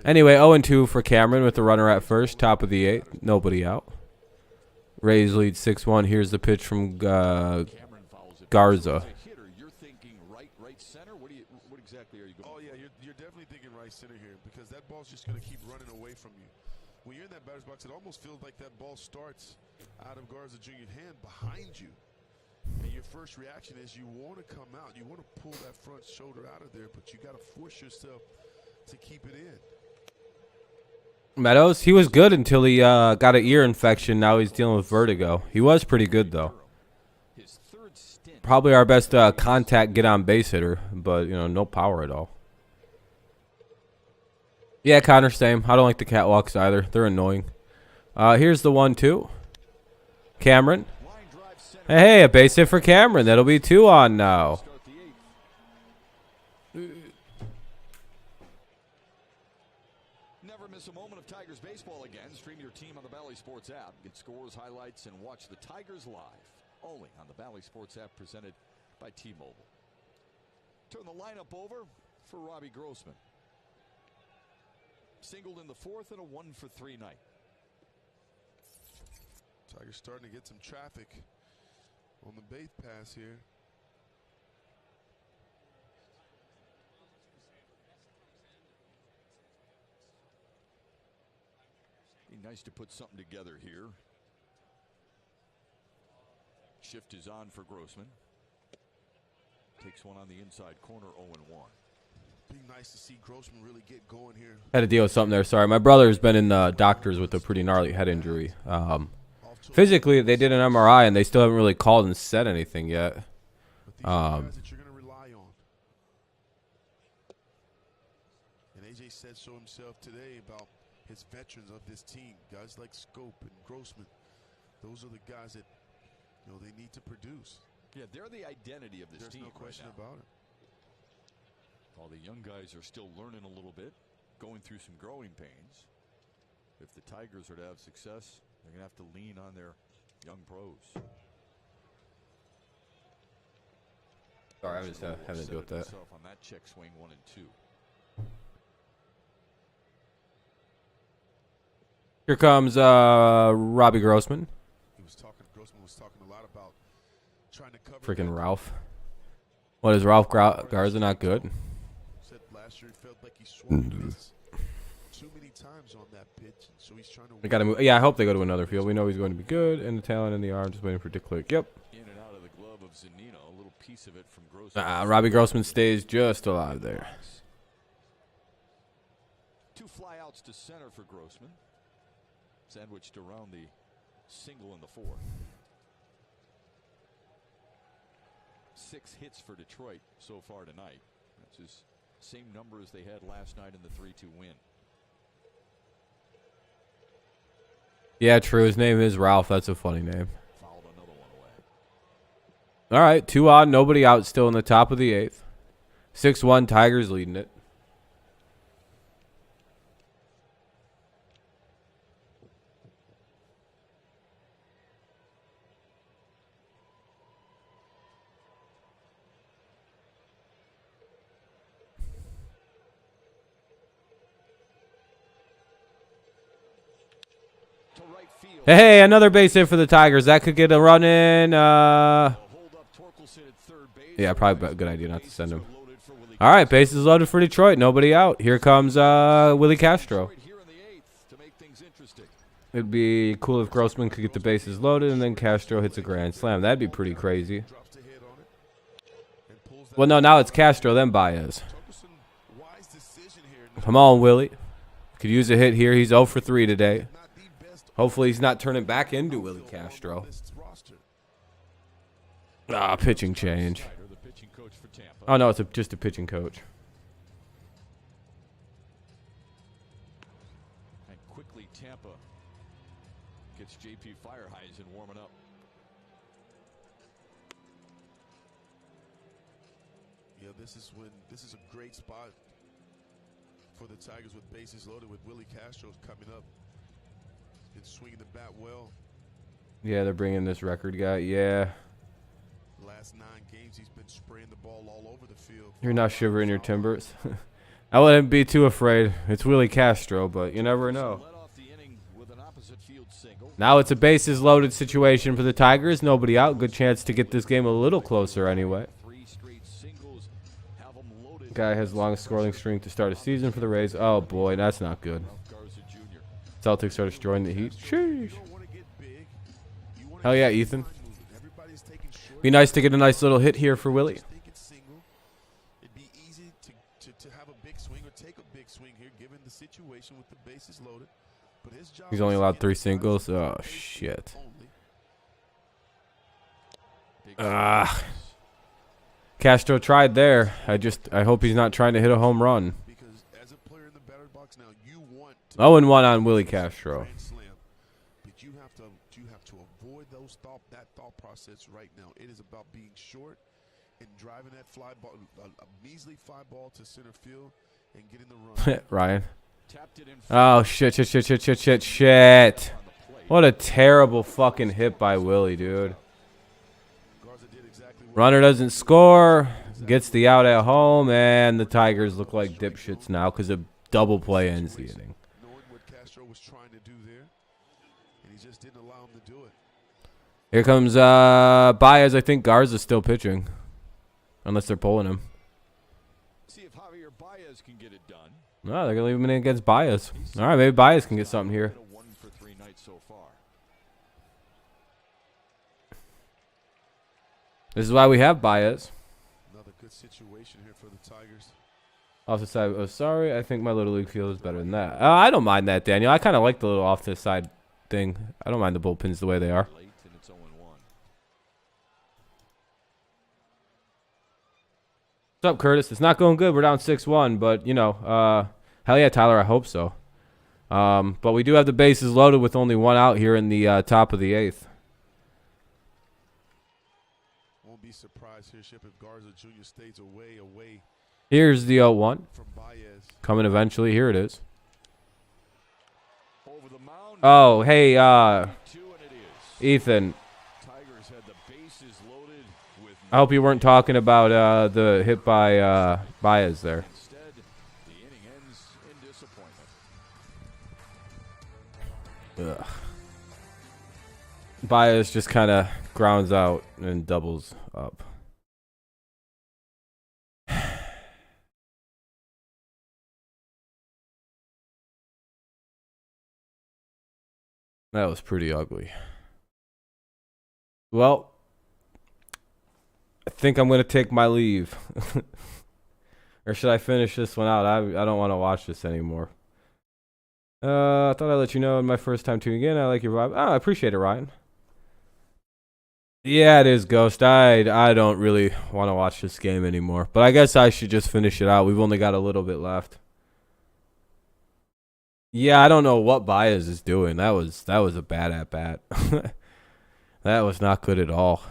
Anyway, 0-2 for Cameron with the runner at first, top of the 8th, nobody out. Rays lead 6-1. Here's the pitch from Garza. You're thinking right center. What exactly are you going? Oh yeah, you're definitely thinking right center here because that ball's just going to keep running away from you. When you're in that batter's box, it almost feels like that ball starts out of Garza Jr.'s hand behind you. And your first reaction is you want to come out. You want to pull that front shoulder out of there, but you got to force yourself to keep it in. Meadows, he was good until he got an ear infection. Now he's dealing with vertigo. He was pretty good, though. Probably our best contact get-on base hitter, but, you know, no power at all. Yeah, Connor, same. I don't like the catwalks either. They're annoying. Here's the 1-2. Cameron. Hey, a base hit for Cameron. That'll be 2 on now. Never miss a moment of Tigers baseball again. Stream your team on the Bally Sports app. Get scores, highlights, and watch the Tigers live. Only on the Bally Sports app presented by T-Mobile. Turn the lineup over for Robbie Grossman. Singled in the 4th and a 1-for-3 night. Tigers starting to get some traffic on the base pass here. Be nice to put something together here. Shift is on for Grossman. Takes one on the inside corner, 0-1. Be nice to see Grossman really get going here. Had to deal with something there. Sorry, my brother's been in the doctors with a pretty gnarly head injury. Physically, they did an MRI, and they still haven't really called and said anything yet. Guys that you're going to rely on. And AJ said so himself today about his veterans of this team. Guys like Schoop and Grossman. Those are the guys that, you know, they need to produce. Yeah, they're the identity of this team. There's no question about it. All the young guys are still learning a little bit, going through some growing pains. If the Tigers are to have success, they're going to have to lean on their young pros. Sorry, I'm just having to deal with that. On that check swing, 1 and 2. Here comes Robbie Grossman. Grossman was talking a lot about trying to cover. Freaking Ralph. What is Ralph Garza not good? Said last year he felt like he swung too many times on that pitch, so he's trying to. They gotta move. Yeah, I hope they go to another field. We know he's going to be good, and the talent in the arm. Just waiting for Dick Click. Yep. In and out of the glove of Zunino, a little piece of it from Grossman. Robbie Grossman stays just alive there. 2 flyouts to center for Grossman. Sandwiched around the single in the 4th. 6 hits for Detroit so far tonight. That's his same number as they had last night in the 3-2 win. Yeah, true. His name is Ralph. That's a funny name. Fouled another one away. All right, 2 on, nobody out. Still in the top of the 8th. 6-1, Tigers leading it. Hey, another base hit for the Tigers. That could get a run in. Yeah, probably a good idea not to send him. All right, bases loaded for Detroit. Nobody out. Here comes Willie Castro. It'd be cool if Grossman could get the bases loaded and then Castro hits a grand slam. That'd be pretty crazy. Well, no, now it's Castro, then Baez. Come on, Willie. Could use a hit here. He's 0 for 3 today. Hopefully he's not turning back into Willie Castro. Ah, pitching change. Oh, no, it's just a pitching coach. And quickly Tampa gets JP Fireheisen warming up. Yeah, this is a great spot for the Tigers with bases loaded with Willie Castro coming up. He's been swinging the bat well. Yeah, they're bringing this record guy. Yeah. Last 9 games, he's been spraying the ball all over the field. You're not shivering your timbers. I wouldn't be too afraid. It's Willie Castro, but you never know. Now it's a bases loaded situation for the Tigers. Nobody out. Good chance to get this game a little closer anyway. Guy has longest scoring streak to start a season for the Rays. Oh boy, that's not good. Celtics are destroying the Heat. Sheesh. Hell yeah, Ethan. Be nice to get a nice little hit here for Willie. It'd be easy to have a big swing or take a big swing here, given the situation with the bases loaded. But his job He's only allowed 3 singles. Oh shit. Castro tried there. I hope he's not trying to hit a home run. Because as a player in the batter's box now, you want to 0-1 on Willie Castro. But you have to avoid that thought process right now. It is about being short and driving that fly ball, a measly fly ball to center field and getting the run. Ryan. Oh shit. What a terrible fucking hit by Willie, dude. Runner doesn't score, gets the out at home, and the Tigers look like dipshits now because a double play ends the inning. Knowing what Castro was trying to do there, and he just didn't allow him to do it. Here comes Baez. I think Garza's still pitching, unless they're pulling him. See if Javier Baez can get it done. No, they're gonna leave him in against Baez. All right, maybe Baez can get something here. 1 for 3 nights so far. This is why we have Baez. Another good situation here for the Tigers. Off the side. Oh, sorry. I think my little league field is better than that. I don't mind that, Daniel. I kind of like the little off the side thing. I don't mind the bullpens the way they are. Late and it's 0-1. What's up, Curtis? It's not going good. We're down 6-1, but, you know, hell yeah, Tyler, I hope so. But we do have the bases loaded with only 1 out here in the top of the 8th. Won't be surprised here, Ship, if Garza Jr. stays away Here's the 0-1. from Baez. Coming eventually. Here it is. Over the mound. Oh, hey, 2 and it is. Ethan. Tigers had the bases loaded with I hope you weren't talking about the hit by Baez there. instead the inning ends in disappointment. Ugh. Baez just kind of grounds out and doubles up. That was pretty ugly. Well, I think I'm going to take my leave. Or should I finish this one out? I don't want to watch this anymore. I thought I'd let you know in my first time tuning in. I like your vibe. Oh, I appreciate it, Ryan. Yeah, it is, Ghost. I don't really want to watch this game anymore. But I guess I should just finish it out. We've only got a little bit left. Yeah, I don't know what Baez is doing. That was a bad at bat. That was not good at all.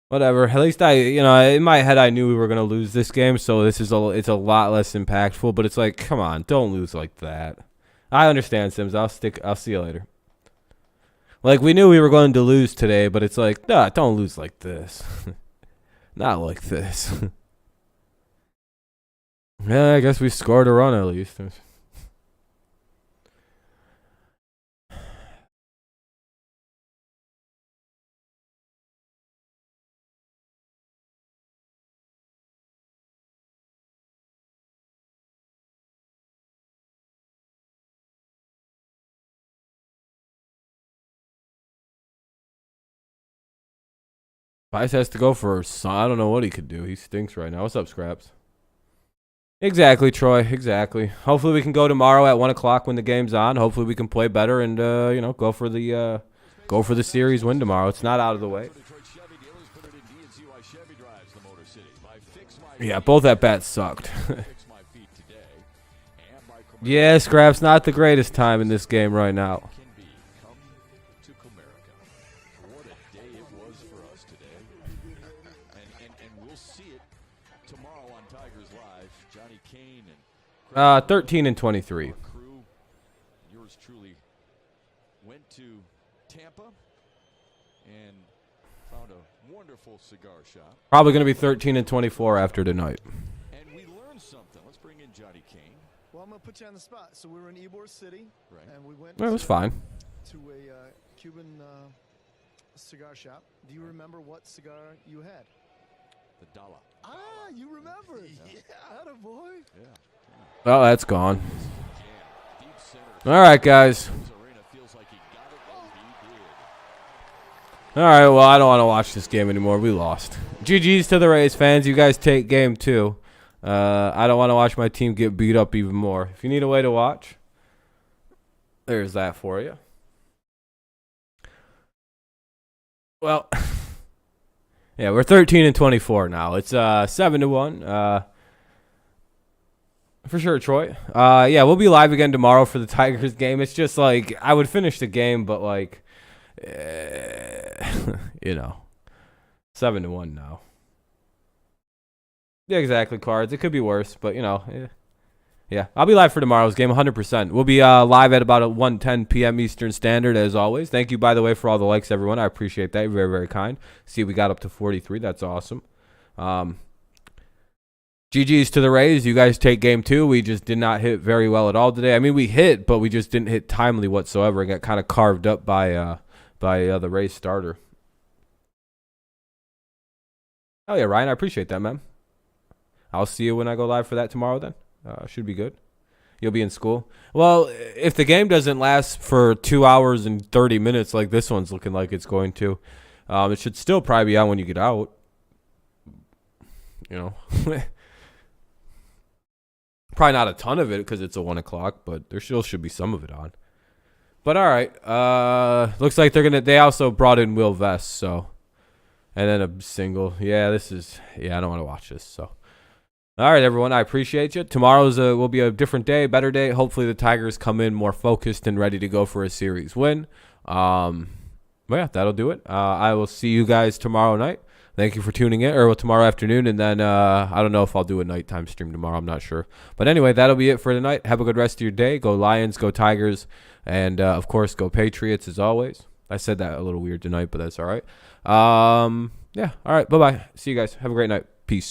Whatever. At least in my head I knew we were gonna lose this game, so it's a lot less impactful. But it's like, come on, don't lose like that. I understand, Sims. I'll see you later. Like, we knew we were going to lose today, but it's like, nah, don't lose like this. Not like this. Yeah, I guess we scored a run at least. Vice has to go for some. I don't know what he could do. He stinks right now. What's up, Scraps? Exactly, Troy. Exactly. Hopefully we can go tomorrow at 1 o'clock when the game's on. Hopefully we can play better and go for the series win tomorrow. It's not out of the way. Yeah, both at bats sucked. Yeah, Scraps, not the greatest time in this game right now. What a day it was for us today. And we'll see it tomorrow on Tigers Live. Johnny Kane and 13 and 23. crew, yours truly, went to Tampa and found a wonderful cigar shop. Probably going to be 13 and 24 after tonight. And we learned something. Let's bring in Johnny Kane. Well, I'm going to put you on the spot. So we were in Ybor City, Right. and we went It was fine. to a Cuban cigar shop. Do you remember what cigar you had? The Dala. Ah, you remember. Yeah, attaboy. Yeah. Oh, that's gone. Deep center. All right, guys. Arena feels like he got it, and he did. All right, well, I don't want to watch this game anymore. We lost. GG's to the Rays fans. You guys take game 2. I don't want to watch my team get beat up even more. If you need a way to watch, there's that for you. Well, yeah, we're 13 and 24 now. It's 7-1. For sure, Troy. Yeah, we'll be live again tomorrow for the Tigers game. It's just like I would finish the game, but like, 7-1 now. Yeah, exactly, Cards. It could be worse, but yeah. I'll be live for tomorrow's game 100%. We'll be live at about 1:10 p.m. Eastern Standard as always. Thank you, by the way, for all the likes, everyone. I appreciate that. You're very, very kind. See, we got up to 43. That's awesome. GG's to the Rays. You guys take game 2. We just did not hit very well at all today. I mean, we hit, but we just didn't hit timely whatsoever. Got kind of carved up by the Rays starter. Oh, yeah, Ryan. I appreciate that, man. I'll see you when I go live for that tomorrow then. Should be good. You'll be in school. Well, if the game doesn't last for 2 hours and 30 minutes like this one's looking like it's going to, it should still probably be on when you get out. Probably not a ton of it because it's a 1 o'clock, but there still should be some of it on. But all right. Looks like they also brought in Will Vest, so. And then a single. Yeah, I don't want to watch this, so. All right, everyone, I appreciate you. Tomorrow's will be a different day, better day. Hopefully the Tigers come in more focused and ready to go for a series win. But yeah, that'll do it. I will see you guys tomorrow night. Thank you for tuning in, or tomorrow afternoon, and then I don't know if I'll do a nighttime stream tomorrow. I'm not sure. But anyway, that'll be it for tonight. Have a good rest of your day. Go Lions, go Tigers, and, of course, go Patriots as always. I said that a little weird tonight, but that's all right. Yeah, all right, bye-bye. See you guys. Have a great night. Peace.